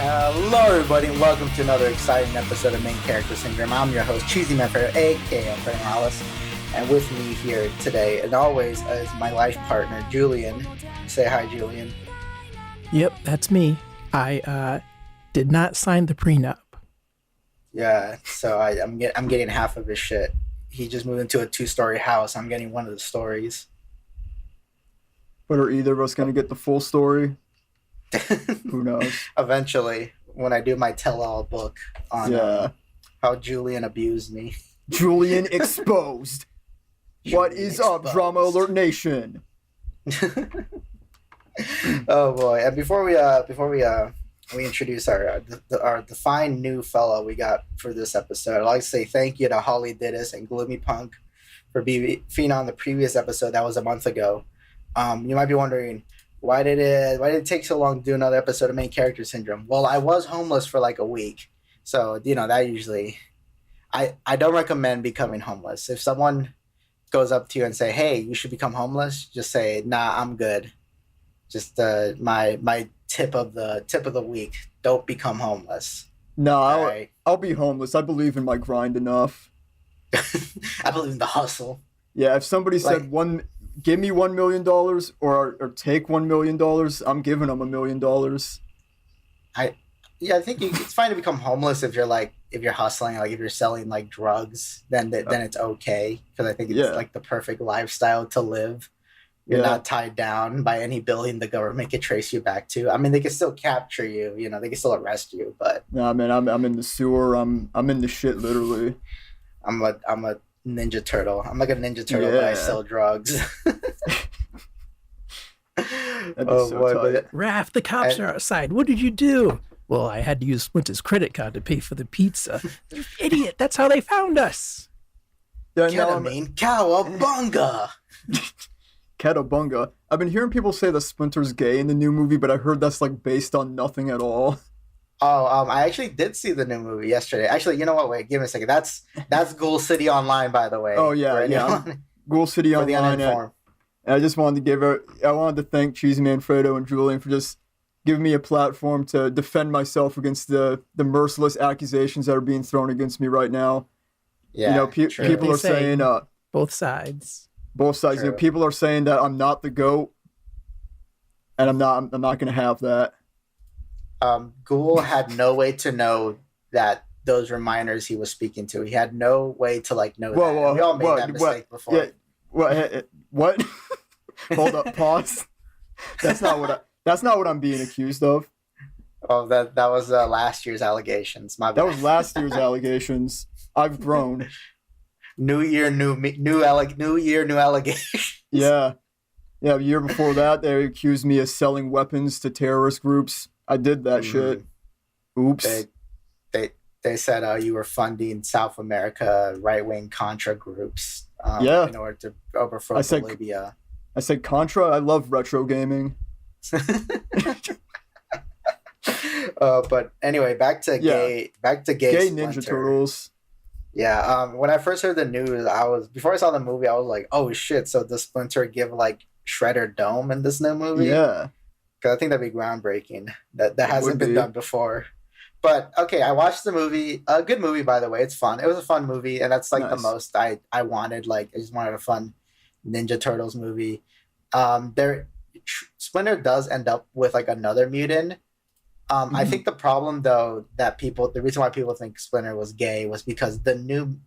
Hello, everybody, and welcome to another exciting episode of Main Character Syndrome. I'm your host, Cheesymanfredo, aka Alice, and with me here today, and always, is my life partner, Julian. Say hi, Julian. Yep, that's me. I did not sign the prenup. Yeah, so I'm getting half of his shit. He just moved into a 2-story house. I'm getting one of the stories. But are either of us going to get the full story? Who knows? Eventually, when I do my tell-all book on how Julian abused me. Julian exposed. What is up, Drama Alert Nation? Oh boy! And before we introduce our fine new fellow we got for this episode, I'd like to say thank you to Holly Didis and Gloomy Punk for being on the previous episode that was a month ago. You might be wondering, why did it take so long to do another episode of Main Character Syndrome? Well, I was homeless for like a week, so that usually I don't recommend becoming homeless. If someone goes up to you and say, "Hey, you should become homeless," just say, "Nah, I'm good." Just my tip of the week: don't become homeless. No, right? I'll be homeless. I believe in my grind enough. I believe in the hustle. Yeah, if somebody said give me $1 million or take $1 million, I'm giving them $1 million. I think it's fine to become homeless if you're hustling, like if you're selling like drugs, then it's okay, because I think it's like the perfect lifestyle to live. You're not tied down by any building the government can trace you back to. I mean, they can still capture you, they can still arrest you, but nah, man, I'm in the sewer. I'm in the shit, literally. I'm a Ninja Turtle. I'm like a Ninja Turtle, but I sell drugs. Oh boy, Raph, the cops are outside. What did you do? Well, I had to use Splinter's credit card to pay for the pizza. You idiot! That's how they found us. Cowabunga. Catabunga. I've been hearing people say that Splinter's gay in the new movie, but I heard that's like based on nothing at all. Oh, I actually did see the new movie yesterday. Actually, you know what? Wait, give me a second. That's Ghoul City Online, by the way. Oh yeah. Ghoul City Online. And I just wanted to thank Cheesymanfredo and Julian for just giving me a platform to defend myself against the merciless accusations that are being thrown against me right now. Yeah, people are saying both sides. Both sides. People are saying that I'm not the GOAT, and I'm not going to have that. Ghoul had no way to know that those were minors he was speaking to. He had no way to know that. We all made that mistake before. Yeah, what? Hold up, pause. That's not what I'm being accused of. Oh, that was last year's allegations. My bad. That was last year's allegations. I've grown. New year, new allegations. Yeah. A year before that, they accused me of selling weapons to terrorist groups. I did that shit. Oops. They said you were funding South America right-wing Contra groups in order to overthrow Bolivia. I said Contra? I love retro gaming. But anyway, back to gay Ninja Turtles. Yeah, when I first heard the news, before I saw the movie, I was like, oh shit, so does Splinter give Shredder Dome in this new movie? Yeah. Because I think that'd be groundbreaking. That hasn't been done before. But okay, I watched the movie. A good movie, by the way. It's fun. It was a fun movie, and that's the most I wanted. I just wanted a fun Ninja Turtles movie. Splinter does end up with another mutant. I think the problem though the reason why people think Splinter was gay was because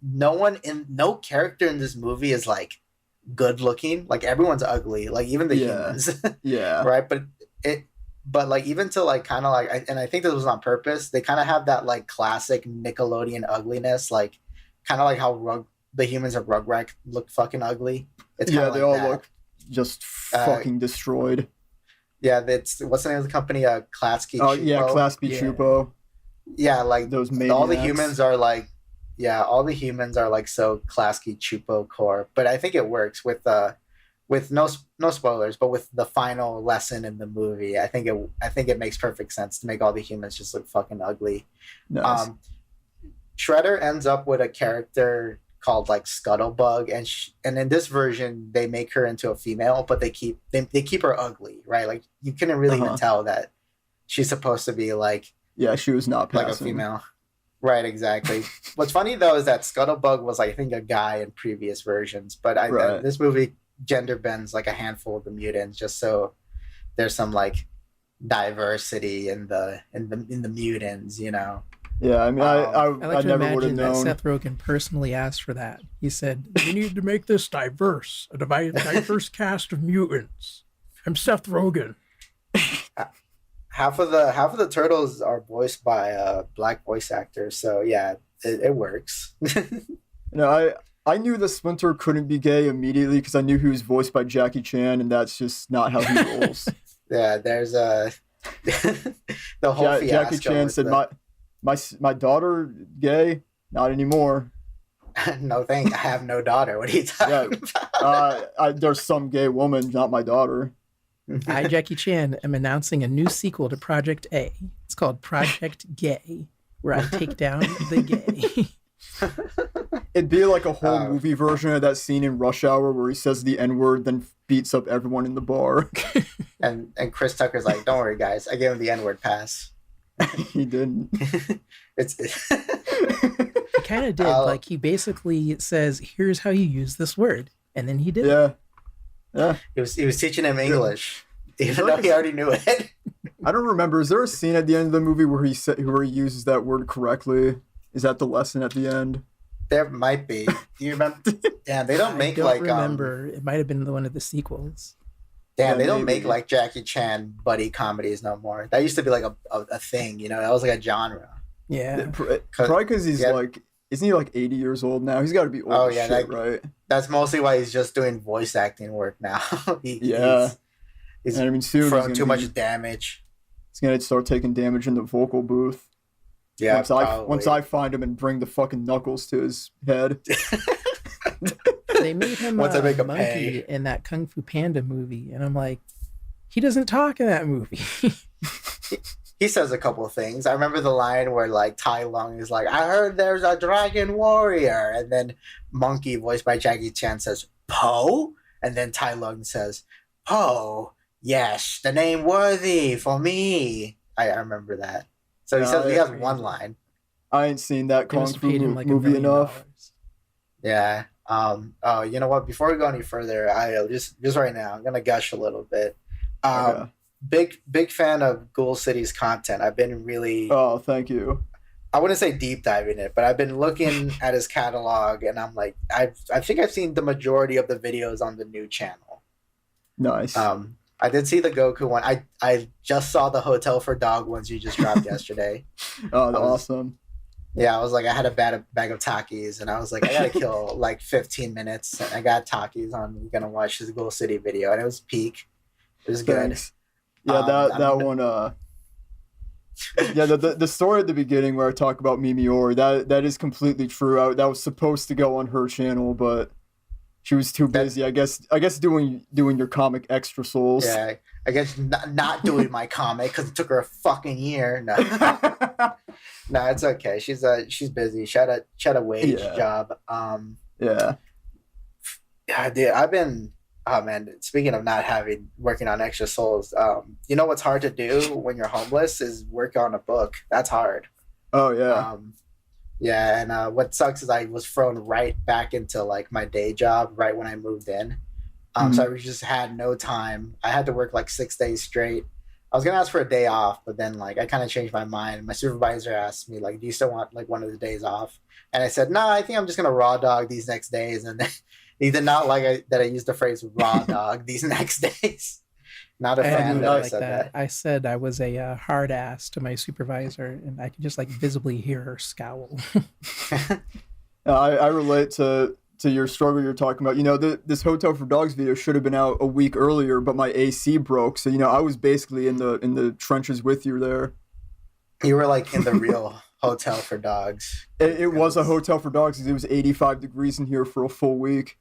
no character in this movie is good looking. Everyone's ugly. Even the humans. Yeah. Right, but even to kind of and I think this was on purpose. They kind of have that classic Nickelodeon ugliness, kind of how the humans of Rugrat look fucking ugly. It's they all look just fucking destroyed. Yeah, what's the name of the company? Klasky Chupo. Oh yeah, Klasky Chupo. Yeah, those maniacs. all the humans are so Klasky Chupo core. But I think it works with no spoilers, but with the final lesson in the movie, I think it makes perfect sense to make all the humans just look fucking ugly. Nice. Shredder ends up with a character called Scuttlebug, and in this version they make her into a female, but they keep her ugly, right? You couldn't really even tell that she's supposed to be Yeah, she was not passing. Like a female. Right, exactly. What's funny though is that Scuttlebug was, I think, a guy in previous versions, but this movie gender bends like a handful of the mutants just so there's some like diversity in the mutants, you know. Yeah, I mean, I like to never would have imagine that known. Seth Rogen personally asked for that. He said, "We need to make this diverse, a diverse cast of mutants." I'm Seth Rogen. Half of the turtles are voiced by black voice actors, so yeah, it works. I knew that Splinter couldn't be gay immediately because I knew he was voiced by Jackie Chan, and that's just not how he rolls. Yeah, there's the whole fiasco. Jackie Chan said, "My daughter gay? Not anymore." No, I have no daughter. What are you talking about? There's some gay woman, not my daughter. I, Jackie Chan, am announcing a new sequel to Project A. It's called Project Gay, where I take down the gay. It'd be like a whole movie version of that scene in Rush Hour where he says the N-word, then beats up everyone in the bar. and Chris Tucker's like, "Don't worry, guys. I gave him the N-word pass." He didn't. He kind of did. Like, he basically says, "Here's how you use this word," and then he did. Yeah. He was teaching him English, even though he already knew it. I don't remember. Is there a scene at the end of the movie where he uses that word correctly? Is that the lesson at the end? There might be. Do you remember? Yeah, they don't make I don't remember. It might have been one of the sequels. Damn, they don't make like Jackie Chan buddy comedies no more. That used to be like a thing, you know. That was like a genre. Yeah. Probably because he's like, isn't he like 80 years old now? He's got to be old as shit, right? That's mostly why he's just doing voice acting work now. He's and I mean, soon thrown too much damage. He's gonna start taking damage in the vocal booth. Yeah, once I find him and bring the fucking knuckles to his head. They made him a monkey in that Kung Fu Panda movie, and I'm like, he doesn't talk in that movie. He says a couple of things. I remember the line where like Tai Lung is like, "I heard there's a dragon warrior," and then Monkey, voiced by Jackie Chan, says, "Po?" And then Tai Lung says, "Po, yes, the name worthy for me." I remember that. So he says he has one line. I ain't seen that Kung Fu movie enough. Yeah. Oh, you know what? Before we go any further, I just right now, I'm gonna gush a little bit. Big fan of Ghoul City's content. I've been really. Oh, thank you. I wouldn't say deep diving it, but I've been looking at his catalog, and I'm like, I think I've seen the majority of the videos on the new channel. Nice. I did see the Goku one. I just saw the Hotel for Dog ones you just dropped yesterday. Oh, awesome. Yeah, I was like, I had a bag of Takis, and I was like, I gotta kill like 15 minutes. And I got Takis on. We're gonna watch this Ghoul City video, and it was peak. It was good. Thanks. Yeah, that one. Yeah, the story at the beginning where I talk about Mimiori, that is completely true. That was supposed to go on her channel, but she was too busy. I guess doing your comic Extra Souls. Yeah, I guess not doing my comic because it took her a fucking year. No, no, it's okay. She's busy. She had a wage job. Yeah, dude, I've been. Oh man, speaking of not working on Extra Souls, you know what's hard to do when you're homeless is work on a book. That's hard. Oh yeah. Yeah, and what sucks is I was thrown right back into like my day job right when I moved in. So I just had no time. I had to work like 6 days straight. I was gonna ask for a day off, but then like I kind of changed my mind. My supervisor asked me like, "Do you still want like one of the days off?" And I said, "No, I think I'm just gonna raw dog these next days." And then he did not like that I used the phrase "raw dog" these next days. Not a fan that I said that. I said I was a hard ass to my supervisor, and I could just like visibly hear her scowl. I relate to your struggle you're talking about. You know, this Hotel for Dogs video should have been out a week earlier, but my AC broke. So, you know, I was basically in the trenches with you there. You were like in the real Hotel for Dogs. It was a Hotel for Dogs because it was 85 degrees in here for a full week.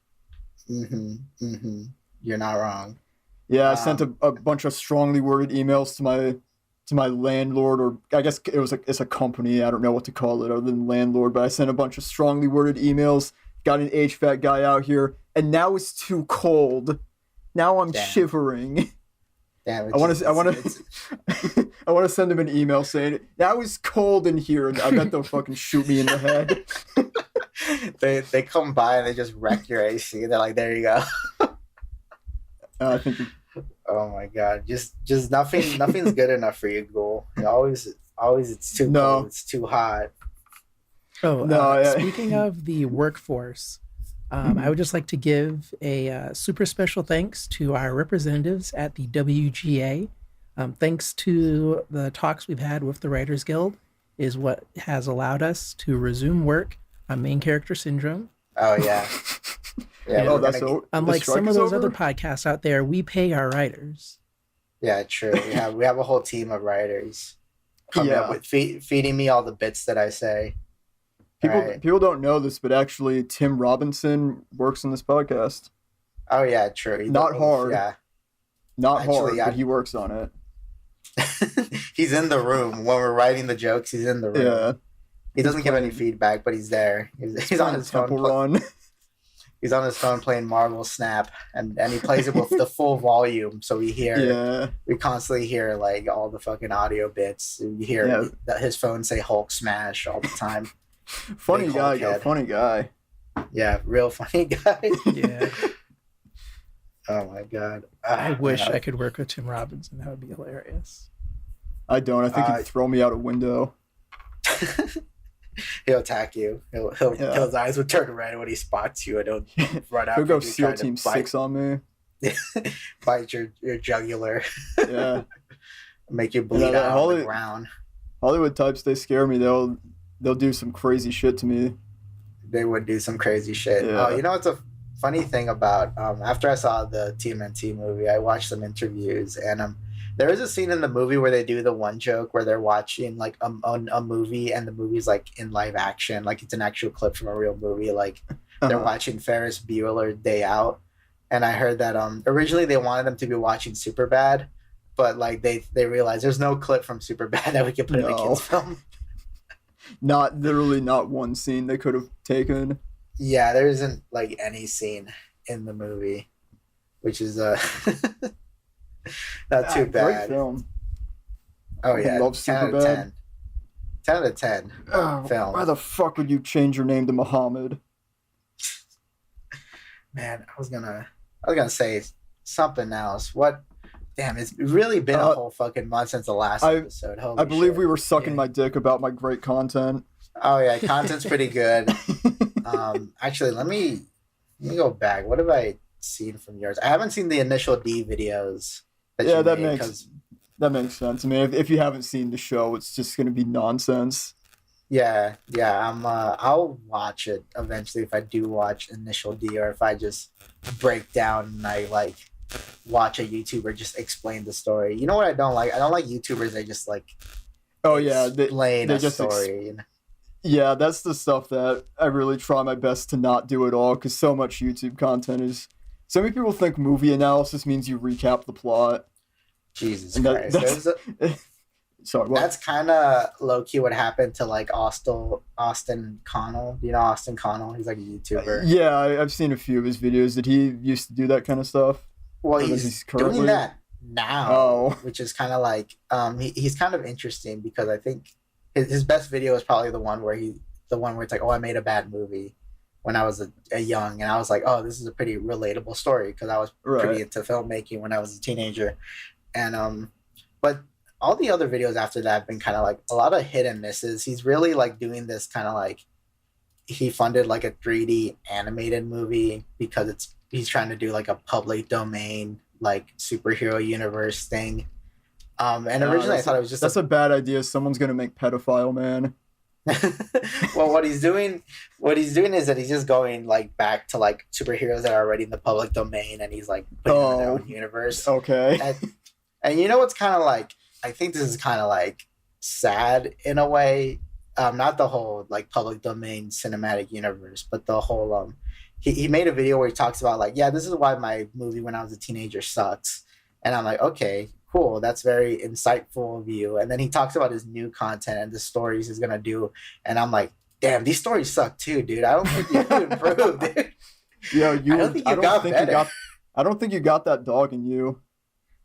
You're not wrong. Yeah, I sent a bunch of strongly worded emails to my landlord, or I guess it's a company. I don't know what to call it other than landlord, but I sent a bunch of strongly worded emails. Got an HVAC guy out here, and now it's too cold. Now I'm shivering. Damn, I want to send him an email saying that was cold in here. I bet they'll fucking shoot me in the head. They come by and they just wreck your AC. They're like, there you go. I think. Oh my god, just nothing's good enough for you, Ghoul. Always it's too cold, it's too hot. Oh, speaking of the workforce, I would just like to give a super special thanks to our representatives at the WGA. Thanks to the talks we've had with the Writers Guild is what has allowed us to resume work on Main Character Syndrome. Oh, yeah. Yeah, unlike some of those other podcasts out there, we pay our writers. Yeah, true. We have a whole team of writers coming up with feeding me all the bits that I say. People don't know this, but actually Tim Robinson works on this podcast. Oh yeah, true. Not hard. Yeah. Not hard, but he works on it. He's in the room when we're writing the jokes. He's in the room. Yeah. He doesn't give any feedback, but he's there. He's on his phone. He's on his phone playing Marvel Snap, and he plays it with the full volume, so we constantly hear like all the fucking audio bits. We hear his phone say Hulk smash all the time. Funny guy. Yeah, real funny guy. Yeah. Oh my god. I wish I could work with Tim Robinson. That would be hilarious. I don't. I think he'd throw me out a window. He'll attack you. His eyes would turn red when he spots you and he'll run out. He'll go SEAL Team 6 on me. Bite your jugular. Yeah. Make you bleed out on the ground. Hollywood types, they scare me. They'll do some crazy shit to me. They would do some crazy shit. Yeah. Oh, you know what's a funny thing about after I saw the TMNT movie, I watched some interviews, and there is a scene in the movie where they do the one joke where they're watching like a movie, and the movie's like in live action, like it's an actual clip from a real movie, like they're watching Ferris Bueller Day Out, and I heard that originally they wanted them to be watching Superbad, but like they realized there's no clip from Superbad that we could put in a kids film. Not one scene they could have taken. Yeah, there isn't like any scene in the movie, which is not too bad. Great film. Oh yeah, love 10 out of Superbad. 10. 10 out of 10 film. Why the fuck would you change your name to Muhammad? Man, I was gonna say something else. What? Damn, it's really been a whole fucking month since the last episode. Holy I believe shit. we were sucking my dick about my great content. Oh yeah, content's pretty good. Actually, let me go back. What have I seen from yours? I haven't seen the initial D videos. That makes sense. I mean, if you haven't seen the show, it's just gonna be nonsense. Yeah. I'll watch it eventually if I do watch initial D, or if I just break down and I like watch a YouTuber just explain the story. You know what I don't like? I don't like YouTubers. They just like explain a story. Yeah, that's the stuff that I really try my best to not do at all, because so much YouTube content is. So many people think movie analysis means you recap the plot. Jesus Christ. Sorry, what? That's kind of low-key what happened to like Austin Connell. You know Austin Connell? He's like a YouTuber. Yeah, I've seen a few of his videos. Did he used to do that kind of stuff? Well, he's doing that now, which is kind of like he's kind of interesting, because I think his best video is probably the one where it's like, oh, I made a bad movie when I was a young, and I was like, oh, this is a pretty relatable story, because I was pretty into filmmaking when I was a teenager, and but all the other videos after that have been kind of like a lot of hit and misses. He's really like doing this kind of like, he funded like a 3D animated movie because he's trying to do like a public domain like superhero universe thing. And originally I thought it was just a bad idea. Someone's gonna make Pedophile Man. Well, what he's doing is that he's just going like back to like superheroes that are already in the public domain, and he's like putting them in their own universe. Okay. And you know what's kind of like, I think this is kind of like sad in a way. Not the whole like public domain cinematic universe, but the whole he made a video where he talks about like, yeah, this is why my movie when I was a teenager sucks. And I'm like, okay, cool, that's very insightful of you. And then he talks about his new content and the stories he's gonna do, and I'm like, damn, these stories suck too, dude. I don't think you improved, dude. Yo, I don't think you got better. I don't think you got that dog in you.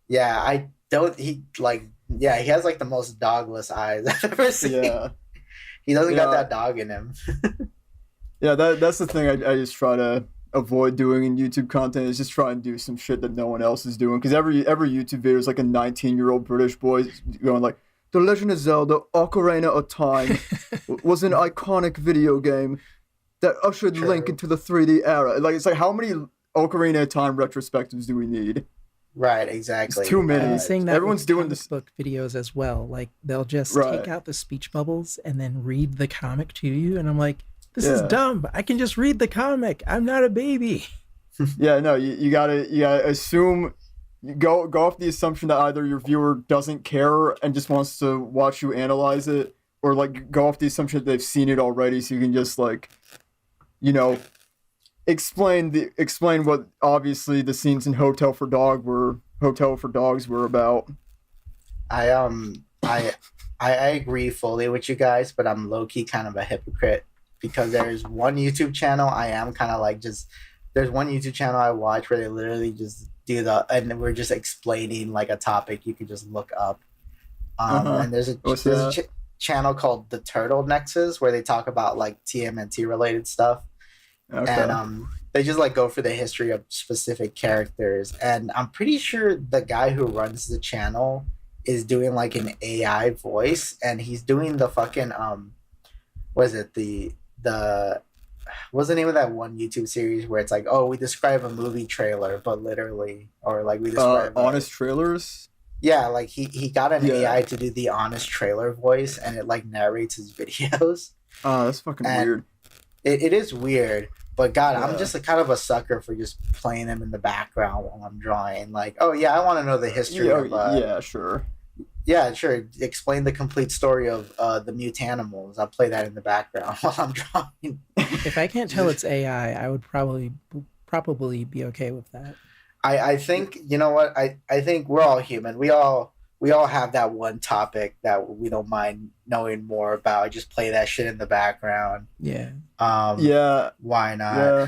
Yeah, I don't. He like, yeah, he has like the most dogless eyes I've ever seen. Yeah, He doesn't got yeah, that dog in him. yeah. That's the thing I just try to avoid doing in YouTube content is just try and do some shit that no one else is doing. Because every YouTube video is like a 19-year-old British boy going like, "The Legend of Zelda: Ocarina of Time was an iconic video game that ushered True. Link into the 3D era." Like it's like how many Ocarina of Time retrospectives do we need? Right, exactly. It's too many. I've been saying that Everyone's with doing comic this. book videos as well. Like they'll just Right. take out the speech bubbles and then read the comic to you, and I'm like, this is Yeah. dumb. I can just read the comic. I'm not a baby. Yeah, no, you gotta assume you go off the assumption that either your viewer doesn't care and just wants to watch you analyze it, or like go off the assumption that they've seen it already, so you can just like, you know, explain what obviously the scenes in Hotel for Dogs were about. I I agree fully with you guys, but I'm low key kind of a hypocrite because there's one YouTube channel I am kind of like just there's one YouTube channel I watch where they literally just do and we're just explaining like a topic you could just look up. And there's a channel called the Turtle Nexus where they talk about like TMNT related stuff. Okay. And they just like go for the history of specific characters. And I'm pretty sure the guy who runs the channel is doing like an AI voice, and he's doing the fucking what is it, the what's the name of that one YouTube series where it's like, oh, we describe a movie trailer, but literally, or like we describe honest trailers. Yeah, like he got an AI to do the honest trailer voice, and it like narrates his videos. Oh, that's fucking weird. It is weird, but God, I'm just kind of a sucker for just playing them in the background while I'm drawing. Like, oh yeah, I want to know the history of yeah, sure. Yeah, sure. Explain the complete story of the mutanimals. I'll play that in the background while I'm drawing. If I can't tell it's AI, I would probably be okay with that. I think, you know what? I think we're all human. We all have that one topic that we don't mind knowing more about. Just play that shit in the background. Yeah. Yeah. Why not? Yeah.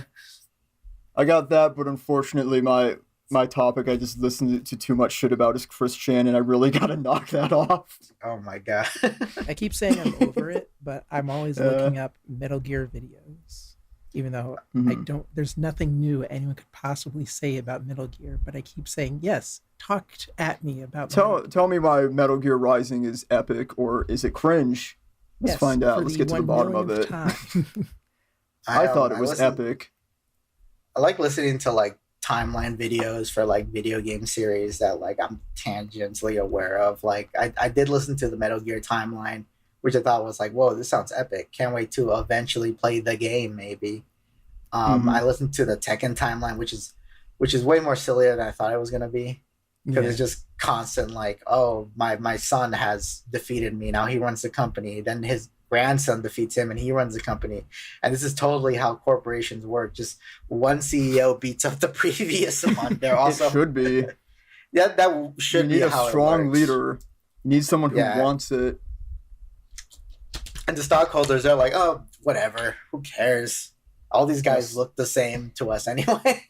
I got that, but unfortunately my topic I just listened to too much shit about is Chris Chan, and I really gotta knock that off. Oh my god. I keep saying I'm over it, but I'm always looking up Metal Gear videos. Even though there's nothing new anyone could possibly say about Metal Gear, but I keep saying, yes, talk at me about Tell me why Metal Gear Rising is epic, or is it cringe? Let's find out. Let's get to the bottom of it. I thought it was epic. I like listening to like timeline videos for like video game series that like I'm tangentially aware of. Like I did listen to the Metal Gear timeline, which I thought was like, whoa, this sounds epic. Can't wait to eventually play the game, maybe. I listened to the Tekken timeline, which is way more sillier than I thought it was going to be. Because it's just constant like, oh, my son has defeated me. Now he runs the company. Then his grandson defeats him and he runs the company. And this is totally how corporations work. Just one CEO beats up the previous one. They're also... It should be. Yeah, that should be how it works. You need a strong leader. You need someone who wants it. And the stockholders are like, oh, whatever. Who cares? All these guys look the same to us anyway.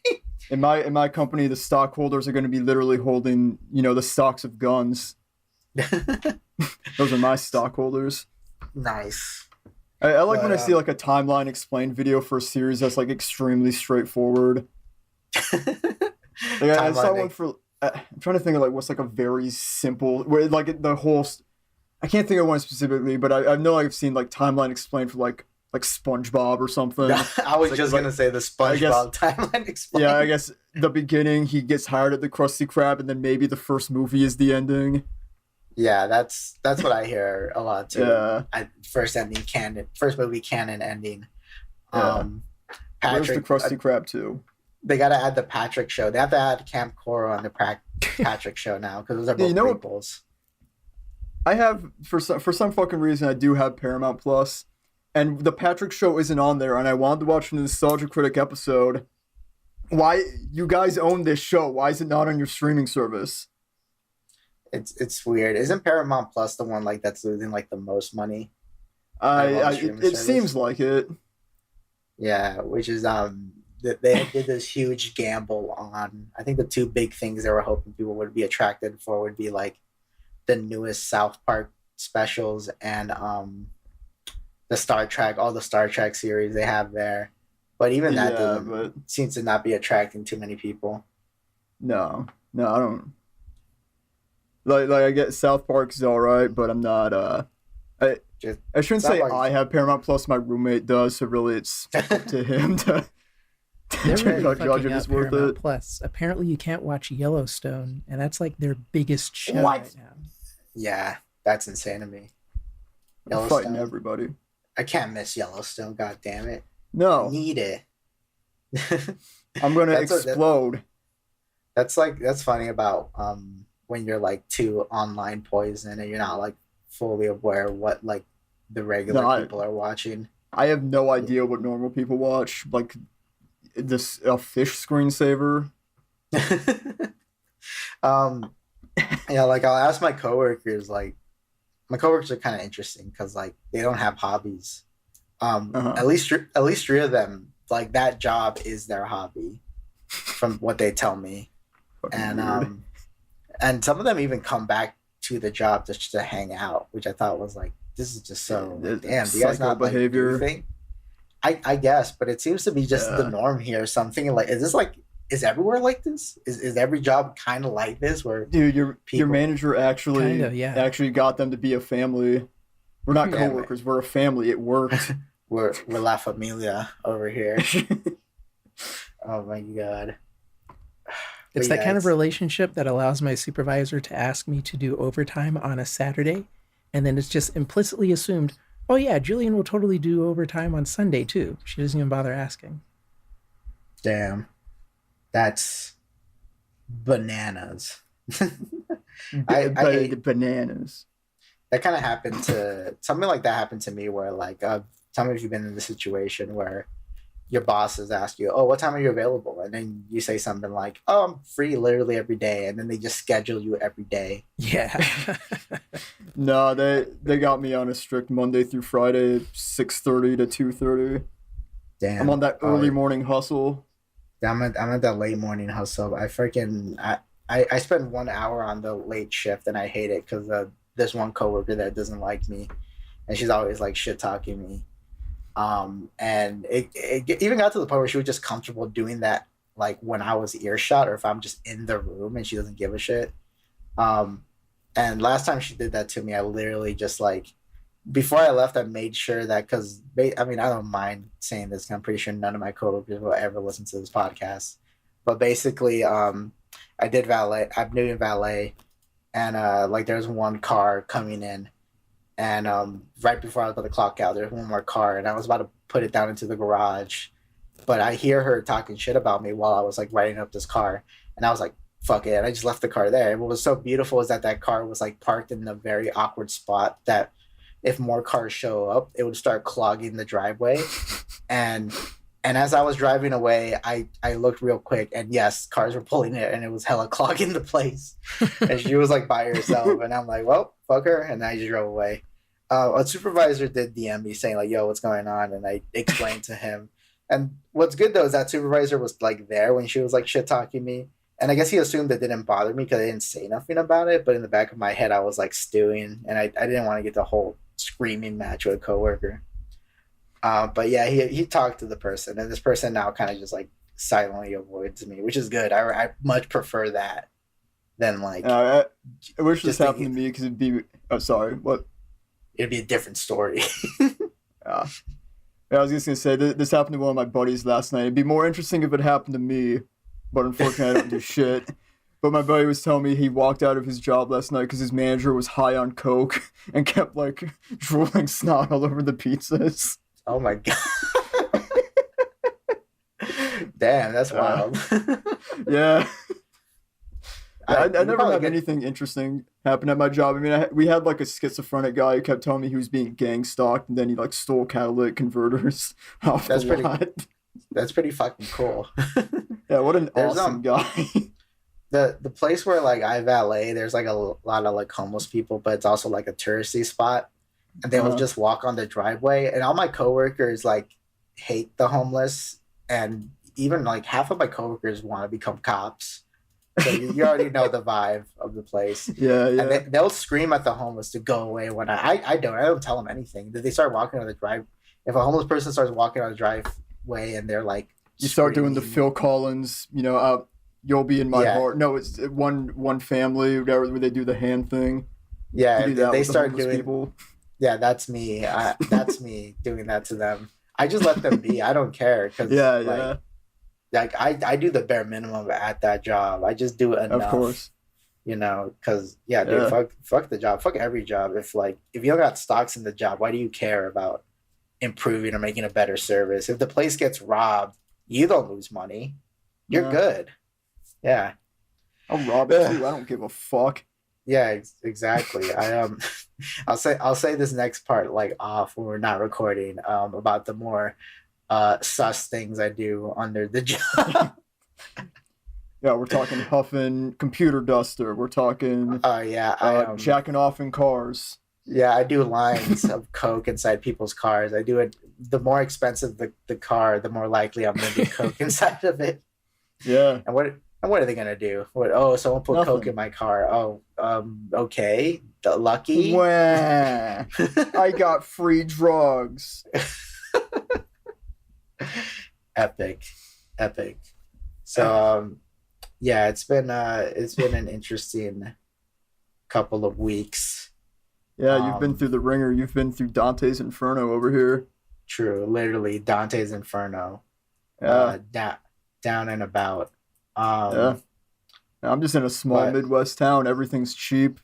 In my company, the stockholders are going to be literally holding, the stocks of guns. Those are my stockholders. Nice. I like when I see like a timeline explained video for a series that's like extremely straightforward. Like I saw one for. I'm trying to think of like what's like a very simple where like the whole. I can't think of one specifically, but I know I've seen like timeline explained for like SpongeBob or something. I was just gonna say the SpongeBob timeline explained. Yeah, I guess the beginning he gets hired at the Krusty Krab, and then maybe the first movie is the ending. Yeah, that's what I hear a lot too. Yeah. First movie canon ending. Yeah. Where's the Krusty Krab too? They got to add the Patrick show. They have to add Camp Coral on the Patrick show now because those are both prequels. I have for some fucking reason I do have Paramount Plus, and the Patrick show isn't on there, and I wanted to watch a Nostalgia Critic episode. Why you guys own this show? Why is it not on your streaming service? It's weird. Isn't Paramount Plus the one like that's losing like the most money? It seems like it. Yeah, which is they did this huge gamble on. I think the two big things they were hoping people would be attracted for would be like the newest South Park specials and the Star Trek, all the Star Trek series they have there. But even that seems to not be attracting too many people. No, I don't. Like I get South Park's all right, but I'm not. I shouldn't say I have Paramount Plus. My roommate does, so really it's up to him to judge if it's worth it. Plus, apparently you can't watch Yellowstone, and that's like their biggest show right now. Yeah, that's insane to me. I'm fighting everybody. I can't miss Yellowstone. God damn it! No, I need it. I'm gonna explode. That's funny about when you're like too online poison and you're not like fully aware what like the regular people are watching. I have no idea what normal people watch. Like this a fish screensaver. Yeah, like I'll ask my coworkers. Like my coworkers are kind of interesting because like they don't have hobbies. At least 3 of them, like that job is their hobby, from what they tell me. And some of them even come back to the job just to hang out, which I thought was like, this is just so damn. Do you guys not behavior? Like, I guess, but it seems to be just the norm here. So I'm thinking like, is everywhere like this? Is every job kind of like this? Where dude, your manager actually got them to be a family. We're not coworkers. We're a family. It worked. we're La Familia over here. Oh my god. It's that kind of relationship that allows my supervisor to ask me to do overtime on a Saturday, and then it's just implicitly assumed, oh yeah, Jillian will totally do overtime on Sunday too. She doesn't even bother asking. Damn. That's bananas. I hate bananas. That kind of happened to something like that happened to me where like tell me if you've been in the situation where your bosses ask you, oh, what time are you available? And then you say something like, oh, I'm free literally every day. And then they just schedule you every day. Yeah. No, they got me on a strict Monday through Friday, 6:30 to 2:30. Damn. I'm on that early morning hustle. I'm at that late morning hustle. I spend 1 hour on the late shift and I hate it because there's one coworker that doesn't like me. And she's always like shit talking me. And it even got to the point where she was just comfortable doing that, like when I was earshot or if I'm just in the room and she doesn't give a shit. And last time she did that to me, I literally just like, before I left, I made sure that, because I mean, I don't mind saying this, 'cause I'm pretty sure none of my coworkers will ever listen to this podcast. But basically, I did valet. I'm doing valet, and like there's one car coming in. And right before I was about to clock out, there's one more car, and I was about to put it down into the garage. But I hear her talking shit about me while I was like writing up this car. And I was like, fuck it. And I just left the car there. And what was so beautiful is that car was like parked in a very awkward spot that if more cars show up, it would start clogging the driveway. And as I was driving away, I looked real quick, and yes, cars were pulling it, and it was hella clogging the place. And she was like by herself. And I'm like, well, fuck her. And I just drove away. A supervisor did DM me saying like, yo, what's going on? And I explained to him. And what's good though is that supervisor was like there when she was like shit talking me. And I guess he assumed it didn't bother me because I didn't say nothing about it. But in the back of my head, I was like stewing, and I didn't want to get the whole screaming match with a coworker. But yeah, he talked to the person, and this person now kind of just like silently avoids me, which is good. I much prefer that than like. I wish this happened to me because it'd be. Oh, sorry. What? It'd be a different story. Yeah, I was just gonna say this happened to one of my buddies last night. It'd be more interesting if it happened to me, but unfortunately, I don't do shit. But my buddy was telling me he walked out of his job last night because his manager was high on coke and kept like drooling snot all over the pizzas. Oh my god! Damn, that's wild. Yeah. I never had anything interesting happen at my job. I mean, we had like a schizophrenic guy who kept telling me he was being gang stalked, and then he like stole catalytic converters off the lot. That's pretty fucking cool. Yeah, what an awesome guy. The place where like I valet, there's like a lot of like homeless people, but it's also like a touristy spot, and they will just walk on the driveway. And all my coworkers like hate the homeless, and even like half of my coworkers want to become cops. So you already know the vibe of the place. Yeah. And they'll scream at the homeless to go away when I don't tell them anything. They start walking on the drive. If a homeless person starts walking on the driveway and they're like, you start doing the Phil Collins, you'll be in my heart. No, it's one family, whatever, where they do the hand thing. Yeah, they start doing people. Yeah, that's me. That's me doing that to them. I just let them be. I don't care because like I do the bare minimum at that job. I just do enough. Of course. Because dude, fuck the job. Fuck every job. If you don't got stocks in the job, why do you care about improving or making a better service? If the place gets robbed, you don't lose money. You're good. Yeah. I'll rob it too. I don't give a fuck. Yeah, exactly. I'll say this next part like off when we're not recording about the more sus things I do under the job. Yeah, we're talking huffing computer duster. We're talking jacking off in cars. Yeah, I do lines of coke inside people's cars. I do it. The more expensive the car, the more likely I'm going to do coke inside of it. Yeah. And what are they gonna do? Someone put coke in my car. Oh, okay. Lucky. Wah. I got free drugs. Epic. So, it's been an interesting couple of weeks. Yeah, you've been through the ringer. You've been through Dante's Inferno over here. True, literally Dante's Inferno. Yeah. Down and about. I'm just in a small Midwest town. Everything's cheap.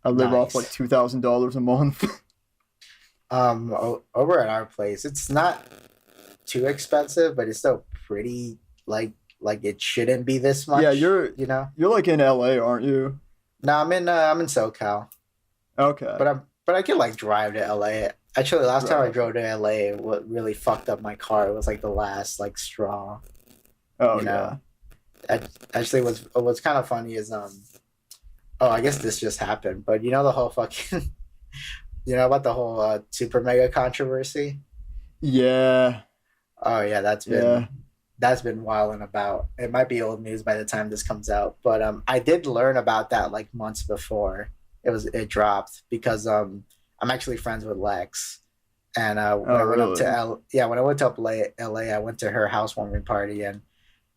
I live off like $2,000 a month. Over at our place, it's not too expensive, but it's still pretty like it shouldn't be this much. Yeah, you're like in LA, aren't you? No, I'm in SoCal. Okay. But I can like drive to LA. Actually, last time I drove to LA, what really fucked up my car was like the last like straw. Oh, yeah. Actually, what's kind of funny is I guess this just happened, but the whole fucking about the whole super mega controversy. Yeah. Oh yeah, that's been wilding about. It might be old news by the time this comes out, but I did learn about that like months before it dropped because I'm actually friends with Lex. And when I went up to LA, I went to her housewarming party and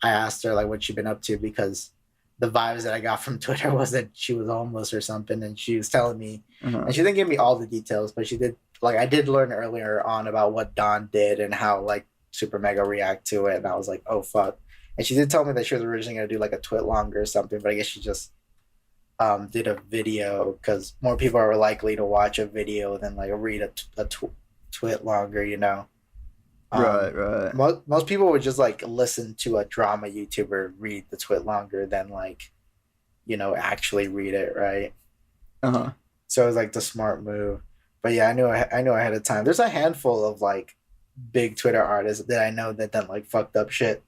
I asked her like what she'd been up to because the vibes that I got from Twitter was that she was homeless or something, and she was telling me, and she didn't give me all the details, but she did. Like I did learn earlier on about what Don did and how like Super Mega react to it, and I was like, oh fuck. And she did tell me that she was originally gonna do like a twit longer or something, but I guess she just did a video because more people are likely to watch a video than like read a twit longer, Right. Most people would just like listen to a drama YouTuber read the twit longer than like, actually read it, right? So it was like the smart move. But yeah, I knew ahead of time. There's a handful of like big Twitter artists that I know that done like fucked up shit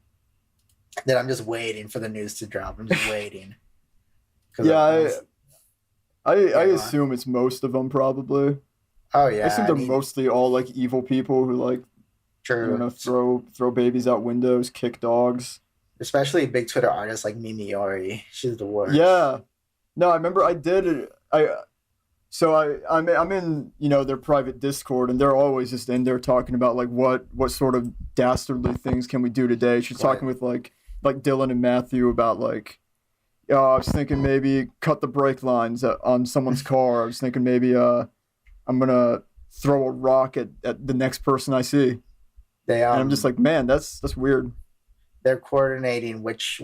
that I'm just waiting for the news to drop. I'm just waiting. Yeah, I assume it's most of them probably. Oh yeah, I assume they're mostly all like evil people who like throw babies out windows, kick dogs. Especially big Twitter artists like Mimi Ori. She's the worst. Yeah. No, I remember I'm in, their private Discord, and they're always just in there talking about like what sort of dastardly things can we do today. She's talking with like Dylan and Matthew about like, I was thinking maybe cut the brake lines on someone's car. I was thinking maybe I'm gonna throw a rock at the next person I see. And I'm just like, man, that's weird. They're coordinating which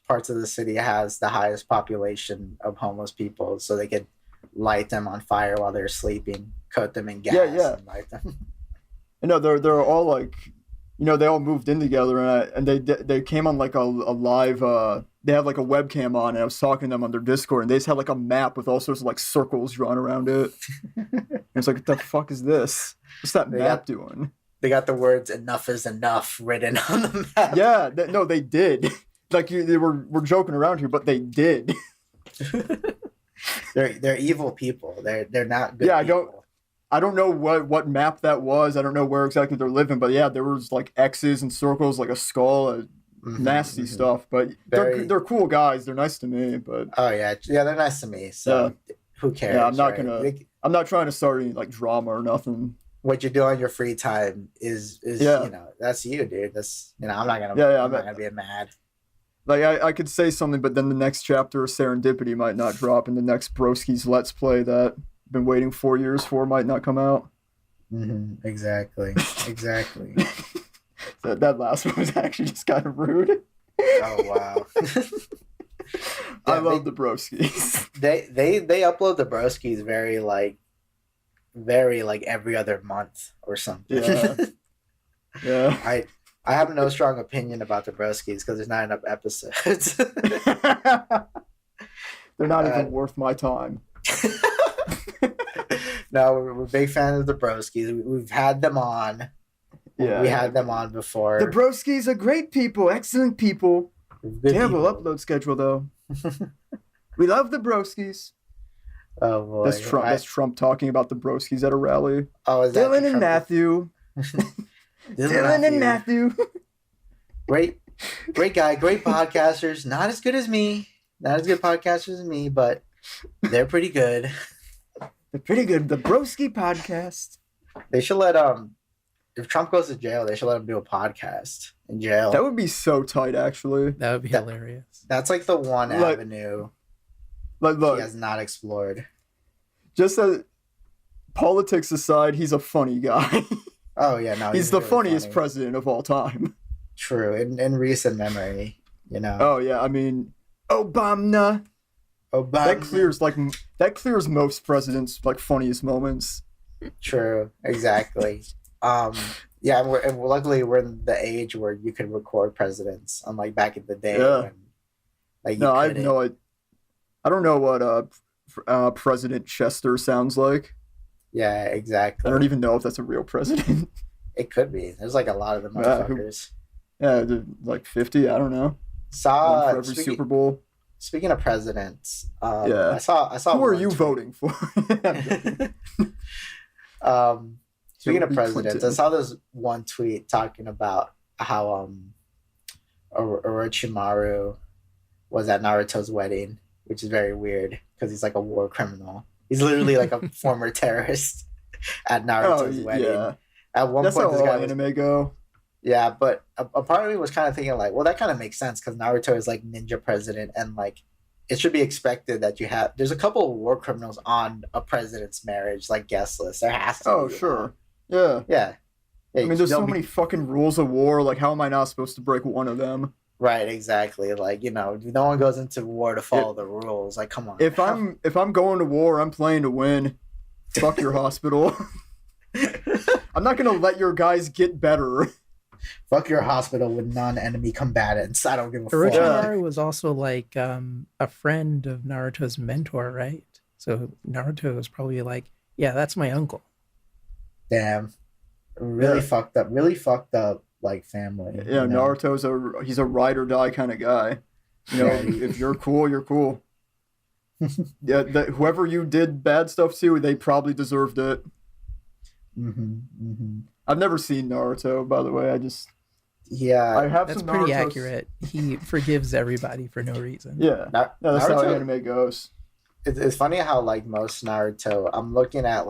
parts of the city has the highest population of homeless people, so they could light them on fire while they're sleeping, coat them in gas, and light them. They're all like, they all moved in together, and they came on like a live. They have like a webcam on, and I was talking to them on their Discord, and they just had like a map with all sorts of like circles drawn around it. And it's like, what the fuck is this? What's that map doing? They got the words "enough is enough" written on the map. Yeah, they did. Like we're joking around here, but they did. They're evil people. They're not good. Yeah, people. I don't know what map that was. I don't know where exactly they're living, but yeah, there was like X's and circles, like a skull, nasty stuff. But they're cool guys. They're nice to me. But yeah, they're nice to me. So who cares? Yeah, I'm not trying to start any like drama or nothing. What you do on your free time is that's you, dude. That's I'm not gonna be mad. Like I could say something, but then the next chapter of Serendipity might not drop, and the next Broski's Let's Play that I've been waiting 4 years for might not come out. Exactly. That last one was actually just kind of rude. Oh wow. I love the Broskis. They upload the Broskis very every other month or something. Yeah. I have no strong opinion about the Broskis because there's not enough episodes. They're not even worth my time. No, we're big fans of the Broskis. We've had them on. Yeah, we had them on before. The Broskis are great people, excellent people. Terrible upload schedule though. We love the Broskis. Oh boy, that's Trump talking about the Broskis at a rally. Oh, is that Dylan and Matthew? Dylan and Matthew. Great guy, great podcasters. Not as good as me. Not as good podcasters as me, but they're pretty good. They're pretty good. The Broski podcast. They should let if Trump goes to jail, they should let him do a podcast in jail. That would be so tight, actually. That would be hilarious. That's like the one avenue he has not explored. Just as politics aside, he's a funny guy. Oh yeah, no, he's the really funniest president of all time. True, in recent memory, Oh yeah, I mean, Obama. That clears most presidents' funniest moments. True, exactly. Yeah, and luckily we're in the age where you can record presidents, unlike back in the day. Yeah. When, I have no idea. I don't know what President Chester sounds like. Yeah, exactly. I don't even know if that's a real president. It could be. There's a lot of them motherfuckers. Yeah, they're 50. I don't know. Saw one for every Super Bowl. Speaking of presidents, I saw. Who are you voting for? Speaking of presidents, I saw this one tweet talking about how Orochimaru was at Naruto's wedding, which is very weird because he's like a war criminal. He's literally like a former terrorist at Naruto's wedding. Yeah. At one point, this guy anime go. Yeah, but a part of me was kind of thinking well, that kind of makes sense because Naruto is like ninja president, and it should be expected that there's a couple of war criminals on a president's marriage, guest list. There has to be. Oh, sure. Yeah. Yeah. I mean, there's so many fucking rules of war. How am I not supposed to break one of them? Right, exactly. No one goes into war to follow the rules. Come on. If I'm going to war, I'm playing to win. Fuck your hospital. I'm not gonna let your guys get better. Fuck your hospital with non-enemy combatants. I don't give a fuck. Orochimaru was also a friend of Naruto's mentor, right? So Naruto was probably yeah, that's my uncle. Damn. Really fucked up. Really fucked up family. Yeah, Naruto's he's a ride or die kind of guy. If you're cool, you're cool. Yeah, whoever you did bad stuff to, they probably deserved it. I've never seen Naruto, by the way. I have that's some pretty Naruto's... accurate. He forgives everybody for no reason. Yeah, that's how anime goes. It's funny how most Naruto, I'm looking at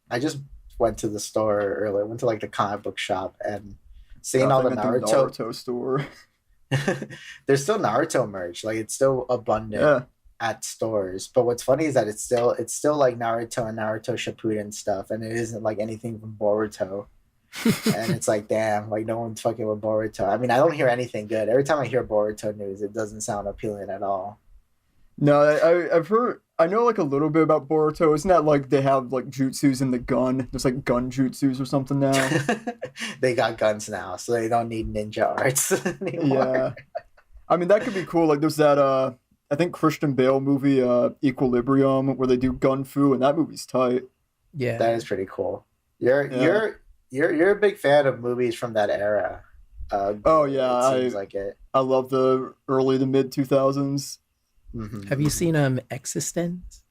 I just went to the store earlier, went to the comic book shop and seeing all the Naruto store. There's still Naruto merch, it's still abundant at stores. But what's funny is that it's still Naruto and Naruto Shippuden stuff, and it isn't anything from Boruto. And it's damn, no one's fucking with Boruto. I mean, I don't hear anything good. Every time I hear Boruto news, it doesn't sound appealing at all. No, I've heard. I know a little bit about Boruto. Isn't that they have jutsus in the gun? There's gun jutsus or something now. They got guns now, so they don't need ninja arts anymore. Yeah, I mean that could be cool. There's that I think Christian Bale movie Equilibrium where they do gun fu, and that movie's tight. Yeah, that is pretty cool. You're a big fan of movies from that era. Oh yeah, it seems like it. I love the early to mid 2000s. Have you seen Existence?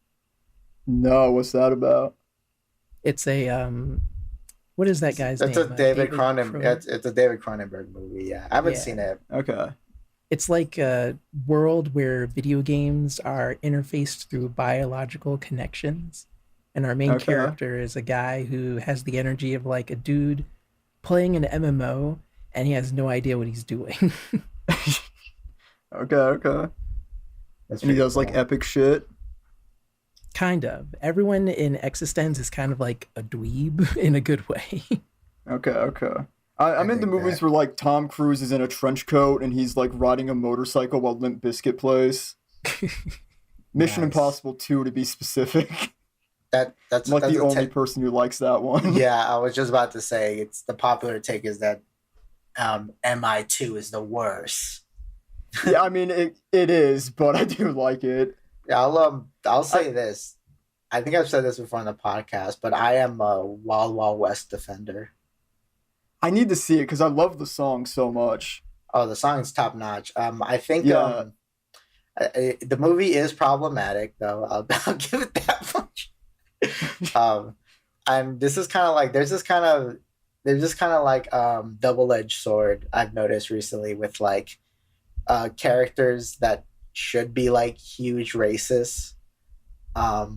No, what's that about? It's a what is that guy's name? It's a David Cronenberg. It's a David Cronenberg movie. Yeah, I haven't seen it. Okay. It's like a world where video games are interfaced through biological connections. And our main character is a guy who has the energy of like a dude playing an MMO, and he has no idea what he's doing. Okay. And he does like epic shit. Kind of. Everyone in Existence is kind of like a dweeb in a good way. Okay. I'm into movies where like Tom Cruise is in a trench coat and he's like riding a motorcycle while Limp Bizkit plays. Mission Impossible 2 to be specific. That's the only person who likes that one. Yeah, I was just about to say it's the popular take is that MI2 is the worst. Yeah, I mean it is, but I do like it. Yeah, I'll say this. I think I've said this before on the podcast, but I am a Wild Wild West defender. I need to see it because I love the song so much. Oh, the song's top notch. I think the movie is problematic, though. I'll give it that much. And this is kind of like there's this kind of like double-edged sword I've noticed recently with like characters that should be like huge racists. Tell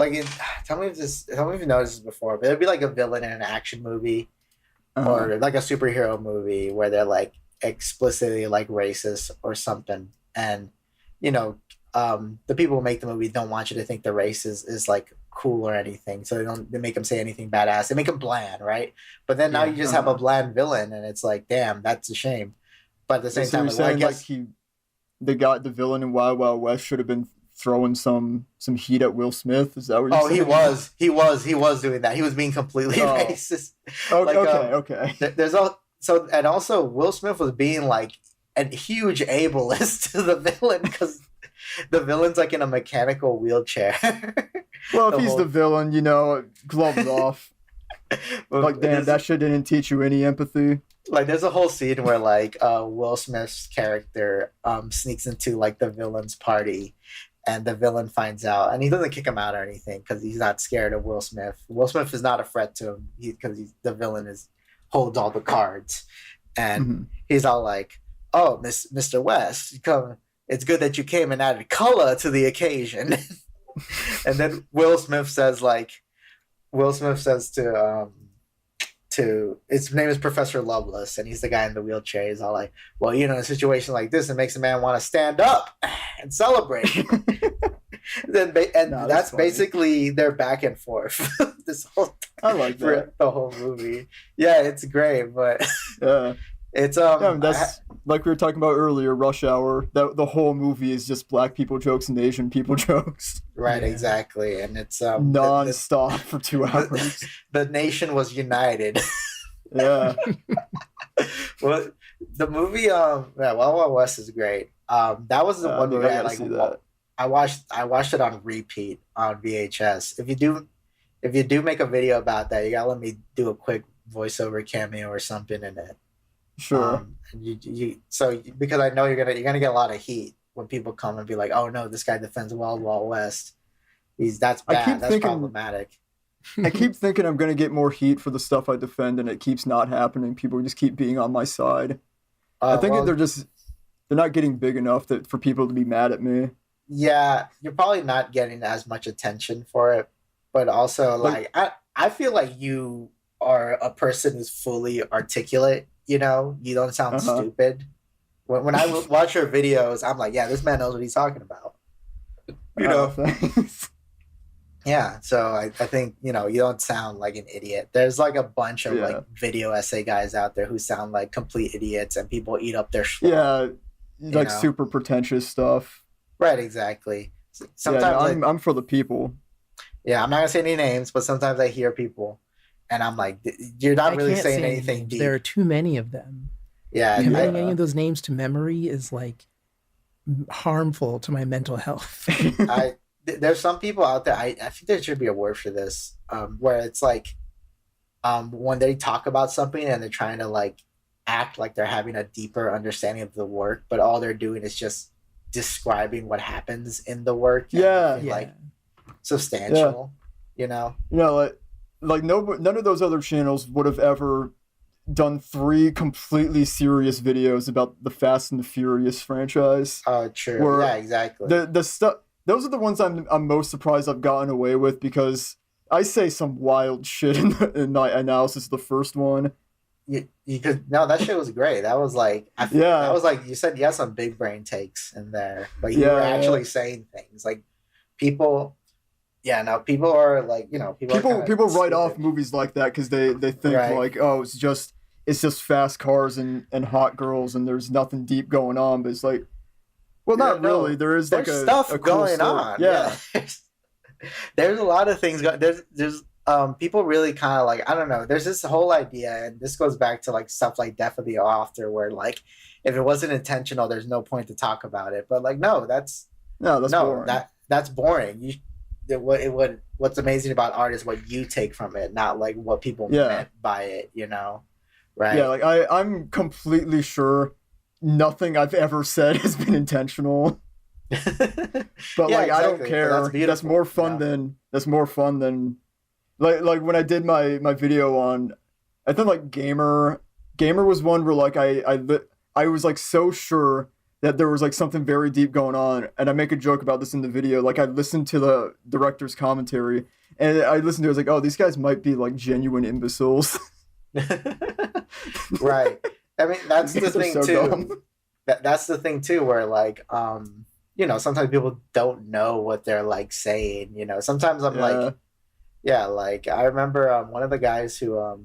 me if you noticed this before, but it'd be like a villain in an action movie or like a superhero movie where they're like explicitly like racist or something, and the people who make the movie don't want you to think the race is like cool or anything, so they make them say anything badass. They make them bland, right? But then now you just have a bland villain, and it's like, damn, that's a shame. But at the same time, I guess the villain in Wild Wild West should have been throwing some heat at Will Smith. Is that what you're saying? He was doing that. He was being completely racist. Okay. And also Will Smith was being like a huge ableist to the villain because the villain's like in a mechanical wheelchair. Well, if he's the villain, gloves off. Like, damn, that shit didn't teach you any empathy. Like, there's a whole scene where like Will Smith's character sneaks into like the villain's party, and the villain finds out, and he doesn't kick him out or anything because he's not scared of Will Smith. Will Smith is not a threat to him because the villain holds all the cards, and he's all like, "Oh, Mr. West, come! It's good that you came and added color to the occasion." And then Will Smith says to his name is Professor Loveless, and he's the guy in the wheelchair. He's all like, well, in a situation like this, it makes a man want to stand up and celebrate. That's basically their back and forth this whole time. I like that. The whole movie. Yeah, it's great, but it's that's like we were talking about earlier, Rush Hour. The whole movie is just black people jokes and Asian people jokes. Right, exactly, and it's non-stop for 2 hours. The nation was united. Yeah. Well, the movie, Wild Wild West is great. That was the one movie I watched it on repeat on VHS. If you do make a video about that, you gotta let me do a quick voiceover cameo or something in it. Sure. Because I know you're gonna get a lot of heat when people come and be like, "Oh no, this guy defends Wild Wild West. That's bad. That's problematic." I keep thinking I'm gonna get more heat for the stuff I defend, and it keeps not happening. People just keep being on my side. I think they're not getting big enough for people to be mad at me. Yeah, you're probably not getting as much attention for it, but also I feel like you are a person who's fully articulate. You don't sound stupid. When I watch your videos, I'm like, yeah, this man knows what he's talking about. Thanks. Yeah, so I think you don't sound like an idiot. There's like a bunch of like video essay guys out there who sound like complete idiots, and people eat up their schlock. Yeah, super pretentious stuff. Right, exactly. Sometimes I'm for the people. Yeah, I'm not gonna say any names, but sometimes I hear people, and I'm like, you're not really saying anything deep. There are too many of them. Yeah, committing any of those names to memory is like harmful to my mental health. There's some people out there. I think there should be a word for this, where it's like, when they talk about something and they're trying to like act like they're having a deeper understanding of the work, but all they're doing is just describing what happens in the work. Yeah, like substantial. You know, like none of those other channels would have ever done 3 completely serious videos about the Fast and the Furious franchise. Oh, true. Yeah, exactly. The stuff. Those are the ones I'm most surprised I've gotten away with, because I say some wild shit in my analysis of the first one. You could no, that shit was great. That was like that was like you said you had some big brain takes in there, but you were actually saying things like people. Yeah, no, people are like, you know, people write off movies like that because they think like, oh, it's just fast cars and hot girls and there's nothing deep going on. But it's like, well, not really. There is like stuff a cool going story. on. Yeah, there's a lot of things. There's people really kind of like, I don't know. There's this whole idea, and this goes back to like stuff like Death of the Author, where like if it wasn't intentional, there's no point to talk about it. But like, that's boring. That's boring. What's amazing about art is what you take from it, not like what people meant by it, you know? Right? Yeah, like I'm completely sure nothing I've ever said has been intentional. But like, I don't care. That's more fun than like when I did my video on, I think like gamer was one where like I was like so sure that there was like something very deep going on, and I make a joke about this in the video. Like I listened to the director's commentary, and I listened to it, I was like, oh, these guys might be like genuine imbeciles. Right. I mean, that's the thing too. That's the thing too, where like, you know, sometimes people don't know what they're like saying. You know, sometimes I'm like, like I remember one of the guys who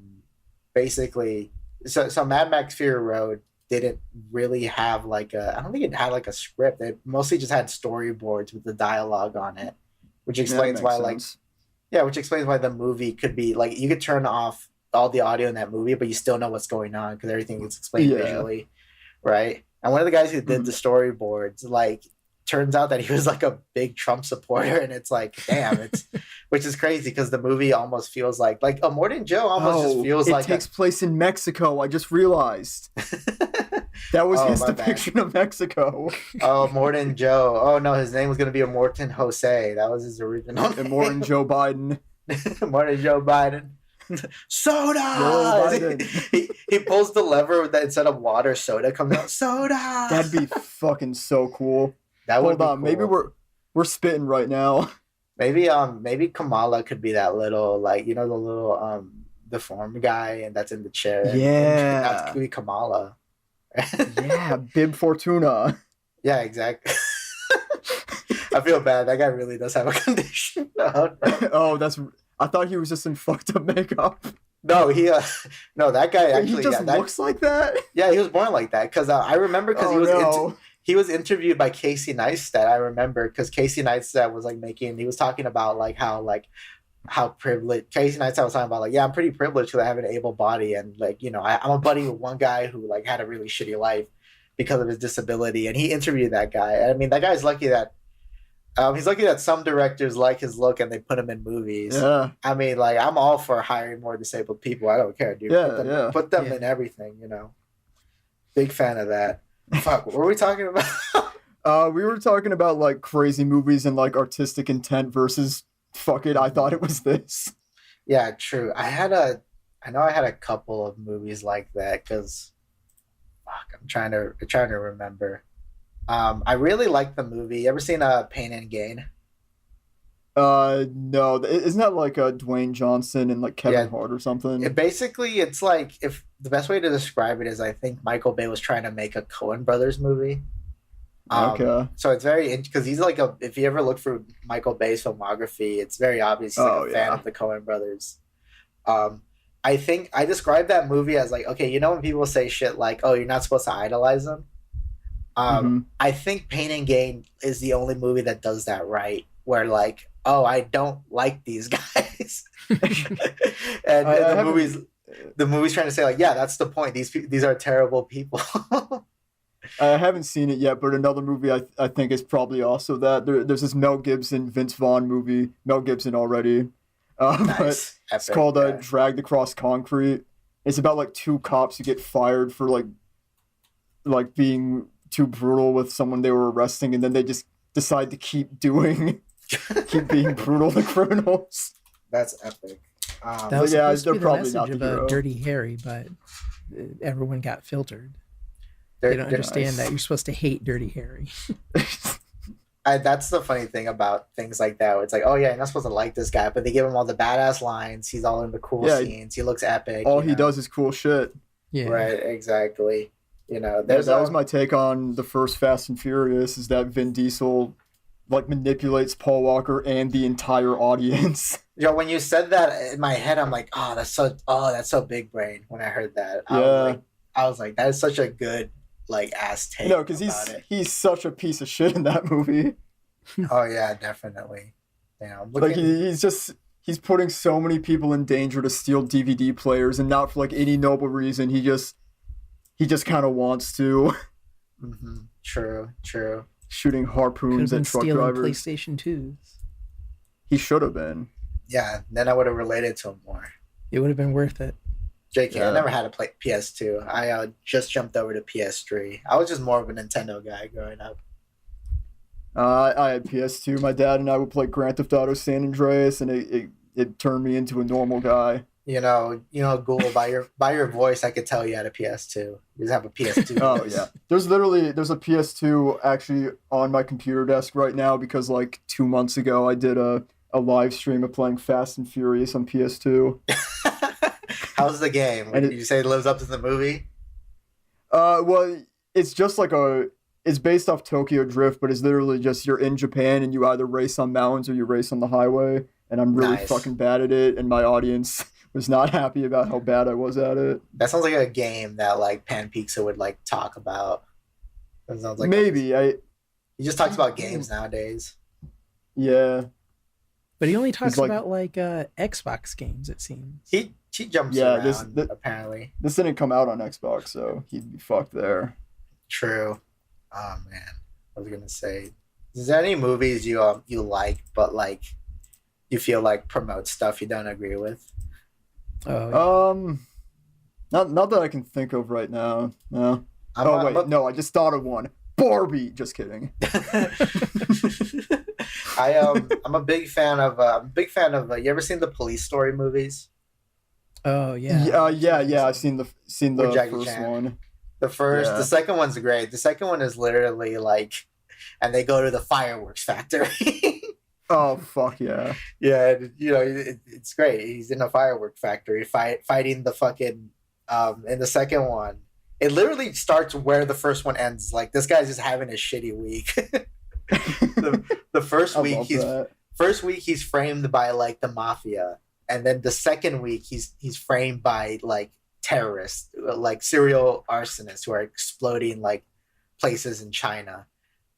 basically so Mad Max Fury Road didn't really have like I don't think it had like a script. It mostly just had storyboards with the dialogue on it, which explains why sense. Which explains why the movie could be like, you could turn off all the audio in that movie, but you still know what's going on because everything is explained visually, right? And one of the guys who did the storyboards, like, turns out that he was like a big Trump supporter, and it's like, damn, which is crazy because the movie almost feels like a Morton Joe almost just feels like it takes place in Mexico. I just realized that was his depiction of Mexico. Oh, Morton Joe. Oh no, his name was gonna be a Morton Jose. That was his original name. Morton Joe Biden. Morton Joe Biden. Soda. Biden. He pulls the lever that instead of water, soda comes out. Soda. That'd be fucking so cool. That would Hold on, cool. Maybe we're spitting right now. Maybe Kamala could be that little, like, you know, the little deformed guy and that's in the chair. Yeah, that could be Kamala. Yeah, Bib Fortuna. Yeah, exactly. I feel bad. That guy really does have a condition. Oh, I thought he was just in fucked up makeup. No, no, that guy actually. He just looks like that. Yeah, he was born like that because I remember because he was interviewed by Casey Neistat. I remember because Casey Neistat was like he was talking about like how privileged. Casey Neistat was talking about like, yeah, I'm pretty privileged because I have an able body, and like, you know, I'm a buddy with one guy who like had a really shitty life because of his disability, and he interviewed that guy. I mean, that guy's lucky that he's lucky that some directors like his look and they put him in movies. Yeah. I mean, like, I'm all for hiring more disabled people. I don't care, dude. Put them in everything, you know. Big fan of that. Fuck, what were we talking about? We were talking about like crazy movies and like artistic intent versus fuck it, I thought it was this. Yeah, true. I know I had a couple of movies like that because fuck, I'm trying to remember. I really like the movie. You ever seen Pain and Gain? No. Isn't that like Dwayne Johnson and like Kevin Hart or something? It's like, if the best way to describe it is, I think Michael Bay was trying to make a Coen Brothers movie. Okay. So it's very because he's like if you ever look through Michael Bay's filmography, it's very obvious he's like a fan of the Coen Brothers. I think I described that movie as like, okay, you know when people say shit like, oh, you're not supposed to idolize them. I think Pain and Gain is the only movie that does that right, where like, oh, I don't like these guys, and the movie's trying to say like, yeah, that's the point. These are terrible people. I haven't seen it yet, but another movie I think is probably also that. There's this Mel Gibson, Vince Vaughn movie. Mel Gibson already. Nice. But it's called Dragged Across Concrete. It's about like 2 cops who get fired for like being too brutal with someone they were arresting, and then they just decide to keep being brutal to criminals. That's epic. That was supposed to be the message of Dirty Harry, but everyone got filtered. They don't understand that you're supposed to hate Dirty Harry. That's the funny thing about things like that. Where it's like, oh yeah, you're not supposed to like this guy, but they give him all the badass lines. He's all in the cool scenes. He looks epic. All he does is cool shit. Yeah. Right. Exactly. That was my take on the first Fast and Furious. Is that Vin Diesel like manipulates Paul Walker and the entire audience? When you said that in my head, I'm like, that's so big brain. When I heard that, I was like, that is such a good ass take. Because he's such a piece of shit in that movie. Oh yeah, definitely. He's putting so many people in danger to steal DVD players, and not for any noble reason. He just kind of wants to. Mm-hmm. True. Shooting harpoons at truck drivers. PlayStation 2s. He should have been. Yeah, then I would have related to him more. It would have been worth it. JK, I never had a PS2. I just jumped over to PS3. I was just more of a Nintendo guy growing up. I had PS2. My dad and I would play Grand Theft Auto San Andreas, and it turned me into a normal guy. Ghoul, by your voice, I could tell you had a PS2. You just have a PS2. Oh yeah, there's a PS2 actually on my computer desk right now because 2 months ago I did a live stream of playing Fast and Furious on PS2. How's the game? Did you say it lives up to the movie? Well, it's just it's based off Tokyo Drift, but it's literally just you're in Japan and you either race on mountains or you race on the highway. And I'm really fucking bad at it, and my audience was not happy about how bad I was at it. That sounds like a game that Pan Pizza would talk about. That sounds like maybe he just talks about games nowadays. Yeah, but he only talks about Xbox games. It seems he jumps around. Apparently, this didn't come out on Xbox, so he'd be fucked there. True. Oh man, what was I gonna say? Is there any movies you like, but you feel promote stuff you don't agree with? Not that I can think of right now. No. I just thought of one. Barbie. Just kidding. I'm a big fan of. You ever seen the Police Story movies? Oh yeah. Yeah. I've seen the first one. The second one's great. The second one is literally and they go to the fireworks factory. Oh fuck yeah! Yeah, it's great. He's in a firework factory fighting the fucking. In the second one, it literally starts where the first one ends. This guy's just having a shitty week. the first week he's framed by the mafia, and then the second week he's framed by terrorists, serial arsonists who are exploding places in China,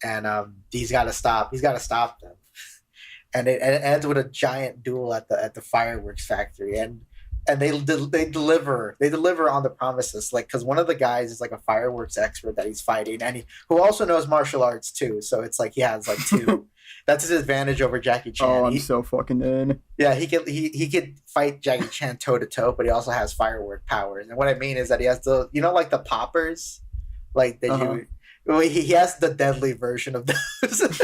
and he's got to stop them. And it ends with a giant duel at the fireworks factory, and they deliver on the promises, because one of the guys is a fireworks expert that he's fighting, and who also knows martial arts too. So it's he has two. That's his advantage over Jackie Chan. Oh, I'm so fucking in. Yeah, he could fight Jackie Chan toe to toe, but he also has firework powers. And what I mean is that he has the the poppers, he has the deadly version of those.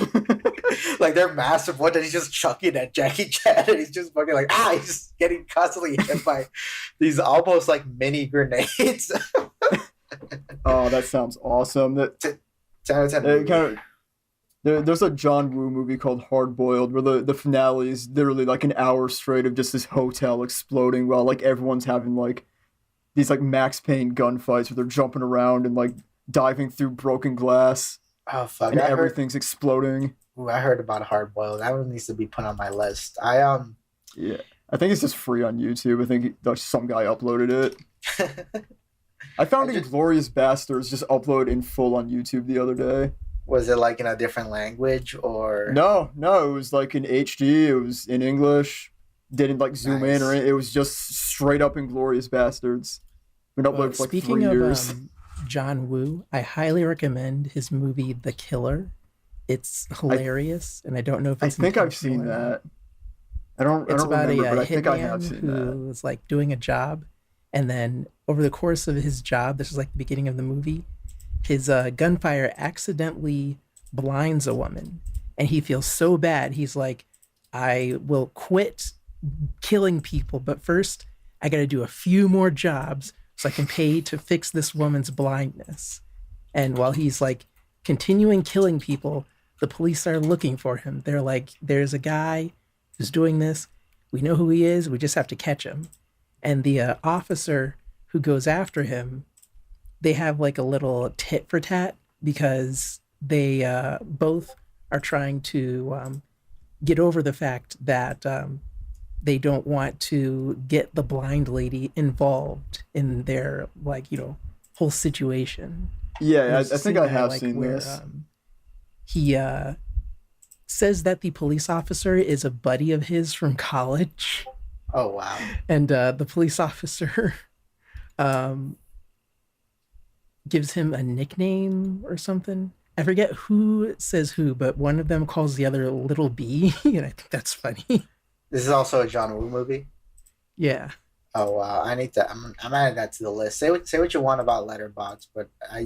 They're massive one that he's just chucking at Jackie Chan, and he's just fucking he's just getting constantly hit by these almost mini grenades. Oh, that sounds awesome. 10 out of 10. There's a John Woo movie called Hard Boiled where the finale is literally an hour straight of just this hotel exploding while everyone's having these Max Payne gunfights where they're jumping around and diving through broken glass. Oh fuck! And everything's exploding. Ooh, I heard about Hard Boiled. That one needs to be put on my list. Yeah, I think it's just free on YouTube. I think some guy uploaded it. I found Inglourious Basterds just upload in full on YouTube the other day. Was it in a different language or? No, it was in HD. It was in English. Didn't zoom in or it was just straight up Inglourious Basterds. Been uploaded for 3 years. Speaking of John Woo, I highly recommend his movie The Killer. It's hilarious, and I don't know if it's. I think I've seen that. It's about remember, a hitman who is doing a job, and then over the course of his job, this is the beginning of the movie, his gunfire accidentally blinds a woman, and he feels so bad. He's I will quit killing people, but first I got to do a few more jobs so I can pay to fix this woman's blindness. And while he's like continuing killing people, the police are looking for him. They're like, there's a guy who's doing this. We know who he is. We just have to catch him. And the officer who goes after him, they have like a little tit for tat because they both are trying to get over the fact that they don't want to get the blind lady involved in their whole situation. Yeah, I think I have seen this. He says that the police officer is a buddy of his from college. Oh, wow. And the police officer gives him a nickname or something. I forget who says who, but one of them calls the other Little B, and I think that's funny. This is also a John Woo movie? Yeah. Oh, wow. I'm adding that to the list. Say what you want about Letterboxd, but I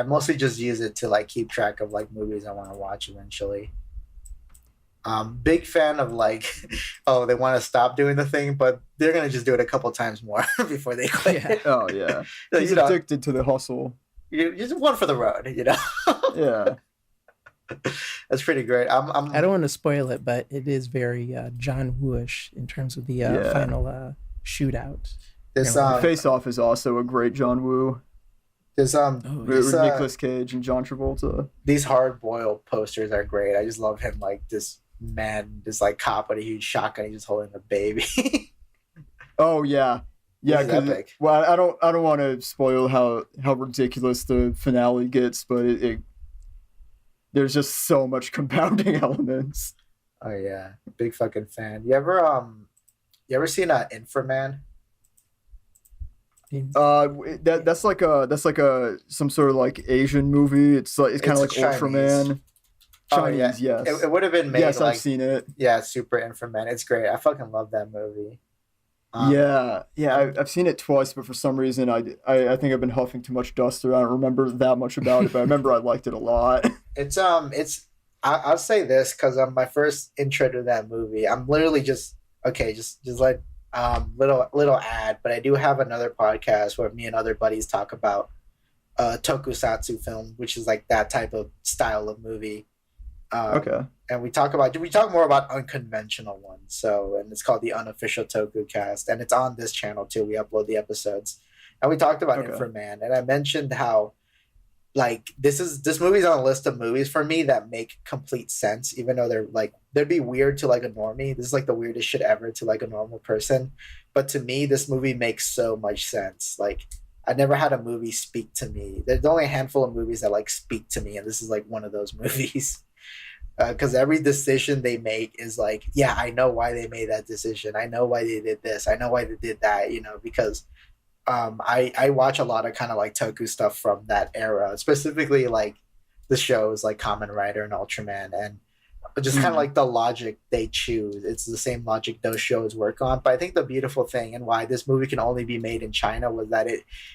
mostly just use it to like keep track of like movies I want to watch eventually. Big fan of like, oh, they want to stop doing the thing, but they're going to just do it a couple times more before they quit. Yeah. Oh, yeah. He's addicted to the hustle. You just one for the road, you know? Yeah. That's pretty great. I don't want to spoil it, but it is very John Woo-ish in terms of the final shootout. This Face Off is also a great John Woo. With Nicolas Cage and John Travolta. These hard-boiled posters are great. I just love him, like this like cop with a huge shotgun. He's just holding a baby. Oh yeah, yeah. Epic. Well, I don't want to spoil how ridiculous the finale gets, but there's just so much compounding elements. Oh yeah, big fucking fan. You ever seen Inframan? That's like a some sort of like Asian movie. It's kind of like Ultraman. Chinese, yes. It would have been made. Yes, I've seen it. Yeah, Super Inframan. It's great. I fucking love that movie. I've seen it twice, but for some reason I think I've been huffing too much dust, or I don't remember that much about it. But I remember I liked it a lot. I'll say this because my first intro to that movie. I'm literally just like little ad, but I do have another podcast where me and other buddies talk about tokusatsu film, which is like that type of style of movie. Okay. And we talk more about unconventional ones. So, and it's called the Unofficial Toku Cast, and it's on this channel too. We upload the episodes, and we talked about Inframan, and I mentioned how like this movie's on a list of movies for me that make complete sense, even though they'd be weird to like a normie. This is like the weirdest shit ever to like a normal person, but to me, this movie makes so much sense. Like, I never had a movie speak to me. There's only a handful of movies that like speak to me, and this is like one of those movies. Because every decision they make is like, yeah, I know why they made that decision. I know why they did this. I know why they did that. You know, because I watch a lot of kind of like Toku stuff from that era, specifically like the shows like Kamen Rider and Ultraman, and just kind of like the logic they choose. It's the same logic those shows work on. But I think the beautiful thing and why this movie can only be made in China was that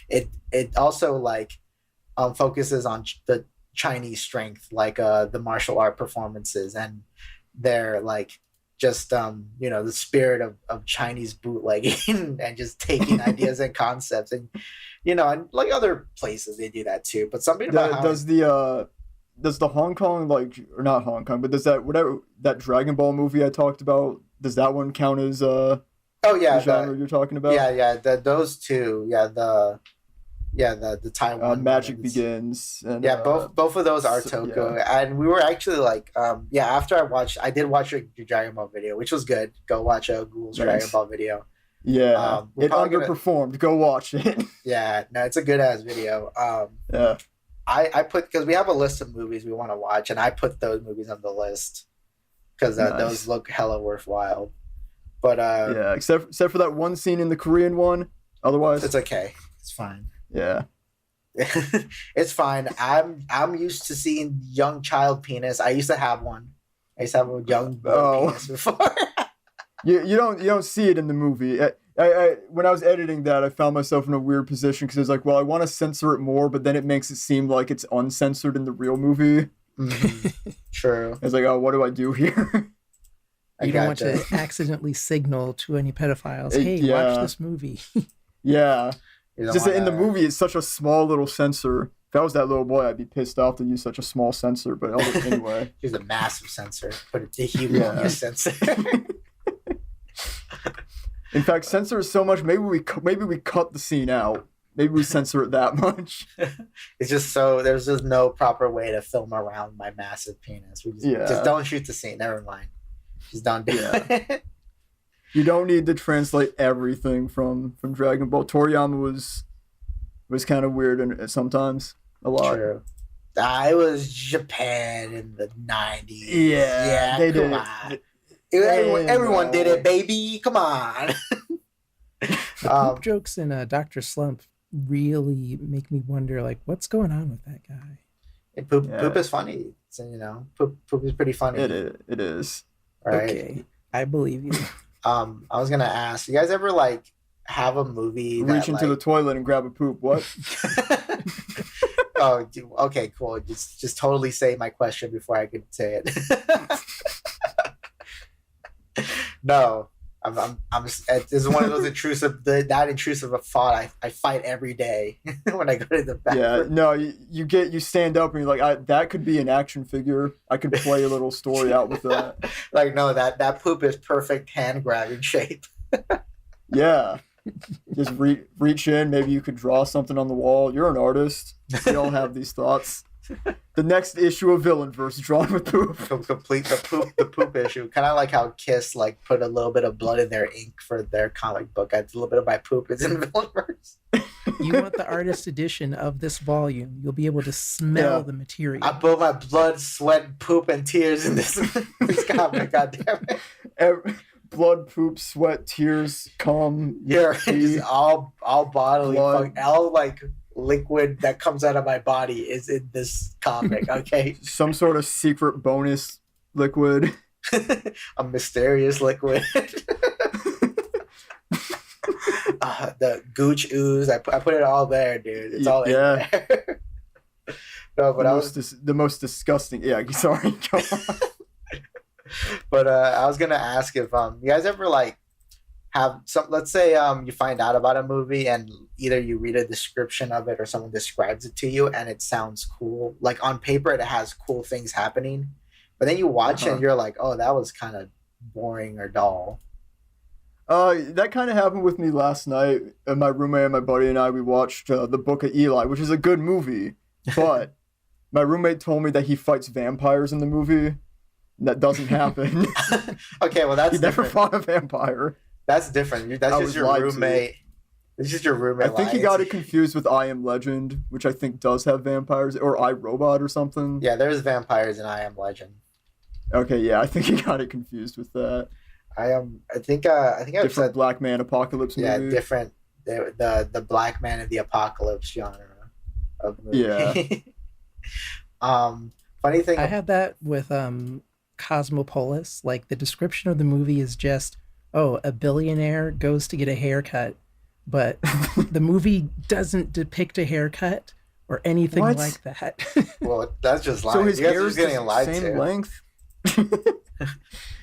it also like focuses on the Chinese strength, like the martial art performances and their like just the spirit of Chinese bootlegging and just taking ideas and concepts, and and like other places they do that too. But something about does the Hong Kong, like, or not Hong Kong, but does that Dragon Ball movie I talked about, does that one count as the genre you're talking about? Those two, the Taiwan Magic Begins, and both of those are Toku, and we were actually like after I did watch your Dragon Ball video, which was good. Go watch Ghoul's Dragon Ball video. It underperformed. Go watch it. It's a good ass video. I put, because we have a list of movies we want to watch, and I put those movies on the list because those look hella worthwhile. But except for that one scene in the Korean one, otherwise it's okay. It's fine. Yeah. It's fine. I'm used to seeing young child penis. I used to have one. I used to have a young boy penis before. you don't see it in the movie. I when I was editing that, I found myself in a weird position because I was like, well, I want to censor it more, but then it makes it seem like it's uncensored in the real movie. True. I was like, oh, what do I do here? You don't want to accidentally signal to any pedophiles, hey, watch this movie. Yeah. Just in the movie, it's such a small little sensor. If I was that little boy, I'd be pissed off to use such a small sensor, but anyway. Use a massive sensor. Put a humongous sensor. In fact, censor is so much, maybe we cut the scene out. Maybe we censor it that much. It's just so there's just no proper way to film around my massive penis. We just don't shoot the scene. Never mind. Just don't do it. You don't need to translate everything from Dragon Ball. Toriyama was kind of weird and sometimes a lot. True. It was Japan in the 90s. Yeah, they did. Everyone did it, baby. Come on. The poop jokes in Dr. Slump really make me wonder, like, what's going on with that guy? Poop is funny. So, poop is pretty funny. It is. Right? Okay, I believe you. I was gonna ask, you guys ever like have a movie reach into the toilet and grab a poop? What? Oh, okay, cool. Just totally say my question before I could say it. No, this is one of those intrusive a thought I fight every day when I go to the bathroom. Yeah, no, you stand up and you're like, that could be an action figure. I could play a little story out with that. Like, no, that poop is perfect hand grabbing shape. Yeah, just reach in. Maybe you could draw something on the wall. You're an artist. We all have these thoughts. The next issue of Villainverse, drawn with poop. Complete the poop issue. Kind of like how Kiss like put a little bit of blood in their ink for their comic book. A little bit of my poop is in Villainverse. You want the artist edition of this volume? You'll be able to smell the material. I put my blood, sweat, poop, and tears in this comic. God damn it! Blood, poop, sweat, tears, cum. Yeah, just all bodily, all like liquid that comes out of my body is in this comic. Okay, some sort of secret bonus liquid. A mysterious liquid. The gooch ooze. I put it all there, dude. It's all in there. No, but the most disgusting. Yeah, sorry. Go on. But I was gonna ask if you guys ever like have some. Let's say you find out about a movie and either you read a description of it or someone describes it to you and it sounds cool. Like on paper, it has cool things happening, but then you watch it and you're like, oh, that was kind of boring or dull. That kind of happened with me last night. My roommate and my buddy and I, we watched The Book of Eli, which is a good movie, but my roommate told me that he fights vampires in the movie. That doesn't happen. Okay, well that's he never fought a vampire. That's different. That's just your roommate. It's just your roommate. I think he got it confused with I Am Legend, which I think does have vampires, or I, Robot or something. Yeah, there's vampires in I Am Legend. Okay, yeah, I think he got it confused with that. I think I've different said Black Man Apocalypse movie. Yeah, different the Black Man of the Apocalypse genre of movie. Yeah. Funny thing, I had that with Cosmopolis. Like the description of the movie is just, a billionaire goes to get a haircut, but the movie doesn't depict a haircut or anything like that. Well, that's just lying. So his hair is getting lied same to. length.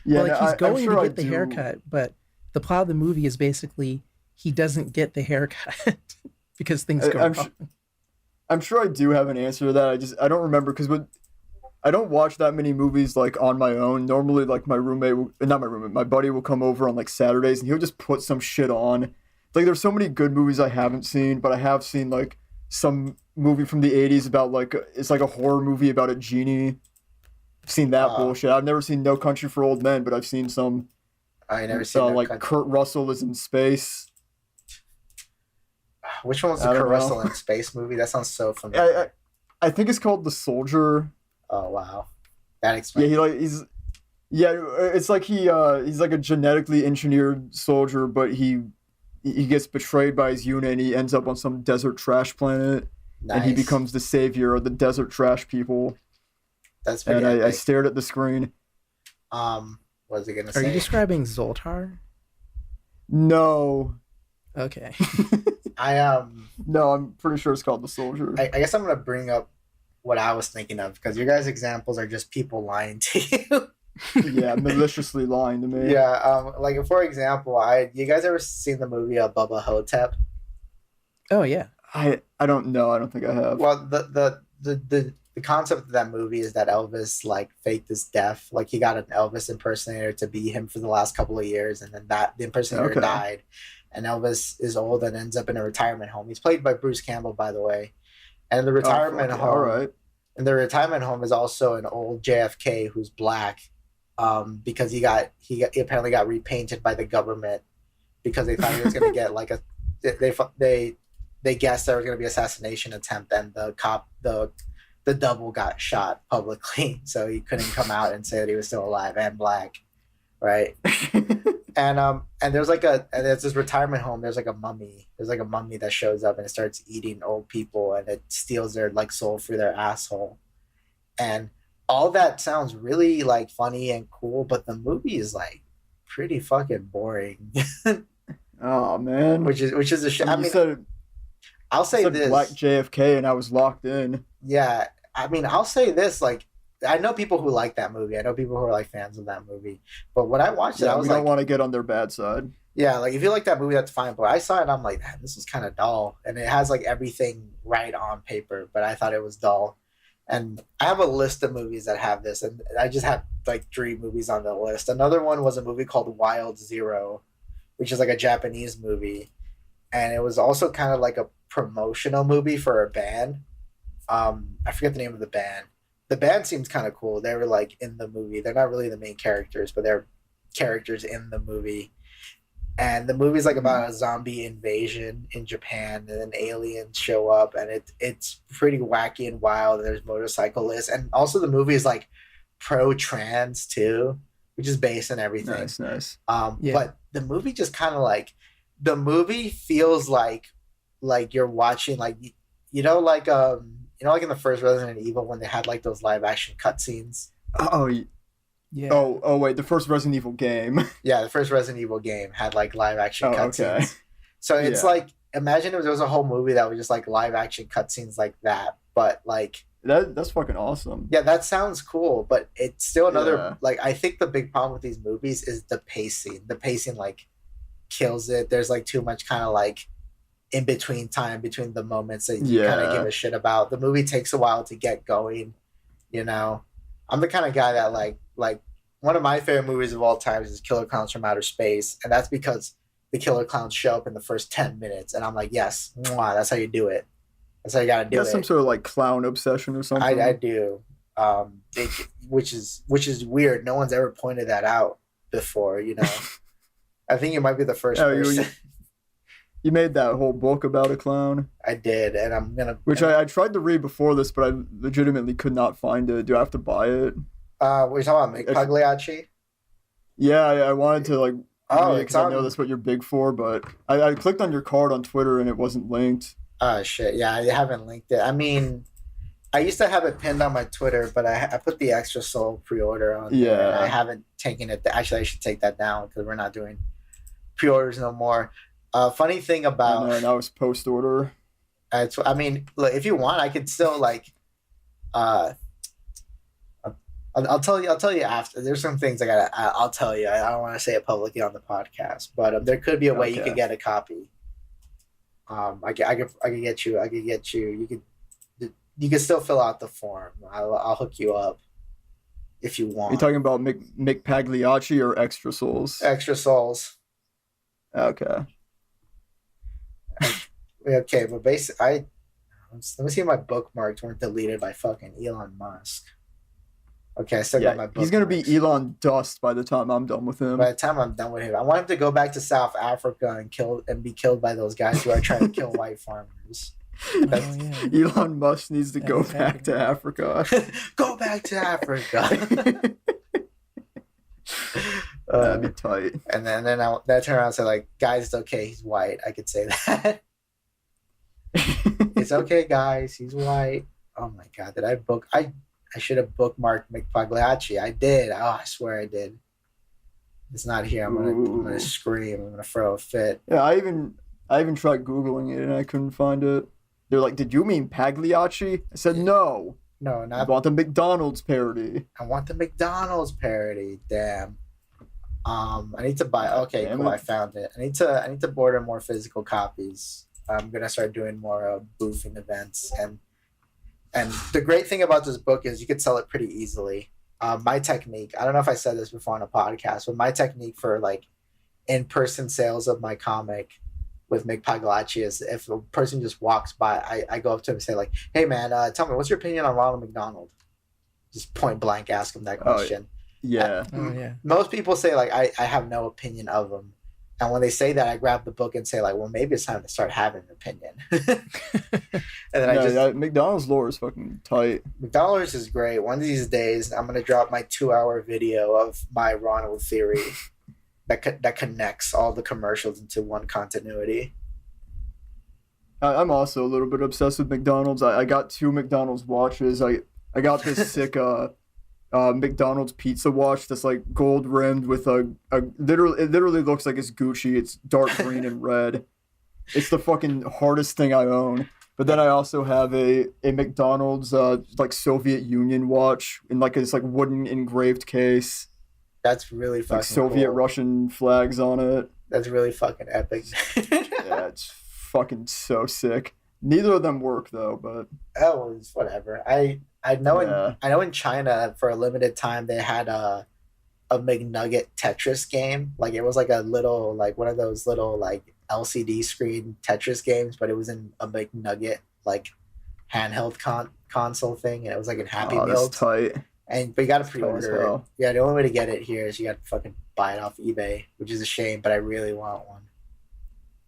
Well, he's going to get the haircut, but the plot of the movie is basically he doesn't get the haircut because things go wrong. I'm sure I do have an answer to that. I don't remember because I don't watch that many movies like on my own. Normally, like my buddy will come over on like Saturdays and he'll just put some shit on. Like there's so many good movies I haven't seen, but I have seen like some movie from the 80s about like it's like a horror movie about a genie. I've seen that bullshit. I've never seen No Country for Old Men, but I've seen some. I never seen like Kurt Russell is in space. Which one was the Kurt Russell in space movie? That sounds so familiar. I think it's called The Soldier. Oh wow, that explains. Yeah, it's like he's like a genetically engineered soldier, but he gets betrayed by his unit and he ends up on some desert trash planet, and he becomes the savior of the desert trash people. That's pretty I stared at the screen. What was it gonna say? Are you describing Zoltar? No. Okay. No, I'm pretty sure it's called The Soldier. I guess I'm gonna bring up what I was thinking of because your guys' examples are just people lying to you. Yeah, maliciously lying to me. Yeah, like for example, you guys ever seen the movie Bubba Hotep? Oh yeah. I don't know. I don't think I have. Well, the concept of that movie is that Elvis like faked his death. Like he got an Elvis impersonator to be him for the last couple of years, and then the impersonator died, and Elvis is old and ends up in a retirement home. He's played by Bruce Campbell, by the way, and the retirement home. All right. And the retirement home is also an old JFK who's black, because he apparently got repainted by the government because they thought he was going to get like they guessed there was going to be assassination attempt, and the double got shot publicly, so he couldn't come out and say that he was still alive and black, right? and there's this retirement home. There's like a mummy. There's like a mummy that shows up and it starts eating old people, and it steals their like soul through their asshole. And all that sounds really like funny and cool, but the movie is like pretty fucking boring. Oh man, which is a shame. I mean, I'll say this: Black JFK, and I was locked in. Yeah, I mean, I'll say this: like, I know people who like that movie. I know people who are like fans of that movie. But when I watched it, I was we don't want to get on their bad side. Yeah, like if you like that movie, that's fine. But I saw it, and I'm like, man, this is kind of dull, and it has like everything right on paper, but I thought it was dull. And I have a list of movies that have this, and I just have like 3 movies on the list. Another one was a movie called Wild Zero, which is like a Japanese movie, and it was also kind of like a promotional movie for a band. I forget the name of the band. The band seems kind of cool. They were like in the movie. They're not really the main characters, but they're characters in the movie. And the movie's like about a zombie invasion in Japan, and then aliens show up, and it's pretty wacky and wild. And there's motorcyclists, and also the movie is like pro-trans too, which is based on everything. Nice. But the movie just kind of like, the movie feels like you're watching like like in the first Resident Evil when they had like those live action cutscenes. Oh yeah. Oh wait, the first Resident Evil game. Yeah, the first Resident Evil game had like live action cutscenes. Okay. So it's like, imagine if there was a whole movie that was just like live action cutscenes like that, but like that's fucking awesome. Yeah, that sounds cool, but it's still another like, I think the big problem with these movies is the pacing. The pacing like kills it. There's like too much kind of like in between time between the moments that you kind of give a shit about. The movie takes a while to get going, I'm the kind of guy that like one of my favorite movies of all time is Killer Clowns from Outer Space, and that's because the killer clowns show up in the first 10 minutes, and I'm like, yes, that's how you do it. That's how you gotta do it. That's some sort of like clown obsession or something. I do, which is weird. No one's ever pointed that out before. I think you might be the first person. You made that whole book about a clown. I did, and I'm gonna. Which I tried to read before this, but I legitimately could not find it. Do I have to buy it? We're talking about Pagliacci. Yeah, I wanted to like. Oh, because I know that's what you're big for, but I clicked on your card on Twitter and it wasn't linked. Oh shit! Yeah, I haven't linked it. I mean, I used to have it pinned on my Twitter, but I put the Extra Soul pre-order on. Yeah. There, and I haven't taken it. Actually, I should take that down because we're not doing pre-orders no more. Funny thing about now it's post order. I mean, look, if you want, I could still like. I'll tell you after. There's some things I'll tell you. I don't want to say it publicly on the podcast, but there could be a way you could get a copy. I could get you. You can still fill out the form. I'll hook you up if you want. Are you talking about Mick Pagliacci or Extra Souls? Extra Souls. Okay. Okay, but basically, let me see if my bookmarks weren't deleted by fucking Elon Musk. Okay, I still got my bookmarks. He's gonna be Elon Dust by the time I'm done with him. By the time I'm done with him, I want him to go back to South Africa and be killed by those guys who are trying to kill white farmers. Elon Musk needs to go back to Africa. Go back to Africa. That'd be tight. And then I turn around and say, like, guys, it's okay, he's white. I could say that. It's okay, guys, he's white. Oh my god, did I book? I should have bookmarked Mick Pagliacci. I did. Oh, I swear I did. It's not here. I'm gonna scream. I'm gonna throw a fit. Yeah, I even tried Googling it and I couldn't find it. They're like, "Did you mean Pagliacci?" I said, "No." No, I not. want the McDonald's parody. I want the McDonald's parody. Damn. I need to buy. Okay, Damn cool. it. I found it. I need to order more physical copies. I'm gonna start doing more boofing events, and the great thing about this book is you could sell it pretty easily. My technique. I don't know if I said this before on a podcast, but my technique for like in-person sales of my comic with Mick Pagliacci is if a person just walks by, I go up to him and say like, "Hey man, tell me what's your opinion on Ronald McDonald?" Just point blank ask him that question. Yeah. Most people say like I have no opinion of him, and when they say that, I grab the book and say like, well, maybe it's time to start having an opinion. And then McDonald's lore is fucking tight. McDonald's is great. One of these days, I'm gonna drop my 2-hour video of my Ronald theory that connects all the commercials into one continuity. I'm also a little bit obsessed with McDonald's. I got 2 McDonald's watches. I got this sick McDonald's pizza watch that's like gold rimmed with a literally looks like it's Gucci. It's dark green and red. It's the fucking hardest thing I own. But then I also have a McDonald's like Soviet Union watch in like this like wooden engraved case. That's really fucking like Soviet cool. Russian flags on it. That's really fucking epic. Yeah, it's fucking so sick. Neither of them work though, but it's whatever. I know in China for a limited time they had a McNugget Tetris game. Like it was like a little like one of those little like LCD screen Tetris games, but it was in a McNugget like handheld console thing, and it was like in Happy Meal. That's tight. But you got to pre-order it. Yeah, the only way to get it here is you got to fucking buy it off eBay, which is a shame, but I really want one.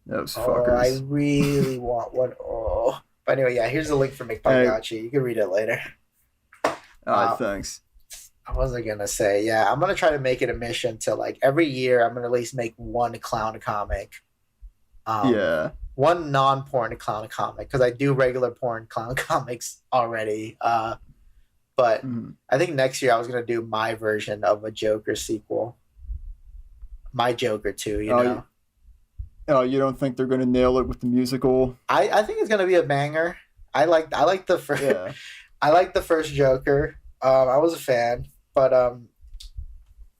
Those fuckers. I really want one. Oh. But anyway, yeah, here's the link for Mick Pagliacci. You can read it later. Thanks. I wasn't going to say, yeah, I'm going to try to make it a mission to, like, every year I'm going to at least make one clown comic. One non-porn clown comic, because I do regular porn clown comics already. But I think next year I was going to do my version of a Joker sequel. My Joker 2, you know? Oh, you don't think they're going to nail it with the musical? I think it's going to be a banger. I like the first I like the first Joker. I was a fan, but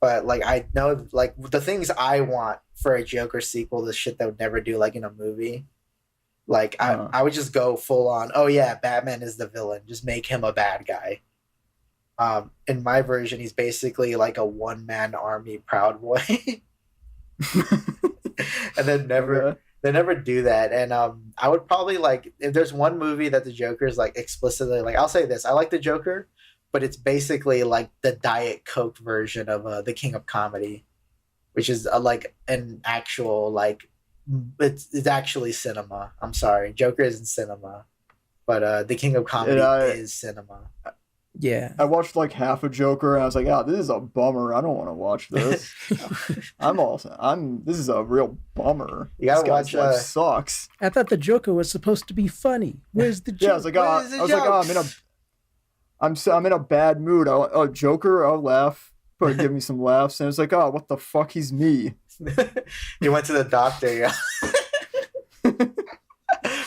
like I know like the things I want for a Joker sequel, the shit that would never do like in a movie. Like I would just go full on, oh yeah, Batman is the villain. Just make him a bad guy. In my version, he's basically like a one-man army Proud Boy. And then they never do that. And I would probably like if there's one movie that the Joker is like explicitly like, I'll say this, I like the Joker, but it's basically like the Diet Coke version of the King of Comedy, which is like an actual like it's actually cinema. I'm sorry, Joker isn't cinema, but the King of Comedy is cinema. Yeah, I watched like half a Joker and I was like, this is a bummer. I don't want to watch this. This is a real bummer. You gotta watch. Life sucks. I thought the Joker was supposed to be funny. Where's the joke? Yeah, I'm in a bad mood. Joker, I'll laugh, but give me some laughs. And it's like, what the fuck? He's me. You went to the doctor. Yeah.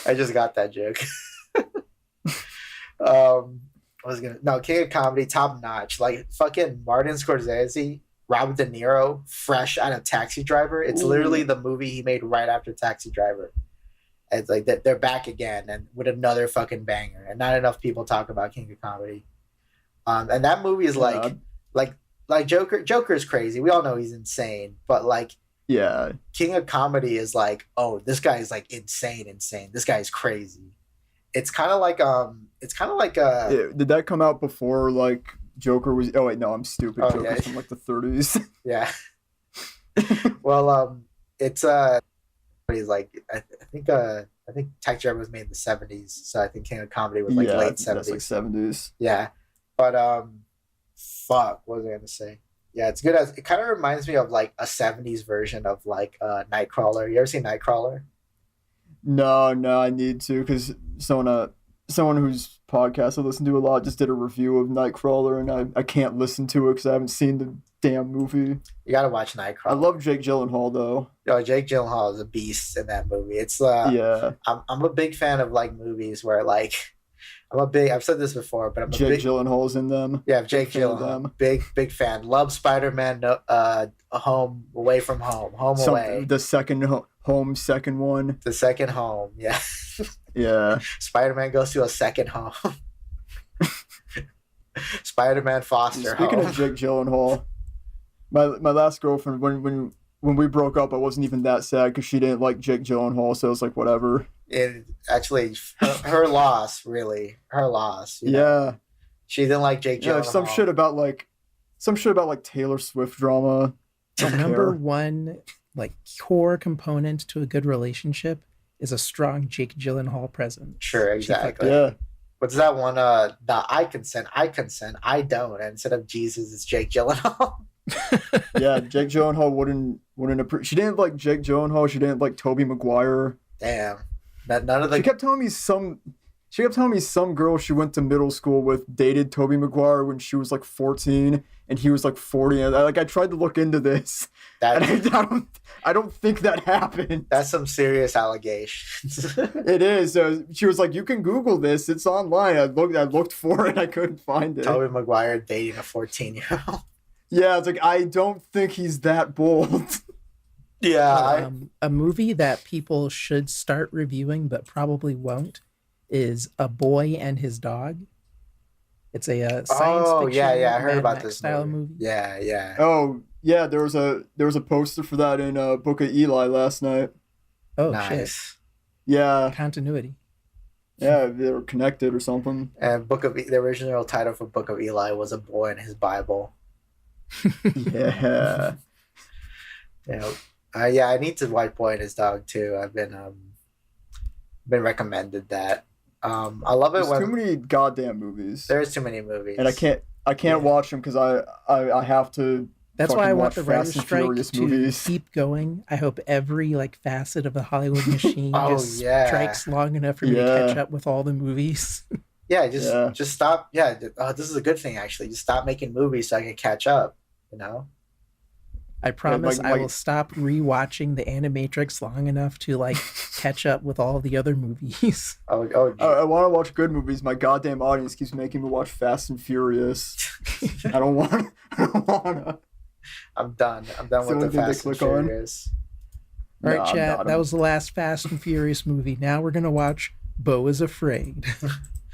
I just got that joke. King of Comedy, top notch. Like fucking Martin Scorsese, Robert De Niro, fresh out of Taxi Driver. It's literally the movie he made right after Taxi Driver. It's like that they're back again and with another fucking banger. And not enough people talk about King of Comedy. And that movie is like Joker. Joker is crazy. We all know he's insane, but like King of Comedy is like, oh, this guy is like insane. This guy is crazy. It's kind of like did that come out before like Joker was? Oh wait, no, I'm stupid. Joker's from like the 30s. Yeah. Well, it's he's like I think Taxi Driver was made in the 70s, so I think King of Comedy was like late 70s. That's like 70s. Yeah, but fuck, what was I gonna say? Yeah, it's good it kind of reminds me of like a 70s version of like Nightcrawler. You ever seen Nightcrawler? No, I need to because someone whose podcast I listen to a lot just did a review of Nightcrawler, and I can't listen to it because I haven't seen the damn movie. You gotta watch Nightcrawler. I love Jake Gyllenhaal though. Yo, Jake Gyllenhaal is a beast in that movie. It's I'm a big fan of like movies where like I've said this before, but I'm a Jake big Gyllenhaal's in them. Yeah, Jake Big fan of Gyllenhaal. them. Big fan. Love Spider-Man. Home away from home. Away. The second home, second one. The second home. Yeah. Yeah. Spider-Man goes to a second home. Spider-Man foster Speaking home. of Jake Gyllenhaal, my last girlfriend, when we broke up, I wasn't even that sad because she didn't like Jake Gyllenhaal, so I was like, whatever. It actually her loss, really. Her loss. You know? Yeah. She didn't like Jake Gyllenhaal. Yeah, some shit about like Taylor Swift drama. The number one like core component to a good relationship is a strong Jake Gyllenhaal presence. Sure, exactly. Yeah. What's that one? The I consent, I don't. And instead of Jesus, it's Jake Gyllenhaal. Yeah, Jake Gyllenhaal wouldn't she didn't like Jake Gyllenhaal, she didn't like Tobey Maguire. Damn. None of the She kept telling me some girl she went to middle school with dated Tobey Maguire when she was like 14 and he was like 40. And I tried to look into this. And I don't think that happened. That's some serious allegations. It is. She was like, "You can Google this. It's online." I looked for it. I couldn't find it. Tobey Maguire dating a 14-year-old. Yeah, it's like I don't think he's that bold. Yeah. A movie that people should start reviewing but probably won't is A Boy and His Dog. It's a science fiction. I heard Mad about Max this style movie. Yeah. Oh yeah, there was a poster for that in Book of Eli last night. Oh nice. shit! Yeah, Continuity. yeah, they were connected or something. And the original title for Book of Eli was A Boy and His Bible. Yeah. I need to watch Boy and His Dog too. I've been recommended that. I love it. There's too many goddamn movies. There's too many movies, and I can't watch them because I have to. That's why I want the Fast writer's and strike Furious to movies. keep going. I hope every facet of the Hollywood machine just strikes long enough for me to catch up with all the movies. Yeah, just stop. Yeah, this is a good thing actually. Just stop making movies so I can catch up. I promise I will stop rewatching the Animatrix long enough to catch up with all the other movies. I want to watch good movies. My goddamn audience keeps making me watch Fast and Furious. I don't want to. I'm done with the Fast and Furious. All right, chat. That was the last Fast and Furious movie. Now we're gonna watch Beau is Afraid.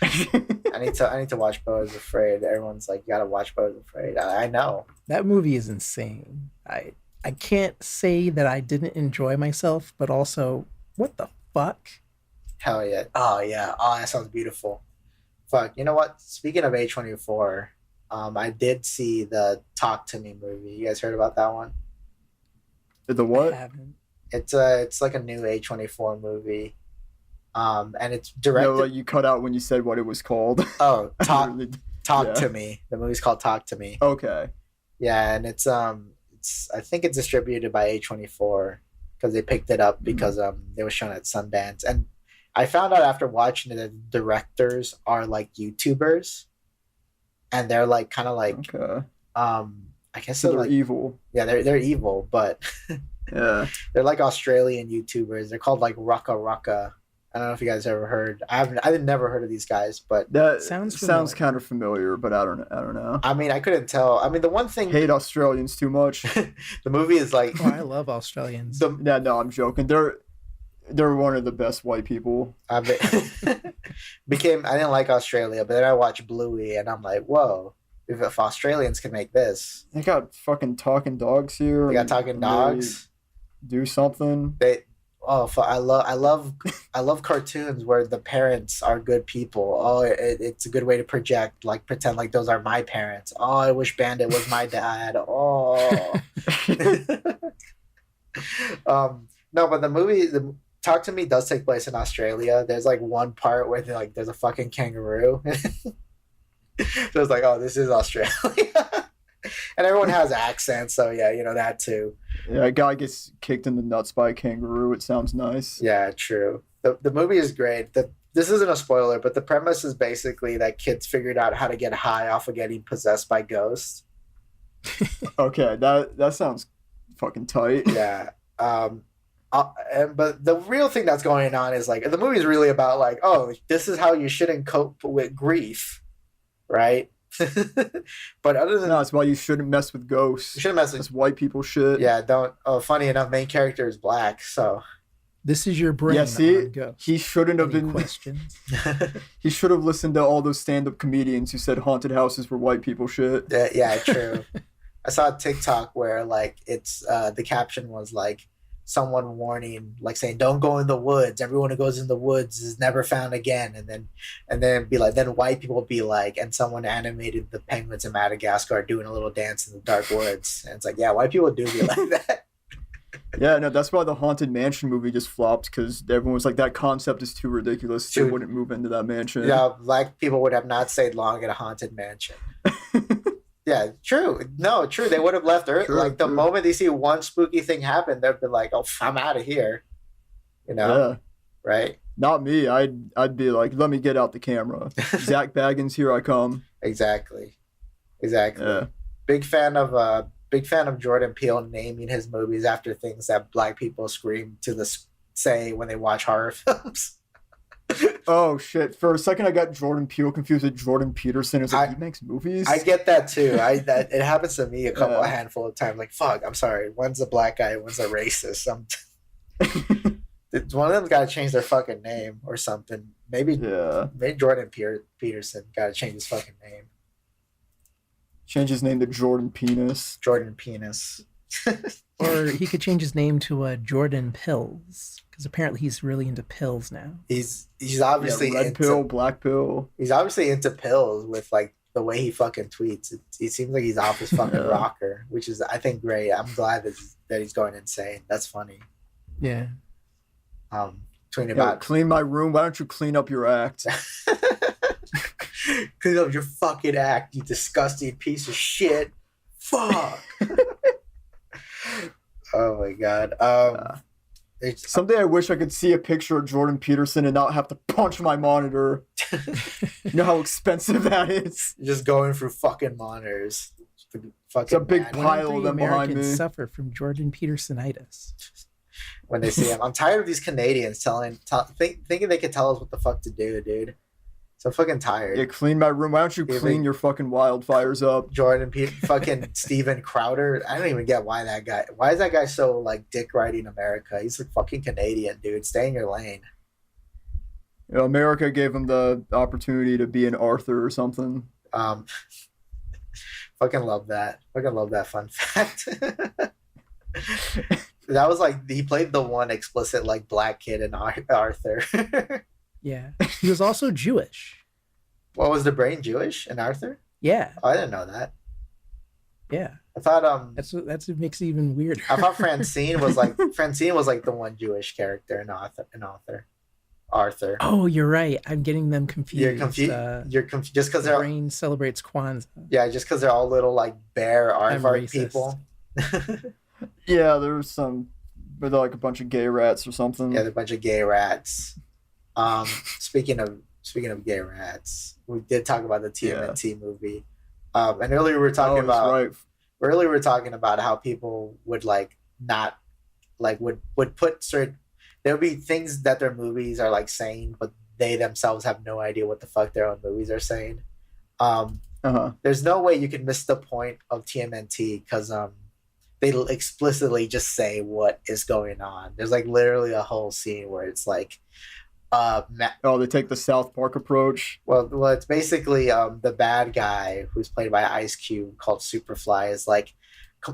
I need to watch Beau is Afraid. Everyone's like, you gotta watch Beau is Afraid. I know. That movie is insane. I can't say that I didn't enjoy myself, but also, what the fuck? Hell yeah. Oh yeah. Oh, that sounds beautiful. Fuck. You know what? Speaking of A24, I did see the Talk to Me movie. You guys heard about that one? The what? I haven't. It's like a new A24 movie. And it's directed. No, you cut out when you said what it was called. Oh, Talk to Me. The movie's called Talk to Me. Okay. Yeah, and it's I think it's distributed by A24 because they picked it up because they were shown at Sundance. And I found out after watching it that the directors are like YouTubers, and they're like kind of like okay. I guess so they're like, evil. Yeah, they're evil, but yeah, they're like Australian YouTubers. They're called like Rucka Rucka. I don't know if you guys ever heard. I've never heard of these guys, but that sounds kind of familiar. But I don't know. I mean, I couldn't tell. I mean, the one thing hate Australians too much. The movie is like. Oh, I love Australians. No, I'm joking. They're one of the best white people. I didn't like Australia, but then I watched Bluey, and I'm like, whoa! If Australians can make this, they got fucking talking dogs here. They got talking dogs. Do something. I love cartoons where the parents are good people. Oh, it's a good way to project, like pretend like those are my parents. Oh, I wish Bandit was my dad. Oh. No, but the movie, Talk to Me does take place in Australia. There's like one part where there's a fucking kangaroo. So it's like, oh, this is Australia. And everyone has accents, so yeah, that too. Yeah, a guy gets kicked in the nuts by a kangaroo. It sounds nice. Yeah, true. The movie is great. This isn't a spoiler, but the premise is basically that kids figured out how to get high off of getting possessed by ghosts. Okay, that sounds fucking tight. Yeah. But the real thing that's going on is like the movie's really about like, oh, this is how you shouldn't cope with grief, right? But other than no, that's why you shouldn't mess with ghosts. You shouldn't mess with that's white people shit. Yeah, don't. Oh, funny enough, main character is black, so this is your brain. Yeah, see, on Ghost. he shouldn't have been. Questions. He should have listened to all those stand-up comedians who said haunted houses were white people shit. Yeah, true. I saw a TikTok where like it's the caption was like someone warning, like saying, "Don't go in the woods. Everyone who goes in the woods is never found again." And then be like, then white people be like, and someone animated the penguins in Madagascar doing a little dance in the dark woods, and it's like, yeah, white people do be like that. Yeah, no, that's why the Haunted Mansion movie just flopped, because everyone was like, that concept is too ridiculous. They wouldn't move into that mansion. Yeah, black people would have not stayed long at a haunted mansion. Yeah, true. No, true. They would have left Earth. True, like the moment they see one spooky thing happen, they'd be like, "Oh, I'm out of here." You know, yeah. Right? Not me. I'd be like, "Let me get out the camera." Zach Baggins, here I come. Exactly. Yeah. Big fan of Jordan Peele naming his movies after things that black people scream to say when they watch horror films. Oh shit! For a second, I got Jordan Peele confused with Jordan Peterson. It's like he makes movies. I get that too. It happens to me a handful of times. Like, fuck, I'm sorry. One's a black guy, one's a racist. One of them got to change their fucking name or something. Maybe Jordan Peterson got to change his fucking name. Change his name to Jordan Penis. Jordan Penis. Or he could change his name to Jordan Pills. Because apparently he's really into pills now. He's obviously red pill, black pill. He's obviously into pills with like the way he fucking tweets. It seems like he's off his fucking rocker, which is I think great. I'm glad that he's going insane. That's funny. Yeah. Tweeting about clean my room. Why don't you clean up your act? Clean up your fucking act, you disgusting piece of shit. Fuck. Oh my god. Someday I wish I could see a picture of Jordan Peterson and not have to punch my monitor. You know how expensive that is? Just going through fucking monitors. It's a big pile of them behind me. Americans suffer from Jordan Petersonitis. When they see him. I'm tired of these Canadians thinking they can tell us what the fuck to do, dude. So fucking tired. Yeah, clean my room. Why don't you clean your fucking wildfires up? Jordan fucking Steven Crowder. I don't even get why is that guy so like dick riding America? He's a fucking Canadian, dude. Stay in your lane. You know, America gave him the opportunity to be an Arthur or something. Fucking love that. Fucking love that fun fact. That was like he played the one explicit like black kid in Arthur. Yeah, he was also Jewish. What was the brain Jewish in Arthur? Yeah, I didn't know that. Yeah, I thought that's what makes it even weirder. I thought Francine was like the one Jewish character in Arthur. Oh, you're right. I'm getting them confused. You're confused just because their brain celebrates Kwanzaa. Yeah, just because they're all little like bear aardvark people. Yeah, there's some, but they're like a bunch of gay rats or something. Yeah, they're a bunch of gay rats. Speaking of gay rats, we did talk about the TMNT movie. And earlier we were talking about how people would like not like would put certain there would be things that their movies are like saying, but they themselves have no idea what the fuck their own movies are saying. There's no way you can miss the point of TMNT because they explicitly just say what is going on. There's like literally a whole scene where it's like they take the South Park approach. Well, it's basically the bad guy who's played by Ice Cube called Superfly is like,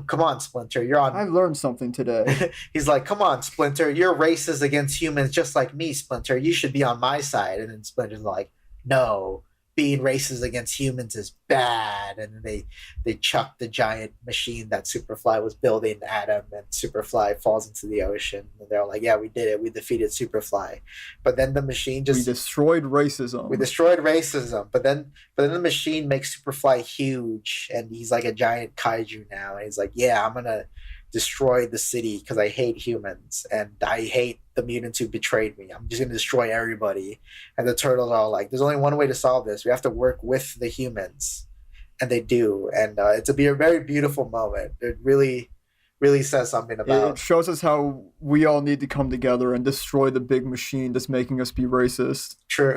come on, Splinter, you're on. I learned something today. He's like, come on, Splinter, you're racist against humans just like me, Splinter. You should be on my side. And then Splinter's like, no, being racist against humans is bad. And then they chuck the giant machine that Superfly was building at him, and Superfly falls into the ocean. And they're like, yeah, we did it. We defeated Superfly. But then the machine we destroyed racism. But then the machine makes Superfly huge, and he's like a giant kaiju now. And he's like, yeah, I'm gonna destroy the city because I hate humans and I hate the mutants who betrayed me. I'm just gonna destroy everybody. And the turtles are all like, there's only one way to solve this. We have to work with the humans. And they do. And it's a very beautiful moment. It really really says something about. It shows us how we all need to come together and destroy the big machine that's making us be racist. True.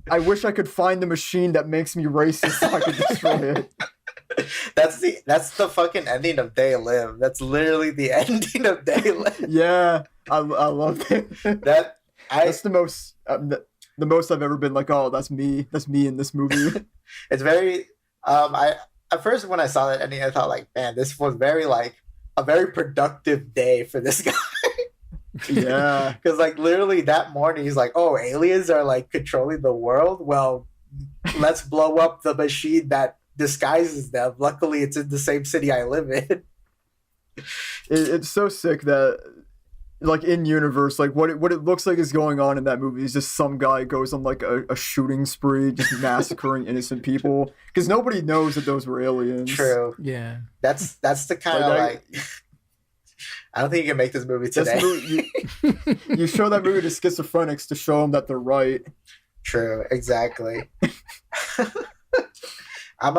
I wish I could find the machine that makes me racist so I could destroy it. That's the fucking ending of They Live. That's literally the ending of They Live. Yeah, I love it. That's the most the most I've ever been like, oh, that's me in this movie. It's very at first when I saw that ending, I thought like, man, this was very like a very productive day for this guy. Yeah, because like literally that morning he's like, oh, aliens are like controlling the world. Well, let's blow up the machine that disguises them. Luckily, it's in the same city I live in. It's so sick that, like, in universe, like what it looks like is going on in that movie is just some guy goes on like a shooting spree, just massacring innocent people because nobody knows that those were aliens. True. Yeah. That's the kind of like. I don't think you can make this movie today. You show that movie to schizophrenics to show them that they're right. True. Exactly. I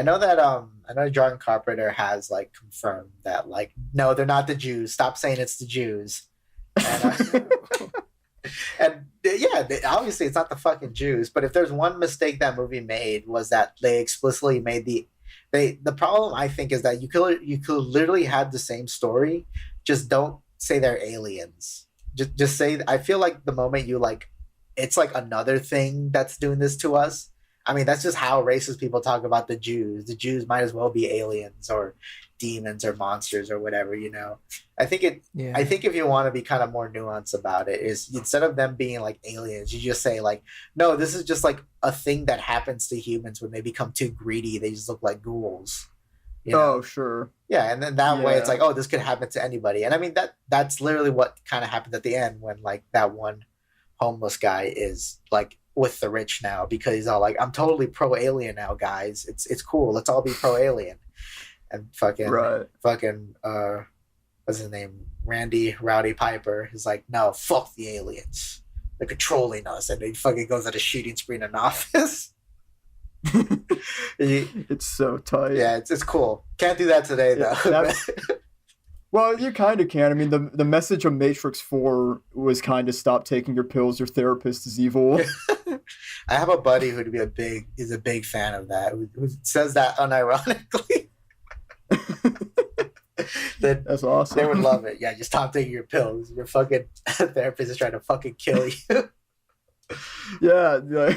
know John Carpenter has like confirmed that like, no, they're not the Jews. Stop saying it's the Jews. And yeah, obviously it's not the fucking Jews. But if there's one mistake that movie made was that they explicitly made the problem I think is that you could literally have the same story, just don't say they're aliens. Just say, I feel like the moment you like, it's like another thing that's doing this to us. I mean, that's just how racist people talk about the Jews. The Jews might as well be aliens or demons or monsters or whatever, you know. I think if you want to be kind of more nuanced about it, is instead of them being like aliens, you just say like, no, this is just like a thing that happens to humans when they become too greedy. They just look like ghouls. You know? Oh, sure. Yeah, and then that way it's like, oh, this could happen to anybody. And I mean that's literally what kind of happened at the end when like that one homeless guy is like with the rich now because he's all like, I'm totally pro alien now, guys. It's cool. Let's all be pro alien. And fucking what's his name? Randy Rowdy Piper is like, no, fuck the aliens. They're controlling us, and he fucking goes at a shooting spree in an office. It's so tight. Yeah, it's cool. Can't do that today though. Well, you kind of can. I mean, the message of Matrix 4 was kind of stop taking your pills. Your therapist is evil. I have a buddy who'd be is a big fan of that. Who says that unironically. That's awesome. They would love it. Yeah, just stop taking your pills. Your fucking therapist is trying to fucking kill you. Yeah.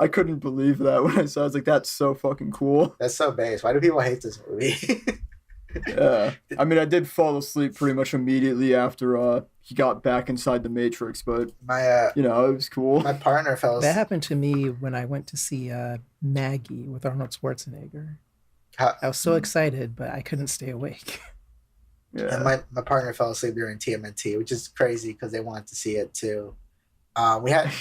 I couldn't believe that when I saw it. I was like, that's so fucking cool. That's so base. Why do people hate this movie? Yeah. I mean, I did fall asleep pretty much immediately after he got back inside the Matrix, but it was cool. My partner fell asleep. That happened to me when I went to see Maggie with Arnold Schwarzenegger. I was so excited, but I couldn't stay awake. Yeah. And my partner fell asleep during TMNT, which is crazy because they wanted to see it too. We had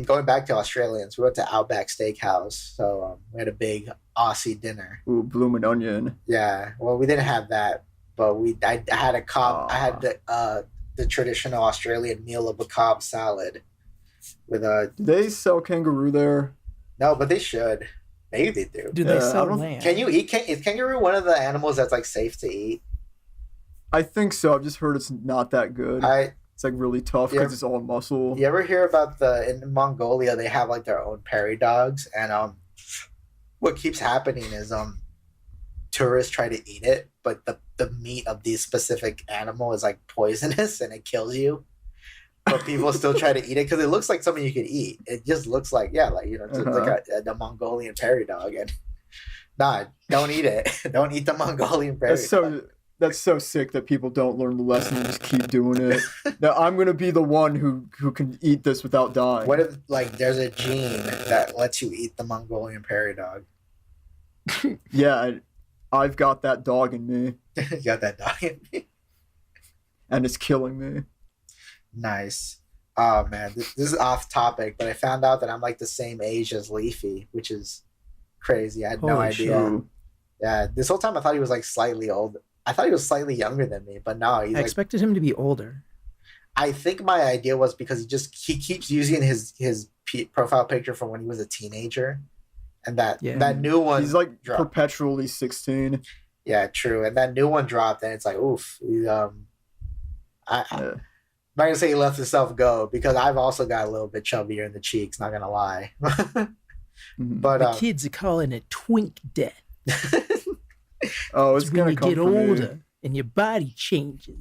going back to Australians, we went to Outback Steakhouse. So we had a big Aussie dinner. Ooh, bloomin' onion. Yeah. Well, we didn't have that, but I had a cob. I had the traditional Australian meal of a cob salad with a. Do they sell kangaroo there? No, but they should. Maybe they do. Do they sell lamb? Can you eat? Is kangaroo one of the animals that's like safe to eat? I think so. I've just heard it's not that good. It's like really tough because it's all muscle. You ever hear about in Mongolia they have like their own prairie dogs, and what keeps happening is tourists try to eat it, but the meat of this specific animal is like poisonous and it kills you. But people still try to eat it because it looks like something you could eat. It just looks like like the Mongolian prairie dog, and don't eat it. Don't eat the Mongolian prairie dog. That's so sick that people don't learn the lesson and just keep doing it. Now I'm gonna be the one who can eat this without dying. What if there's a gene that lets you eat the Mongolian prairie dog? Yeah, I've got that dog in me. You got that dog in me, and it's killing me. Nice. Oh man, this is off topic, but I found out that I'm like the same age as Leafy, which is crazy. I had no idea. Shit. Yeah, this whole time I thought he was like slightly old. I thought he was slightly younger than me, but no, I expected him to be older. I think my idea was because he keeps using his profile picture from when he was a teenager, And that new one, he's like dropped. Perpetually 16. Yeah, true. And that new one dropped, and it's like, oof. I'm not gonna say he left himself go, because I've also got a little bit chubbier in the cheeks. Not gonna lie. But the kids are calling it twink death. It's when gonna you come get for older me. and your body changes.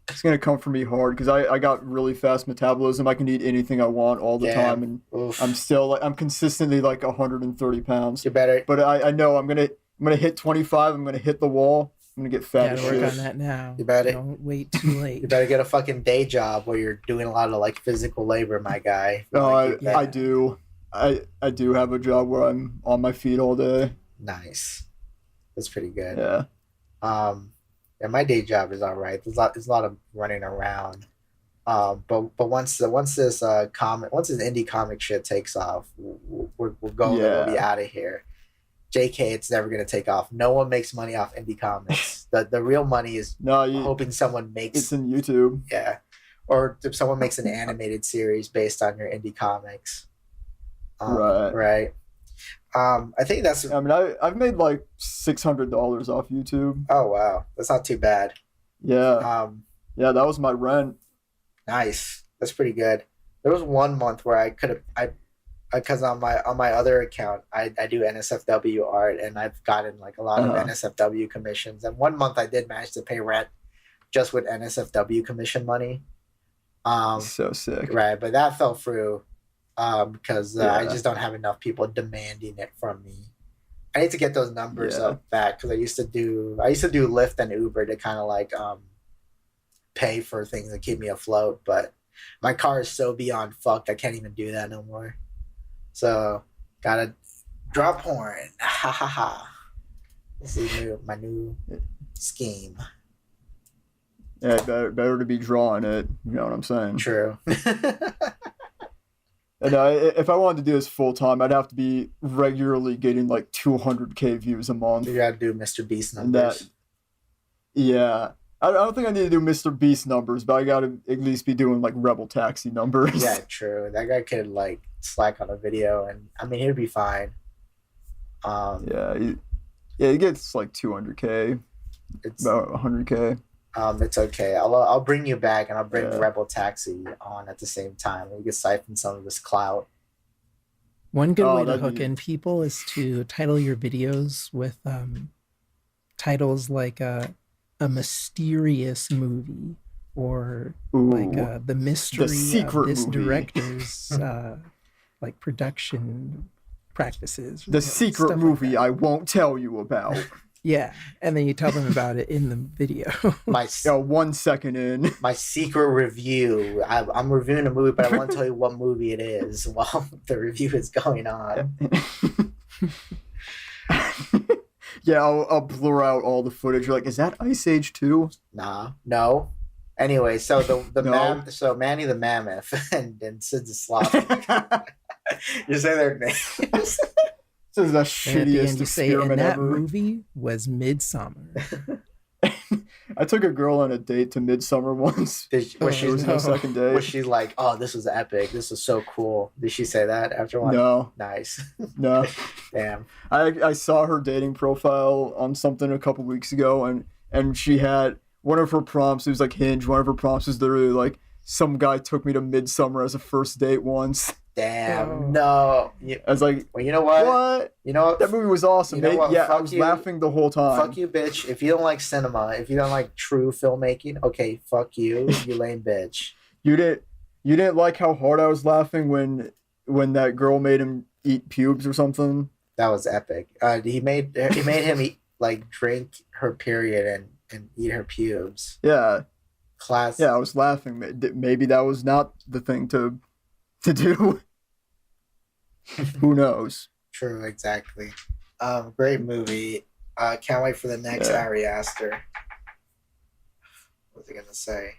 It's gonna come for me hard because I got really fast metabolism. I can eat anything I want all the time, and I'm still I'm consistently like 130 pounds. You better. But I know I'm gonna hit 25. I'm gonna hit the wall. I'm gonna get fat. Gotta work on that now. You better. Don't wait too late. You better get a fucking day job where you're doing a lot of like physical labor, my guy. I do. I do have a job where I'm on my feet all day. Nice. That's pretty good. Yeah. Yeah, my day job is all right. There's a lot of running around. But once this indie comic shit takes off, we're going. We'll be out of here. JK, it's never gonna take off. No one makes money off indie comics. The real money is hoping someone makes. It's in YouTube. Yeah, or if someone makes an animated series based on your indie comics. Right. I think that's. I mean, I've made like $600 off YouTube. Oh wow, that's not too bad. Yeah. Yeah, that was my rent. Nice. That's pretty good. There was one month where I could have because on my other account I do NSFW art, and I've gotten like a lot of NSFW commissions. And one month I did manage to pay rent just with NSFW commission money. So sick. Right, but that fell through. Because I just don't have enough people demanding it from me. I need to get those numbers up back, because I used to do Lyft and Uber to kind of like pay for things that keep me afloat, but my car is so beyond fucked I can't even do that no more. So gotta drop porn. Ha ha ha. This is my new scheme. Yeah, better to be drawing it. You know what I'm saying? True. And if I wanted to do this full time, I'd have to be regularly getting like 200K views a month. You gotta do Mr. Beast numbers. I don't think I need to do Mr. Beast numbers, but I gotta at least be doing like Rebel Taxi numbers. Yeah, true. That guy could like slack on a video, and I mean he'd be fine. He gets like 200K. It's about 100K. It's okay. I'll bring you back, and I'll bring Rebel Taxi on at the same time. We can siphon some of this clout. One good way to hook in people is to title your videos with titles like a mysterious movie, or like the mystery of this director's like production practices. The secret movie I won't tell you about. Yeah, and then you tell them about it in the video. 1 second in. My secret review. I'm reviewing a movie, but I won't tell you what movie it is while the review is going on. Yeah, I'll blur out all the footage. You're like, is that Ice Age 2? Nah, no. Anyway, so so Manny the Mammoth and Sid the Sloth. You say their names. This is the shittiest experiment that ever. Movie was Midsummer. I took a girl on a date to Midsummer once. Was she no second date? Was she like, "Oh, this was epic. This was so cool"? Did she say that after one? No. Nice. No. Damn. I saw her dating profile on something a couple weeks ago, and she had one of her prompts. It was like Hinge. One of her prompts was literally like, "Some guy took me to Midsummer as a first date once." Damn, no. I was like, well, you know what? What? You know what? That movie was awesome. You know what? Yeah, I was laughing the whole time. Fuck you, bitch. If you don't like cinema, if you don't like true filmmaking, okay, fuck you, you lame bitch. You didn't like how hard I was laughing when that girl made him eat pubes or something? That was epic. He made him eat, like, drink her period and eat her pubes. Yeah. Classic. Yeah, I was laughing. Maybe that was not the thing to do. Who knows? True, exactly. Great movie. Can't wait for the next Ari Aster. What was I gonna say?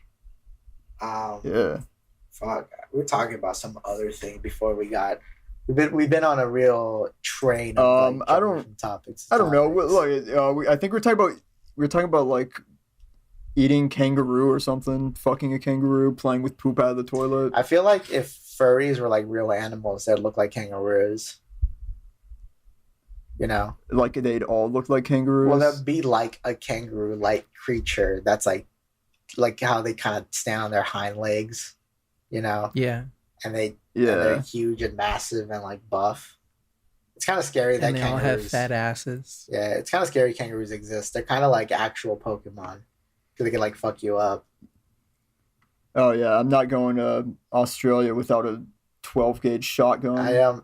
Fuck. We were talking about some other thing before we got. We've been on a real train. Of, like, I don't know. Look, I think we're talking about like eating kangaroo or something, fucking a kangaroo, playing with poop out of the toilet. I feel like if furries were like real animals, they'd look like kangaroos. You know, like they'd all look like kangaroos. Well, that'd be like a kangaroo-like creature. That's like how they kind of stand on their hind legs. You know. Yeah. And they're huge and massive and like buff. It's kind of scary that they all have fat asses. Yeah, it's kind of scary kangaroos exist. They're kind of like actual Pokemon because they can like fuck you up. Oh yeah, I'm not going to Australia without a 12 gauge shotgun. I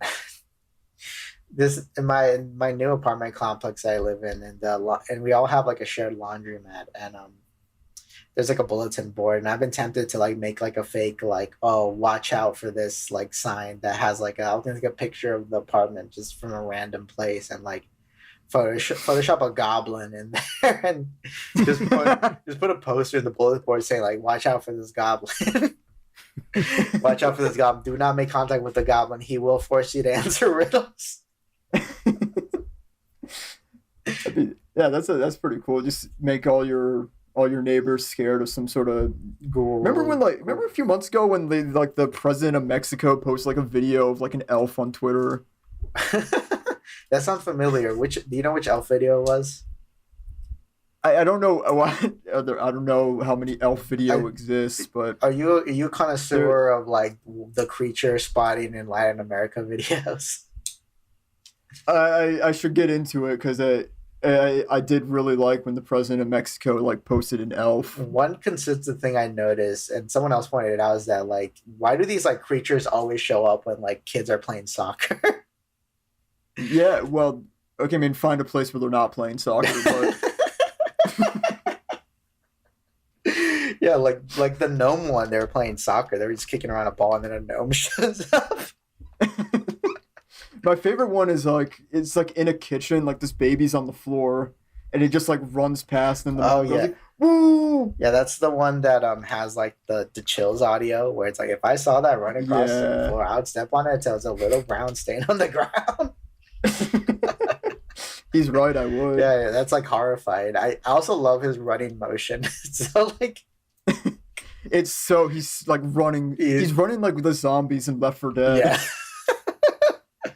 this in my new apartment complex I live in, and we all have like a shared laundromat, and there's like a bulletin board, and I've been tempted to like make like a fake like, oh, watch out for this like sign that has like I'll take a picture of the apartment just from a random place and like Photoshop a goblin in there and just put a poster in the bulletin board saying like, watch out for this goblin. Watch out for this goblin. Do not make contact with the goblin. He will force you to answer riddles. Yeah, that's pretty cool. Just make all your neighbors scared of some sort of ghoul. Remember a few months ago when the president of Mexico posted like a video of like an elf on Twitter? That sounds familiar. Do you know which elf video it was? I don't know I don't know how many elf video exists, but are you a connoisseur of like the creature spotting in Latin America videos? I should get into it because I did really like when the president of Mexico like posted an elf. One consistent thing I noticed, and someone else pointed it out, is that like, why do these like creatures always show up when like kids are playing soccer? Yeah, well, okay, I mean, find a place where they're not playing soccer, but yeah, like the gnome one, they were playing soccer. They were just kicking around a ball, and then a gnome shows up. My favorite one is like it's like in a kitchen, like this baby's on the floor, and it just like runs past, and the mom goes like, "Woo!" Yeah, that's the one that has like the chills audio, where it's like if I saw that run across the floor, I would step on it until it's a little brown stain on the ground. He's right, I would. Yeah, that's like horrifying. I also love his running motion. So like, he's like running. He's running like the zombies in Left 4 Dead. Yeah.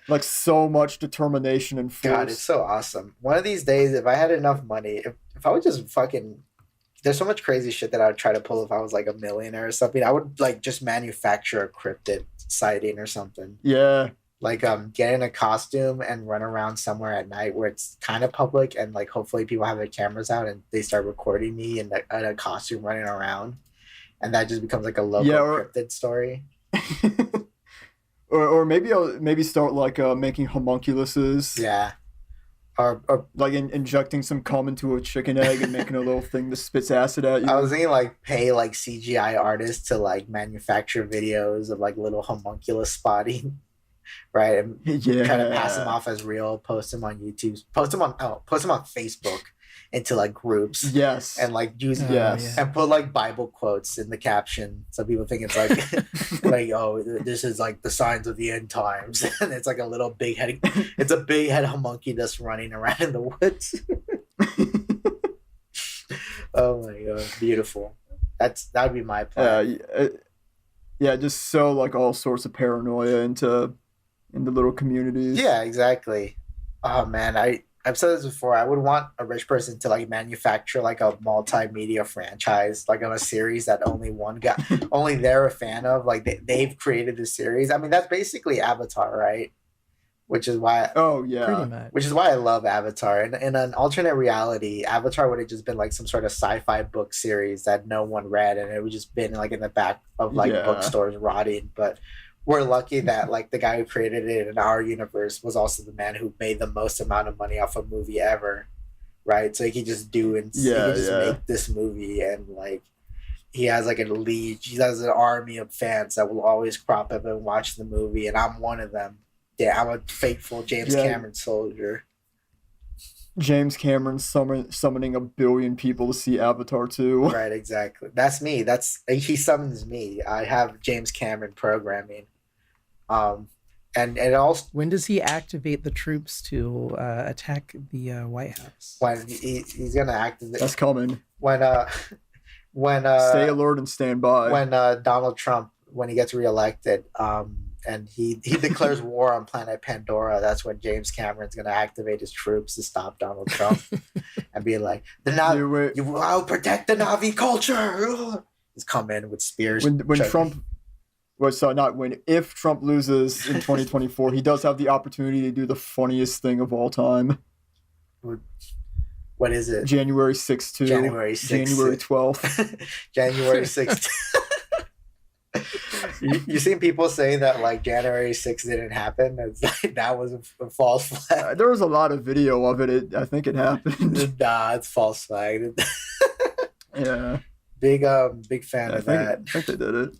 Like so much determination and force. God, it's so awesome. One of these days, if I had enough money, if I would just fucking, there's so much crazy shit that I would try to pull if I was like a millionaire or something. I would like just manufacture a cryptid sighting or something. Yeah. Like get in a costume and run around somewhere at night where it's kind of public, and like hopefully people have their cameras out and they start recording me in a costume running around, and that just becomes like a local cryptid story. Or maybe I'll start like making homunculuses. Yeah. Or like injecting some cum into a chicken egg and making a little thing that spits acid at you. I was thinking like pay like CGI artists to like manufacture videos of like little homunculus spotting, right? And try to pass them off as real. Post them on YouTube. Post them on Facebook into like groups. Yes. And like use and put like Bible quotes in the caption, so people think it's like like, oh, this is like the signs of the end times, and it's like a little big head. It's a big head homunculus running around in the woods. Oh my god, beautiful. That'd be my plan. Yeah, just sow like all sorts of paranoia into little communities. Yeah, exactly. Oh man, I've said this before. I would want a rich person to like manufacture like a multimedia franchise, like on a series that only they're a fan of. Like they've created the series. I mean, that's basically Avatar, right? Which is why. Oh yeah. Pretty much. Which is why I love Avatar. And in an alternate reality, Avatar would have just been like some sort of sci-fi book series that no one read, and it would just been like in the back of like bookstores rotting. But we're lucky that like the guy who created it in our universe was also the man who made the most amount of money off a movie ever, right? So he could just make this movie, and like he has like he has an army of fans that will always crop up and watch the movie, and I'm one of them. Yeah, I'm a faithful James Cameron soldier. James Cameron summoning 1 billion people to see Avatar 2. Right, exactly. That's me. He summons me. I have James Cameron programming. And it also. When does he activate the troops to attack the White House? When he's gonna activate. That's coming. When stay alert and stand by. When Donald Trump, when he gets reelected, and he declares war on planet Pandora. That's when James Cameron's gonna activate his troops to stop Donald Trump and be like, I'll protect the Navi culture. He's come in with spears. If Trump loses in 2024, he does have the opportunity to do the funniest thing of all time. What is it? January 6th to January 6th. January 12th. January 6th. You seen people say that like January 6th didn't happen? It's like that was a false flag. There was a lot of video of it. I think it happened. Nah, it's false flag. Yeah. Big fan of that. I think they did it.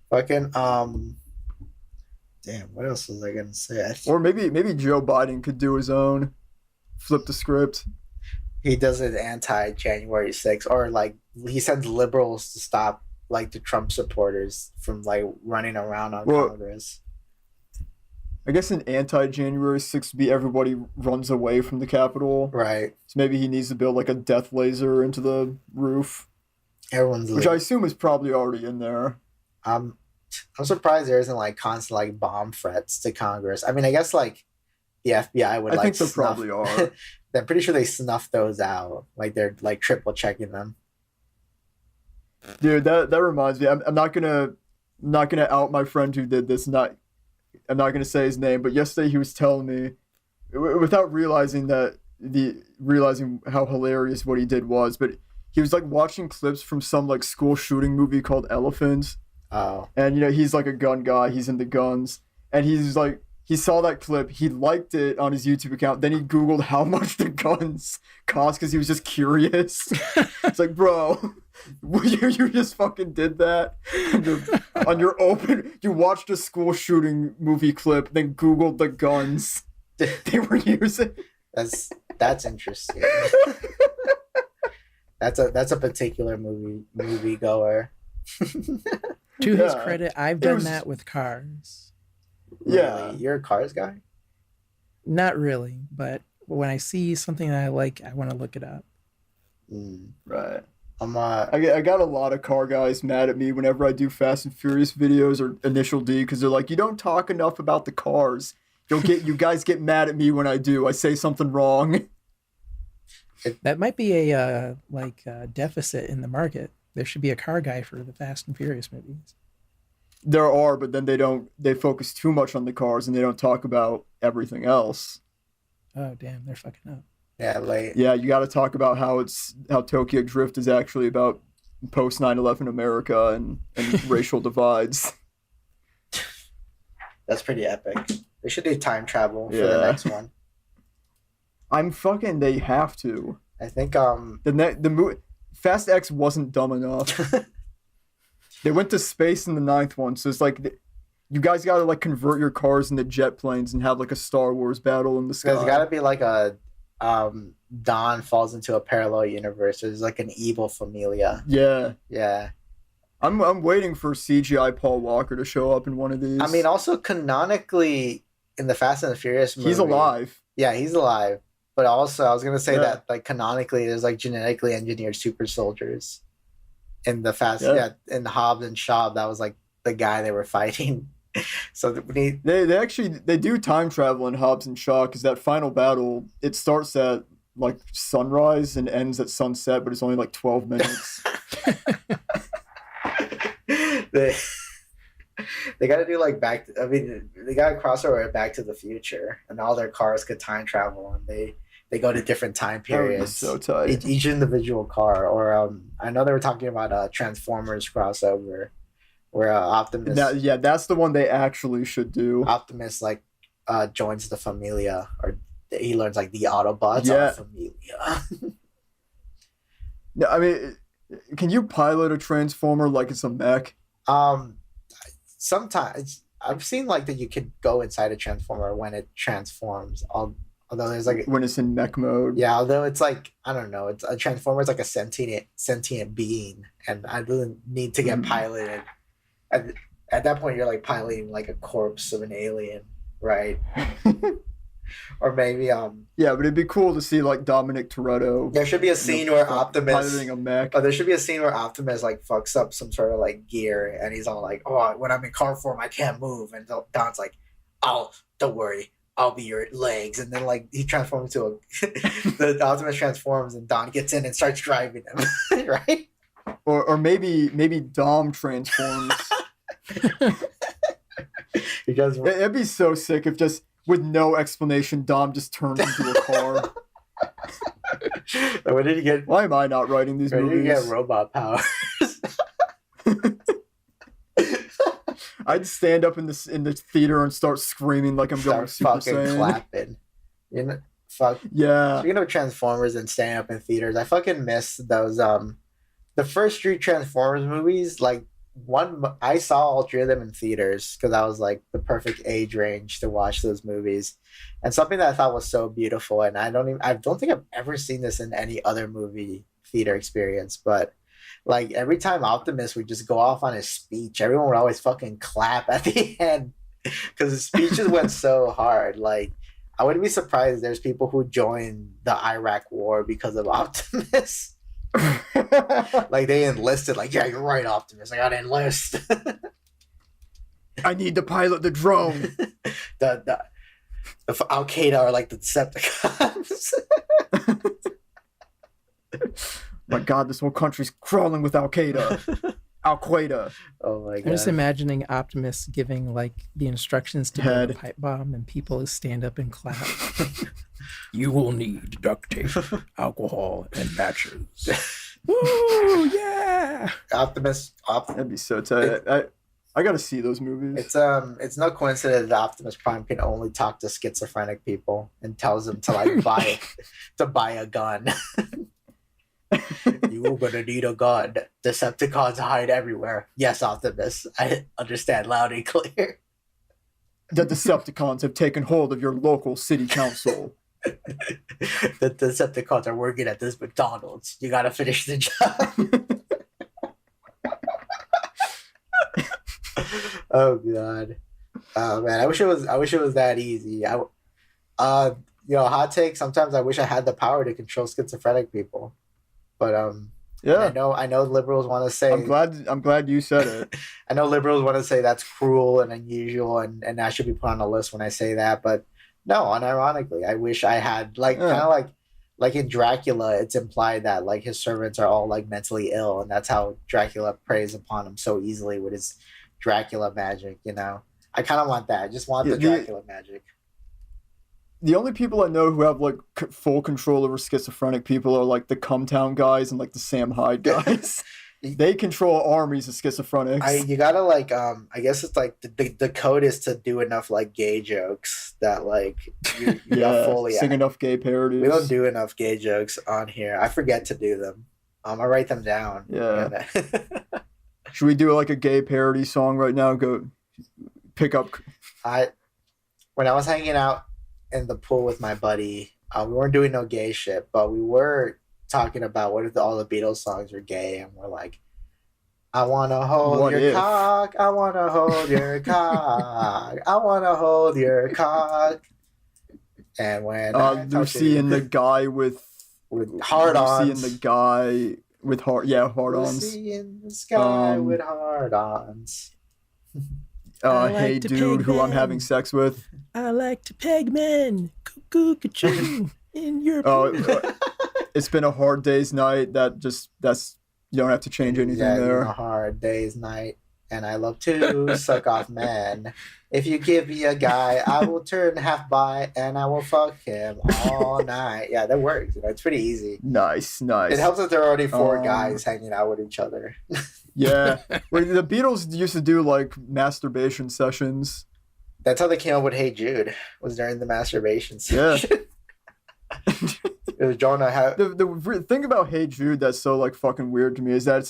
Fucking damn, what else was I gonna say? Or maybe Joe Biden could do his own, flip the script. He does it anti-January 6th, or like he sends liberals to stop like the Trump supporters from like running around on Congress. I guess an anti-January 6th would be everybody runs away from the Capitol. Right. So maybe he needs to build like a death laser into the roof. Which I assume is probably already in there. I'm surprised there isn't like constant like bomb threats to Congress. I mean, I guess like the FBI would. I think there probably are. I'm pretty sure they snuff those out. Like they're like triple checking them. Dude, that reminds me. I'm not gonna out my friend who did this. I'm not gonna say his name, but yesterday he was telling me, without realizing how hilarious what he did was, but he was like watching clips from some like school shooting movie called Elephants. Oh. And he's like a gun guy. He's into guns, and he's like. He saw that clip. He liked it on his YouTube account. Then he Googled how much the guns cost because he was just curious. It's like, bro, you just fucking did that on your open. You watched a school shooting movie clip, then Googled the guns they were using. That's interesting. That's a particular movie goer. To his credit, I've done that with cars. Yeah. Really? You're a cars guy? Not really, but when I see something that I like, I want to look it up. Right. I got a lot of car guys mad at me whenever I do Fast and Furious videos or Initial D because they're like, you don't talk enough about the cars. You guys get mad at me when I do. I say something wrong. That might be a deficit in the market. There should be a car guy for the Fast and Furious movies. There are, but then they focus too much on the cars and they don't talk about everything else. Oh, damn, they're fucking up. Yeah, you got to talk about how Tokyo Drift is actually about post 9/11 America and racial divides. That's pretty epic. They should do time travel for the next one. They have to. I think the movie Fast X wasn't dumb enough. They went to space in the 9th one, so it's like you guys got to like convert your cars into jet planes and have like a Star Wars battle in the sky. There's got to be like a Don falls into a parallel universe. There's like an evil familia. Yeah. I'm waiting for CGI Paul Walker to show up in one of these. I mean, also canonically in the Fast and the Furious movie, he's alive. Yeah, he's alive. But also, I was gonna say that like canonically, there's like genetically engineered super soldiers in the Fast. Yeah, in Hobbs and Shaw, that was like the guy they were fighting. So they do time travel in Hobbs and Shaw because that final battle, it starts at like sunrise and ends at sunset, but it's only like 12 minutes. They got to do like they got to cross over Back to the Future, and all their cars could time travel, and they go to different time periods. So tight. Each individual car, or I know they were talking about a Transformers crossover, where Optimus. That's the one they actually should do. Optimus joins the Familia, or he learns like the Autobots are the Familia. No, I mean, can you pilot a Transformer like it's a mech? Sometimes I've seen like that you could go inside a Transformer when it transforms. Although there's like when it's in mech mode. Yeah, although it's like I don't know, it's a Transformer is like a sentient being, and I didn't need to get piloted. At that point, you're like piloting like a corpse of an alien, right? Or maybe Yeah, but it'd be cool to see like Dominic Toretto. There should be a scene where Optimus piloting a mech. Oh, there should be a scene where Optimus like fucks up some sort of like gear, and he's all like, "Oh, when I'm in car form, I can't move." And Don's like, "Oh, don't worry, I'll be your legs." And then like he transforms into the Optimus transforms, and Don gets in and starts driving him, right? Or maybe Dom transforms. It'd be so sick if just with no explanation, Dom just turns into a car. When did he get? Why am I not writing these movies? When did he get robot powers? I'd stand up in the theater and start screaming like I'm going Super fucking Saiyan. Clapping. You know, fuck. Yeah. Speaking of Transformers and standing up in theaters, I fucking miss those. The first three Transformers movies, like I saw all three of them in theaters because I was like the perfect age range to watch those movies, and something that I thought was so beautiful. And I don't think I've ever seen this in any other movie theater experience, but like every time Optimus would just go off on his speech, everyone would always fucking clap at the end because his speeches went so hard. Like I wouldn't be surprised if there's people who joined the Iraq War because of Optimus. Like they enlisted, like, yeah, you're right, Optimus, I gotta enlist. I need to pilot the drone. the Al Qaeda are like the Decepticons. My God, this whole country's crawling with Al Qaeda. Al Qaeda. Oh my God! I'm just imagining Optimus giving like the instructions to build a pipe bomb, and people stand up and clap. You will need duct tape, alcohol, and matches. Woo! Yeah. Optimus. That'd be so tight. I gotta see those movies. It's no coincidence that Optimus Prime can only talk to schizophrenic people and tells them to like buy a gun. You're gonna need a gun. Decepticons hide everywhere. Yes, Optimus. I understand loud and clear. The Decepticons have taken hold of your local city council. The Decepticons are working at this McDonald's. You gotta finish the job. Oh God. Oh man, I wish it was that easy. Hot take. Sometimes I wish I had the power to control schizophrenic people. But yeah, I know liberals want to say. I'm glad you said it. I know liberals want to say that's cruel and unusual, and I should be put on a list when I say that. But no, unironically, I wish I had kind of like in Dracula. It's implied that like his servants are all like mentally ill, and that's how Dracula preys upon them so easily with his Dracula magic. You know, I kind of want that. I just want the Dracula magic. The only people I know who have like full control over schizophrenic people are like the Cumtown guys and like the Sam Hyde guys. They control armies of schizophrenics. You gotta like I guess it's like the code is to do enough like gay jokes that like you fully sing enough gay parodies. We don't do enough gay jokes on here. I forget to do them. I write them down. Yeah. Should we do like a gay parody song right now? Go pick up. When I was hanging out in the pool with my buddy, we weren't doing no gay shit, but we were talking about what if all the Beatles songs were gay, and we're like, I want to hold your cock, I want to hold your cock, I want to hold your cock. And when Lucy and the guy with hard-ons. Lucy and the guy with hard-ons. Lucy in the sky with hard-ons. Hey dude, who I'm having sex with. I like to peg men. Cuckoo, ka-choo, in your It's been a hard day's night. That's you don't have to change anything there. A hard day's night, and I love to suck off men. If you give me a guy, I will turn half bi and I will fuck him all night. Yeah, that works. It's pretty easy. Nice. It helps that there are already four guys hanging out with each other. Yeah. The Beatles used to do like masturbation sessions. That's how they came up with Hey Jude, was during the masturbation session. Yeah. It was Jonah. The thing about Hey Jude that's so like fucking weird to me is that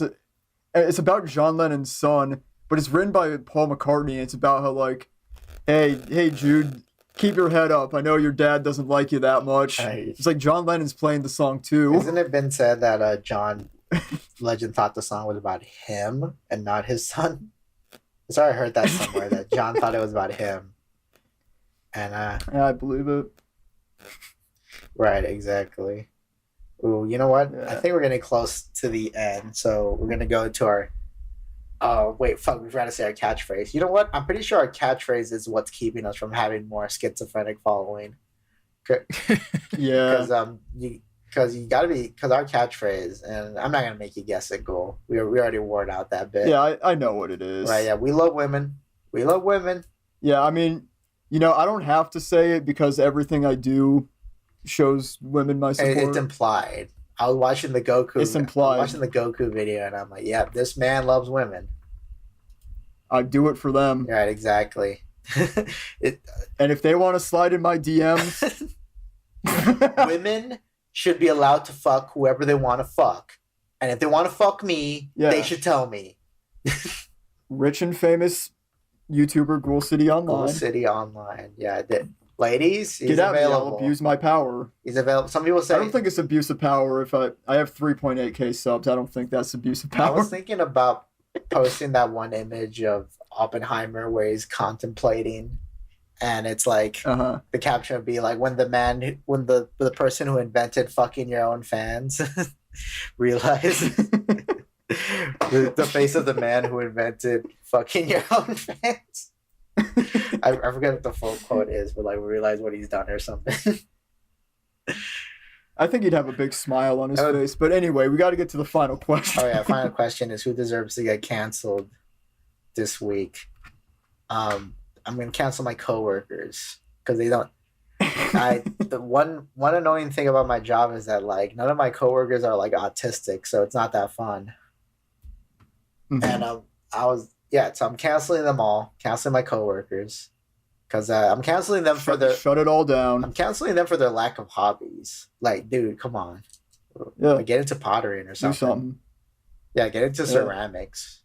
it's about John Lennon's son, but it's written by Paul McCartney, and it's about how like, hey Jude, keep your head up. I know your dad doesn't like you that much. It's like John Lennon's playing the song too. Hasn't it been said that John Legend thought the song was about him and not his son? Sorry, I heard that somewhere that John thought it was about him. And I believe it. Right, exactly. Ooh, you know what? Yeah. I think we're getting close to the end, so we're gonna go to our. Oh wait, fuck! We forgot to say our catchphrase. You know what? I'm pretty sure our catchphrase is what's keeping us from having more schizophrenic following. Yeah. Because you gotta be because our catchphrase, and I'm not gonna make you guess it. Ghoul. We already wore out that bit. Yeah, I know what it is. Right. Yeah. We love women. We love women. Yeah, I mean, I don't have to say it because everything I do shows women my support. It's implied. I was watching the Goku. It's implied. Watching the Goku video, and I'm like, yeah, this man loves women. I do it for them. Right, exactly. And if they want to slide in my DMs, women should be allowed to fuck whoever they want to fuck, and if they want to fuck me, they should tell me. Rich and famous YouTuber Ghoul City Online. Ghoul City Online, yeah. Ladies, he's get at available. me, I'll abuse my power. He's available. Some people say I don't think it's abuse of power. If I have 3.8k subs, I don't think that's abuse of power. I was thinking about posting that one image of Oppenheimer where he's contemplating, and it's like the caption would be like when the person who invented fucking your own fans realized the face of the man who invented fucking your own fans. I forget what the full quote is, but like we realize what he's done or something. I think he'd have a big smile on his face. But anyway, we got to get to the final question. Oh yeah, final question is who deserves to get canceled this week? I'm gonna cancel my coworkers because they don't. The one annoying thing about my job is that like none of my coworkers are like autistic, so it's not that fun. And so I'm canceling them all, canceling my coworkers, because I'm canceling them for their shut it all down. I'm canceling them for their lack of hobbies. Like, dude, come on, get into pottery or something. Do something. Yeah, get into ceramics.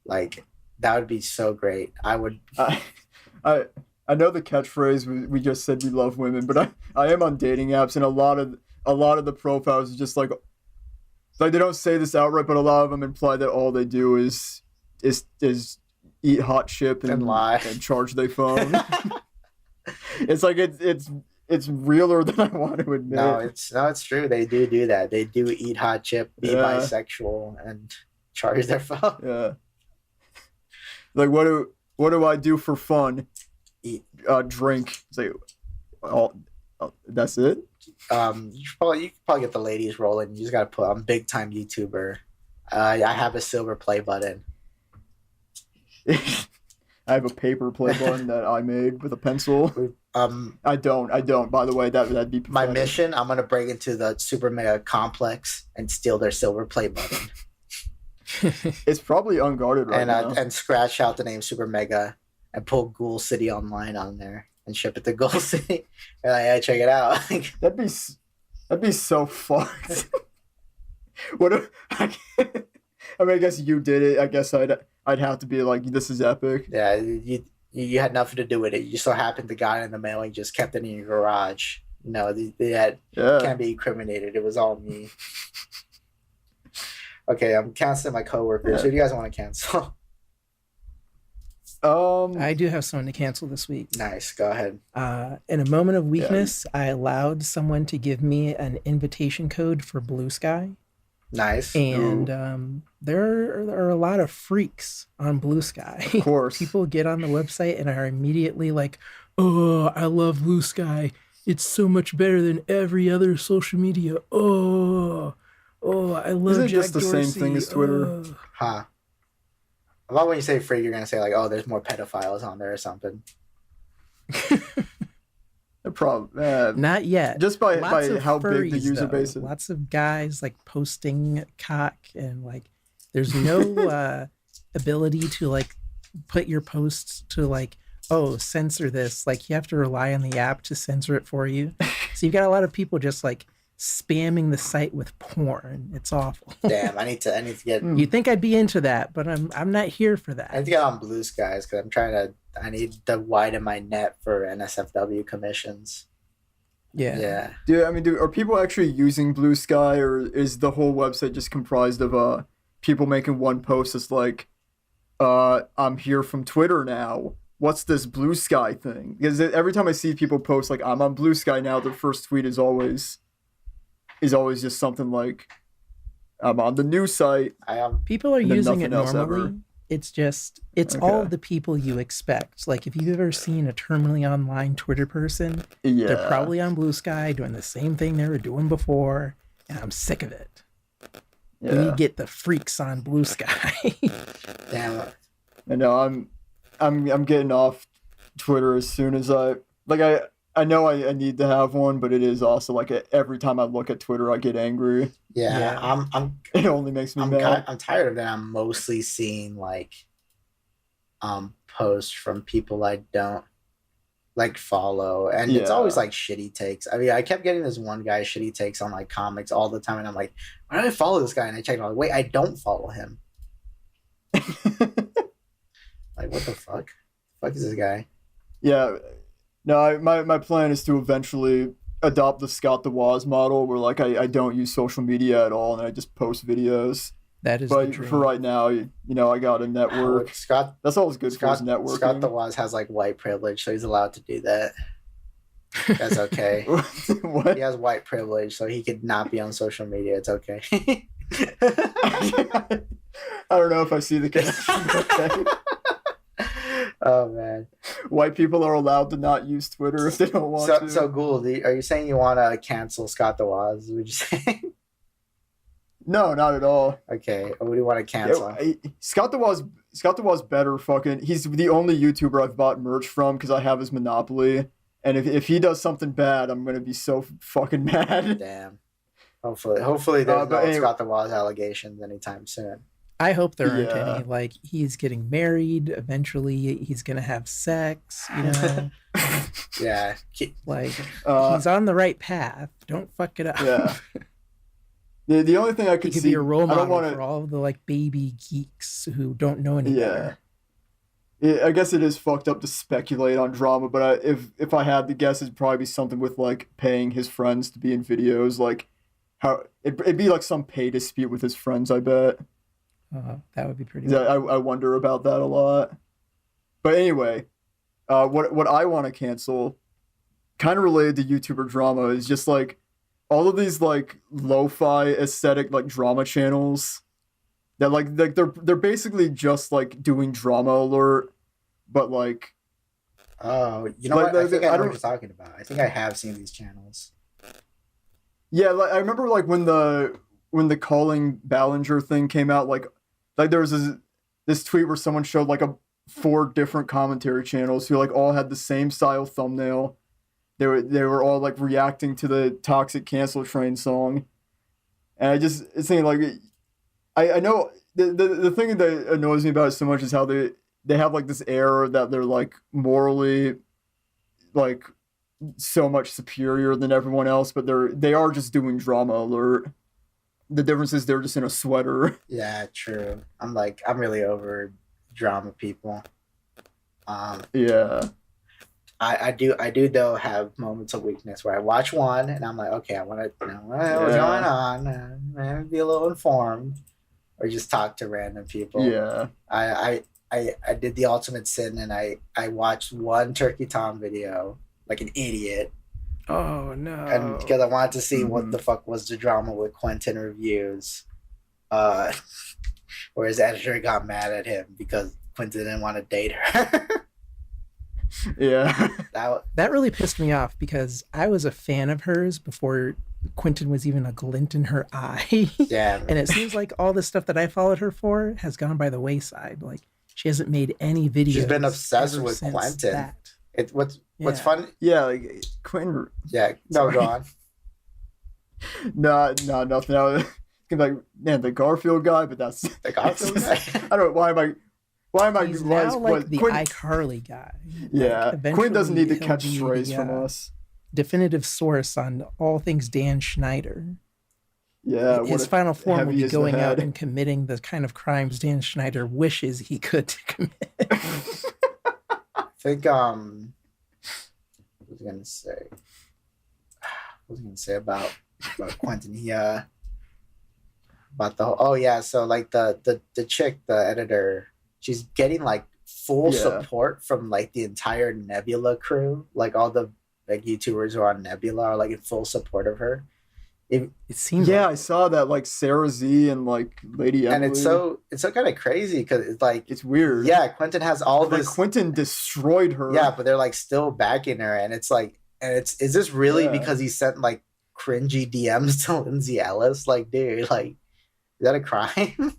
Like that would be so great. I would. I know the catchphrase we just said we love women, but I am on dating apps, and a lot of the profiles are just like they don't say this outright, but a lot of them imply that all they do is eat hot chip and lie and charge their phone. It's like it's realer than I want to admit. No, it's true. They do that. They do eat hot chip, be bisexual, and charge their phone. Yeah. Like what do I do for fun? Eat. Drink. It's like, that's it. You could probably get the ladies rolling. You just gotta put. I'm a big time YouTuber. I have a silver play button. I have a paper play button that I made with a pencil. I don't. By the way, that'd be pathetic. My mission. I'm gonna break into the Super Mega Complex and steal their silver play button. It's probably unguarded right now. And scratch out the name Super Mega and pull Ghoul City Online on there and ship it to Ghoul City. And like, hey, check it out. That'd be so fucked. I guess you did it. I guess I'd have to be like, this is epic. Yeah, you had nothing to do with it. You so happened the guy in the mail and just kept it in your garage. No, can't be incriminated. It was all me. Okay, I'm canceling my coworkers. Yeah. Who do you guys want to cancel? I do have someone to cancel this week. Nice, go ahead. In a moment of weakness, I allowed someone to give me an invitation code for Blue Sky. Nice. And there are a lot of freaks on Blue Sky. Of course. People get on the website and are immediately like, oh, I love Blue Sky. It's so much better than every other social media. Oh, I love Isn't it Jack just the Dorsey. same thing as Twitter? Huh. I love when you say freak, you're going to say like, oh, there's more pedophiles on there or something. Not yet. Just by how big the user base is. Lots of guys like posting cock and like there's no ability to like put your posts to like, oh, censor this. Like you have to rely on the app to censor it for you. So you've got a lot of people just like spamming the site with porn. It's awful. Damn, I need to get. You'd think I'd be into that, but I'm not here for that. I need to get on Blue Skies because I need to widen my net for NSFW commissions. Yeah. Are people actually using Blue Sky, or is the whole website just comprised of people making one post that's like, I'm here from Twitter now, what's this Blue Sky thing? Because every time I see people post like I'm on Blue Sky now, their first tweet is always just something like I'm on the new site. People are using it normally. It's all the people you expect. Like if you've ever seen a terminally online Twitter person, they're probably on Blue Sky doing the same thing they were doing before, and I'm sick of it. Yeah. Then you get the freaks on Blue Sky. Damn it. I know I'm getting off Twitter as soon as I know I need to have one, but it is also like every time I look at Twitter I get angry. Yeah. It only makes me mad. I'm tired of that. I'm mostly seeing like posts from people I don't like follow, and it's always like shitty takes. I mean, I kept getting this one guy shitty takes on like comics all the time, and I'm like, why do I follow this guy? And I checked, I'm like, wait, I don't follow him. Like, what the fuck? The fuck is this guy? Yeah, no, my plan is to eventually adopt the Scott the Woz model, where like I don't use social media at all, and I just post videos. That is but the dream. For right now, I got a network. Scott, that's always good for his networking. Scott the Woz has like white privilege, so he's allowed to do that. That's okay. What? He has white privilege, so he could not be on social media. It's okay. I don't know if I see the connection. Okay. Oh man, white people are allowed to not use Twitter if they don't want to. So Ghoul, are you saying you want to cancel Scott the Woz? Would you say? No, not at all. Okay, what do you want to cancel? Scott the Woz better fucking. He's the only YouTuber I've bought merch from because I have his Monopoly, and if he does something bad, I'm gonna be so fucking mad. Damn. Hopefully there's no Scott the Woz allegations anytime soon. I hope there aren't any. Like, he's getting married. Eventually, he's going to have sex, you know? Yeah. Like, he's on the right path. Don't fuck it up. Yeah. The only thing I could see... be a role model for all of the, like, baby geeks who don't know any better. I guess it is fucked up to speculate on drama, but if I had to guess, it'd probably be something with, like, paying his friends to be in videos. Like, how... It'd be, like, some pay dispute with his friends, I bet. That would be pretty. Yeah, I wonder about that a lot. But anyway, what I want to cancel, kind of related to YouTuber drama, is just like all of these like lo-fi aesthetic like drama channels that like they're basically just like doing drama alert, but like. Oh, you know what? I think I know what you're talking about. I think I have seen these channels. Yeah, like I remember like when the Calling Ballinger thing came out, like there was this tweet where someone showed like 4 different commentary channels who like all had the same style thumbnail. They were all like reacting to the Toxic Cancel Train song, and it's saying like I know the thing that annoys me about it so much is how they have like this air that they're like morally like so much superior than everyone else, but they are just doing drama alert. The difference is they're just in a sweater. Yeah, true. I'm really over drama people. Yeah. I do though have moments of weakness where I watch one and I'm like, okay, I want to know what's going on, be a little informed, or just talk to random people. Yeah. I did the ultimate sin and I watched one Turkey Tom video like an idiot. Oh no! And because I wanted to see what the fuck was the drama with Quentin Reviews, where his editor got mad at him because Quentin didn't want to date her. Yeah, that really pissed me off because I was a fan of hers before Quentin was even a glint in her eye. Yeah, and it seems like all the stuff that I followed her for has gone by the wayside. Like she hasn't made any videos. She's been obsessed with Quentin. What's fun? Yeah, like Quentin. Yeah, no, go on. No, nothing. I was like, man, the Garfield guy, but that's the Garfield guy. I don't know why am I? He's now like the iCarly guy. Yeah, like, Quinn doesn't need to catch strays from us. Definitive source on all things Dan Schneider. Yeah, his final form will be going out and committing the kind of crimes Dan Schneider wishes he could commit. I think what was I gonna say about Quentin? He about the so like the chick, the editor, she's getting like full support from like the entire Nebula crew. Like all the like YouTubers who are on Nebula are like in full support of her. It seems I saw that, like Sarah Z and like Lady Emily. And it's so kind of crazy because it's like it's weird. Yeah, Quentin has all this. Like Quentin destroyed her. Yeah, but they're like still backing her, and it's like, is this really because he sent like cringy DMs to Lindsay Ellis? Like, dude, like, is that a crime?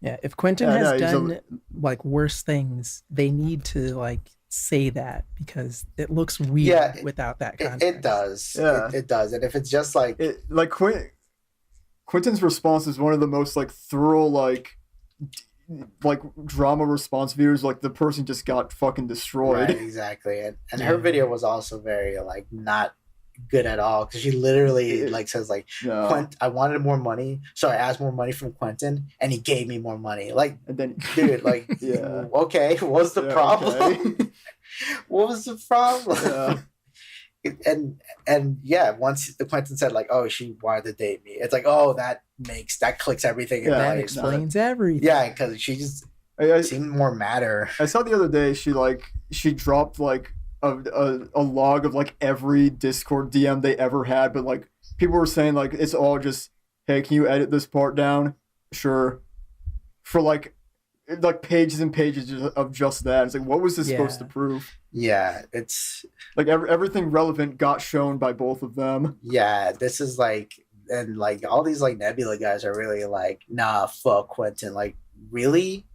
Yeah, if Quentin has done like worse things, they need to like say that because it looks weird without that context. It does. Yeah. It does. And if it's just like Quentin's response is one of the most like thorough like drama response videos. Like the person just got fucking destroyed. Right, exactly. And her video was also very like not good at all because she literally like says like I wanted more money, so I asked more money from Quentin and he gave me more money. Like, and then dude, like okay, what's the problem? Okay. What was the problem? And once the Quentin said like, oh, she wanted to date me, it's like, oh, that clicks everything in that place. Explains everything. Yeah, because she just seemed more madder. I saw the other day she dropped like a log of like every Discord DM they ever had, but like people were saying like it's all just, hey, can you edit this part down? Sure. For like pages and pages of just that. It's like, what was this supposed to prove? Yeah, it's like everything relevant got shown by both of them. Yeah, this is like, and like all these like Nebula guys are really like, nah, fuck Quentin. Like, really?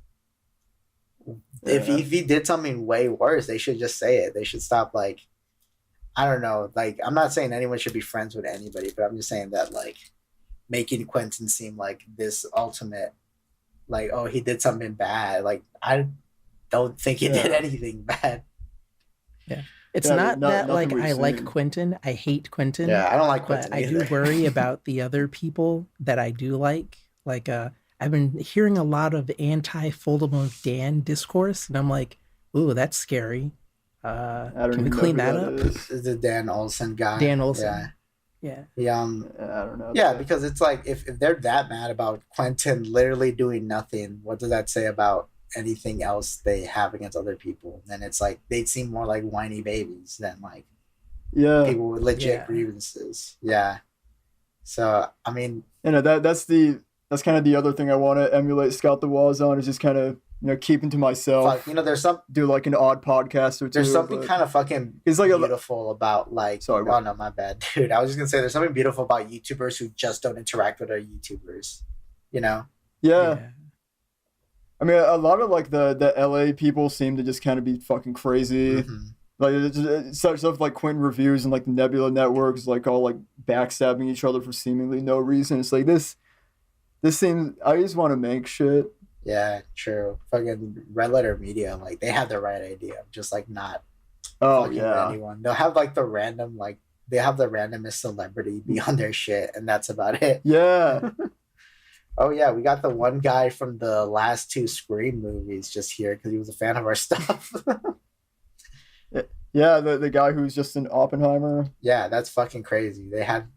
If he did something way worse, they should just say it. They should stop like, I don't know. Like, I'm not saying anyone should be friends with anybody, but I'm just saying that like making Quentin seem like this ultimate, like, oh, he did something bad. Like, I don't think he did anything bad. Yeah. It's not that like I like Quentin. I hate Quentin. Yeah, I don't like Quentin either. I do worry about the other people that I do like. Like, I've been hearing a lot of anti-Foldable Dan discourse, and I'm like, ooh, that's scary. Can we clean that up? Is the Dan Olsen guy? Dan Olsen. Yeah. I don't know. Yeah, because it's like if they're that mad about Quentin literally doing nothing, what does that say about anything else they have against other people? Then it's like they seem more like whiny babies than like people with legit grievances. Yeah. So I mean, that's kind of the other thing I want to emulate Scout the Walls on, is just kind of keeping to myself. There's some do like an odd podcast or two. There's something kind of fucking beautiful about like. Sorry, oh no, my bad, dude. I was just gonna say there's something beautiful about YouTubers who just don't interact with other YouTubers. Yeah. I mean, a lot of like the LA people seem to just kind of be fucking crazy. Mm-hmm. Like it's stuff like Quentin Reviews and like the Nebula Networks, like all like backstabbing each other for seemingly no reason. It's like this seems. I just want to make shit. Yeah, true. Fucking Red Letter Media, like they have the right idea, just like not. Anyone. They'll have like the randomest celebrity be on their shit, and that's about it. Yeah. Oh yeah, we got the one guy from the last 2 Scream movies just here because he was a fan of our stuff. Yeah, the guy who's just in Oppenheimer. Yeah, that's fucking crazy. They had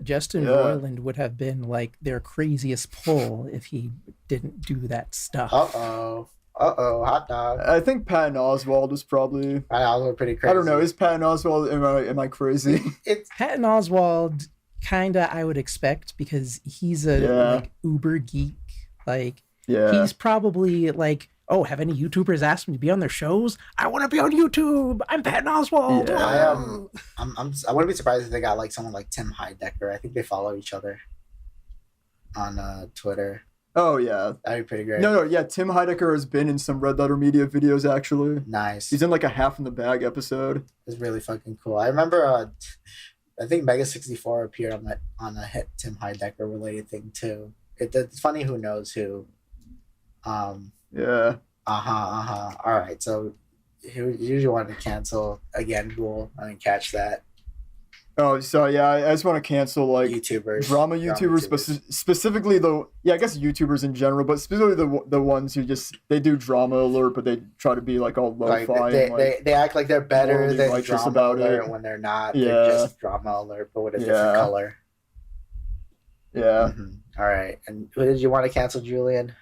Justin Roiland would have been like their craziest pull if he didn't do that stuff. Hot dog. I think Patton Oswalt is probably. Patton Oswalt pretty crazy. I don't know. Is Patton Oswalt? Am I crazy? Patton Oswalt, kinda. I would expect because he's a like uber geek. Like he's probably like, oh, have any YouTubers asked me to be on their shows? I want to be on YouTube. I'm Patton Oswalt. Yeah. I wouldn't be surprised if they got like someone like Tim Heidecker. I think they follow each other on Twitter. Oh yeah, that'd be pretty great. No, yeah. Tim Heidecker has been in some Red Letter Media videos actually. Nice. He's in like a Half in the Bag episode. It's really fucking cool. I remember. I think Mega64 appeared on a Tim Heidecker related thing too. It's funny who knows who. Yeah. All right. So he usually wanted to cancel again. Ghoul. I didn't catch that. Oh, so yeah, I just want to cancel like YouTubers, drama YouTubers, but specifically I guess YouTubers in general, but specifically the ones who they do drama alert, but they try to be like all lo-fi. They act like they're better than drama alert when they're not. Yeah. They're just drama alert, but with a different color. Yeah. Mm-hmm. All right. And who did you want to cancel, Julian?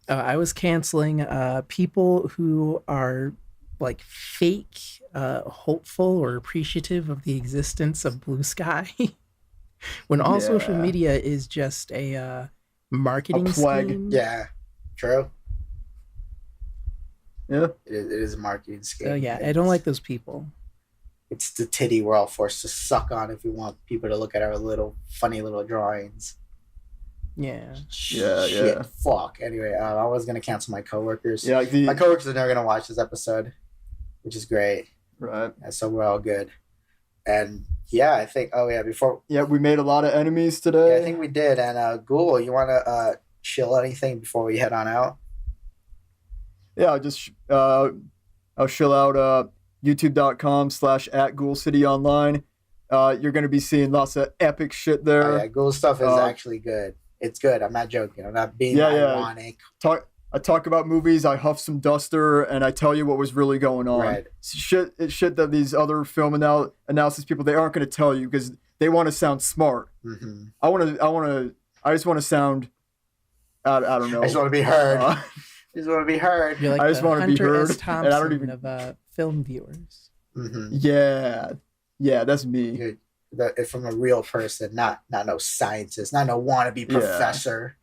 I was canceling people who are like fake hopeful or appreciative of the existence of blue sky when all social media is just a marketing scheme. Yeah, true. Yeah, it is a marketing scheme. So yeah, I don't like those people. It's the titty we're all forced to suck on if we want people to look at our little funny little drawings. Yeah. Shit, fuck. Anyway, I was gonna cancel my coworkers. Yeah, my coworkers are never gonna watch this episode, which is great. Right. And so we're all good. And yeah, I think. Oh yeah, before. Yeah, we made a lot of enemies today. Yeah, I think we did. And Ghoul, you want to chill anything before we head on out? Yeah, I'll chill out. YouTube.com/@GhoulCityOnline. You're gonna be seeing lots of epic shit there. Oh, yeah, Ghoul stuff is actually good. It's good. I'm not joking. I'm not being ironic. I talk about movies. I huff some duster, and I tell you what was really going on. Right. It's shit that these other film analysis people, they aren't going to tell you because they want to sound smart. Mm-hmm. I just want to sound. I don't know. I just want to be heard. I just want to be heard. You're like I just want to be heard. And I don't even of film viewers. Mm-hmm. Yeah, that's me. It's from a real person, not no scientist, not no wannabe professor.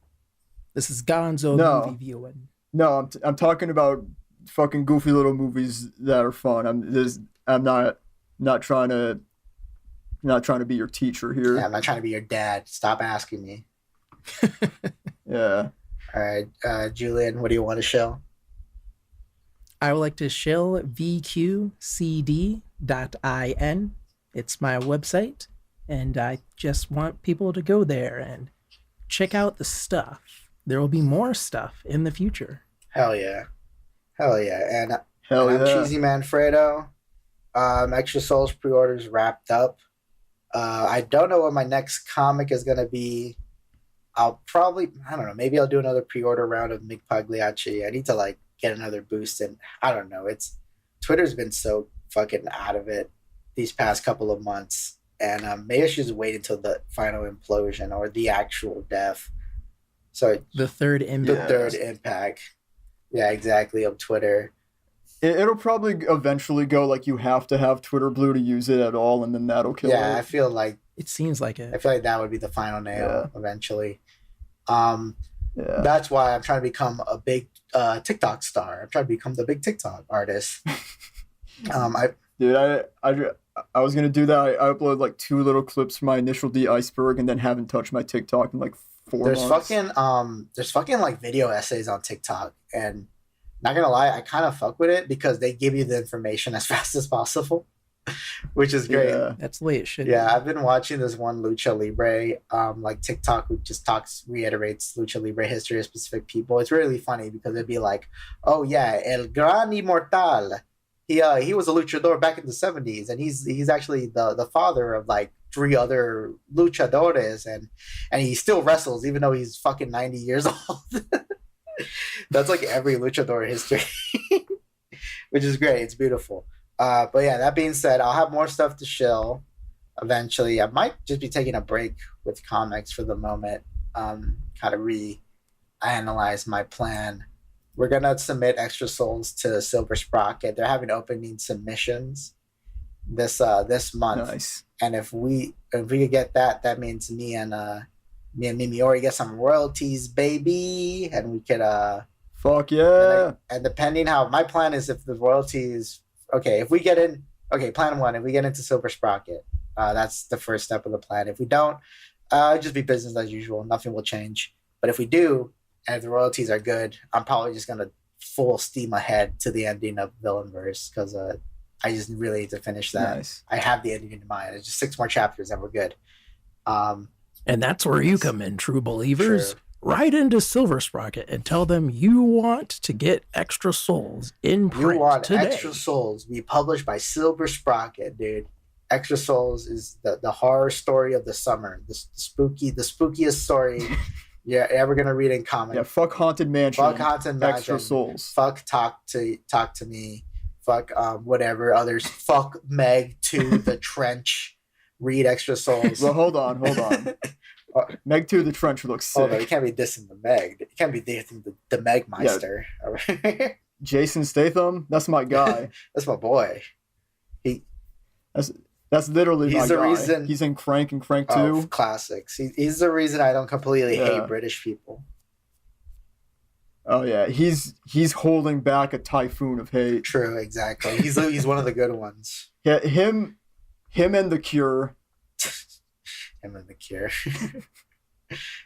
This is Gonzo movie viewing. No, I'm talking about fucking goofy little movies that are fun. I'm not trying to be your teacher here. Yeah, I'm not trying to be your dad. Stop asking me. Yeah. All right, Julian, what do you want to show? I would like to shill vqcd.in. It's my website, and I just want people to go there and check out the stuff. There will be more stuff in the future. Hell yeah. And I'm Cheesymanfredo. Extra Souls pre-orders wrapped up. I don't know what my next comic is going to be. I don't know, maybe I'll do another pre-order round of Mick Pagliacci. I need to get another boost, and I don't know. Twitter's been so fucking out of it these past couple of months, and maybe I should just wait until the final implosion or the actual death. So the third impact. Yeah, exactly, of Twitter. It'll probably eventually go you have to have Twitter Blue to use it at all, and then that'll kill it. Yeah, I feel like it seems like it. I feel like that would be the final nail eventually. That's why I'm trying to become a big TikTok star. I'm trying to become the big TikTok artist. I was gonna do that. I uploaded 2 little clips from my Initial D iceberg, and then haven't touched my TikTok in 4 months. There's fucking video essays on TikTok, and not gonna lie, I kind of fuck with it because they give you the information as fast as possible, which is great. Yeah. That's the way it should. Yeah, I've been watching this one Lucha Libre, TikTok, who just reiterates Lucha Libre history of specific people. It's really funny because it'd be like, oh yeah, El Gran Inmortal. He was a luchador back in the 70s, and he's actually the father of 3 other luchadores, and he still wrestles even though he's fucking 90 years old. That's every luchador history, which is great. It's beautiful. But yeah, that being said, I'll have more stuff to shill eventually. I might just be taking a break with comics for the moment, kind of reanalyze my plan. We're gonna submit Extra Souls to Silver Sprocket. They're having opening submissions this month. Nice. And if we could get that means me and Mimiori get some royalties, baby, and we could fuck yeah. And depending how my plan is, if the royalties if we get in plan 1, if we get into Silver Sprocket, that's the first step of the plan. If we don't, just be business as usual. Nothing will change. But if we do, and if the royalties are good, I'm probably just gonna full steam ahead to the ending of Villainverse because I just really need to finish that. Nice. I have the ending in mind. It's just 6 more chapters and we're good. And that's where you come in, true believers. True. Right into Silver Sprocket and tell them you want to get Extra Souls in print. You want today. Extra Souls be published by Silver Sprocket, dude. Extra Souls is the horror story of the summer. The spookiest story you're ever gonna read in comics. Yeah, fuck Haunted Mansion. Fuck Haunted Mansion. Extra Souls. Fuck Talk to Me. Fuck whatever others. Fuck Meg 2, The Trench. Read Extra Souls. Well, hold on. Meg 2, the trench looks sick. Oh no, you can't be dissing the Meg. You can't be dissing the Megmeister. Yeah. Jason Statham, that's my guy. That's my boy. That's literally he's my the guy. Reason, he's in Crank and Crank 2. Oh, classics. He's the reason I don't completely hate British people. Oh yeah, he's holding back a typhoon of hate. True, exactly. He's one of the good ones. Yeah, him and The Cure. Him and The Cure.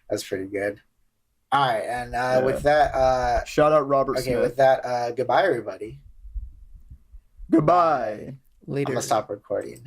That's pretty good. All right, and with that, shout out Robert Smith. With that, goodbye, everybody. Goodbye. Later. I'm gonna stop recording.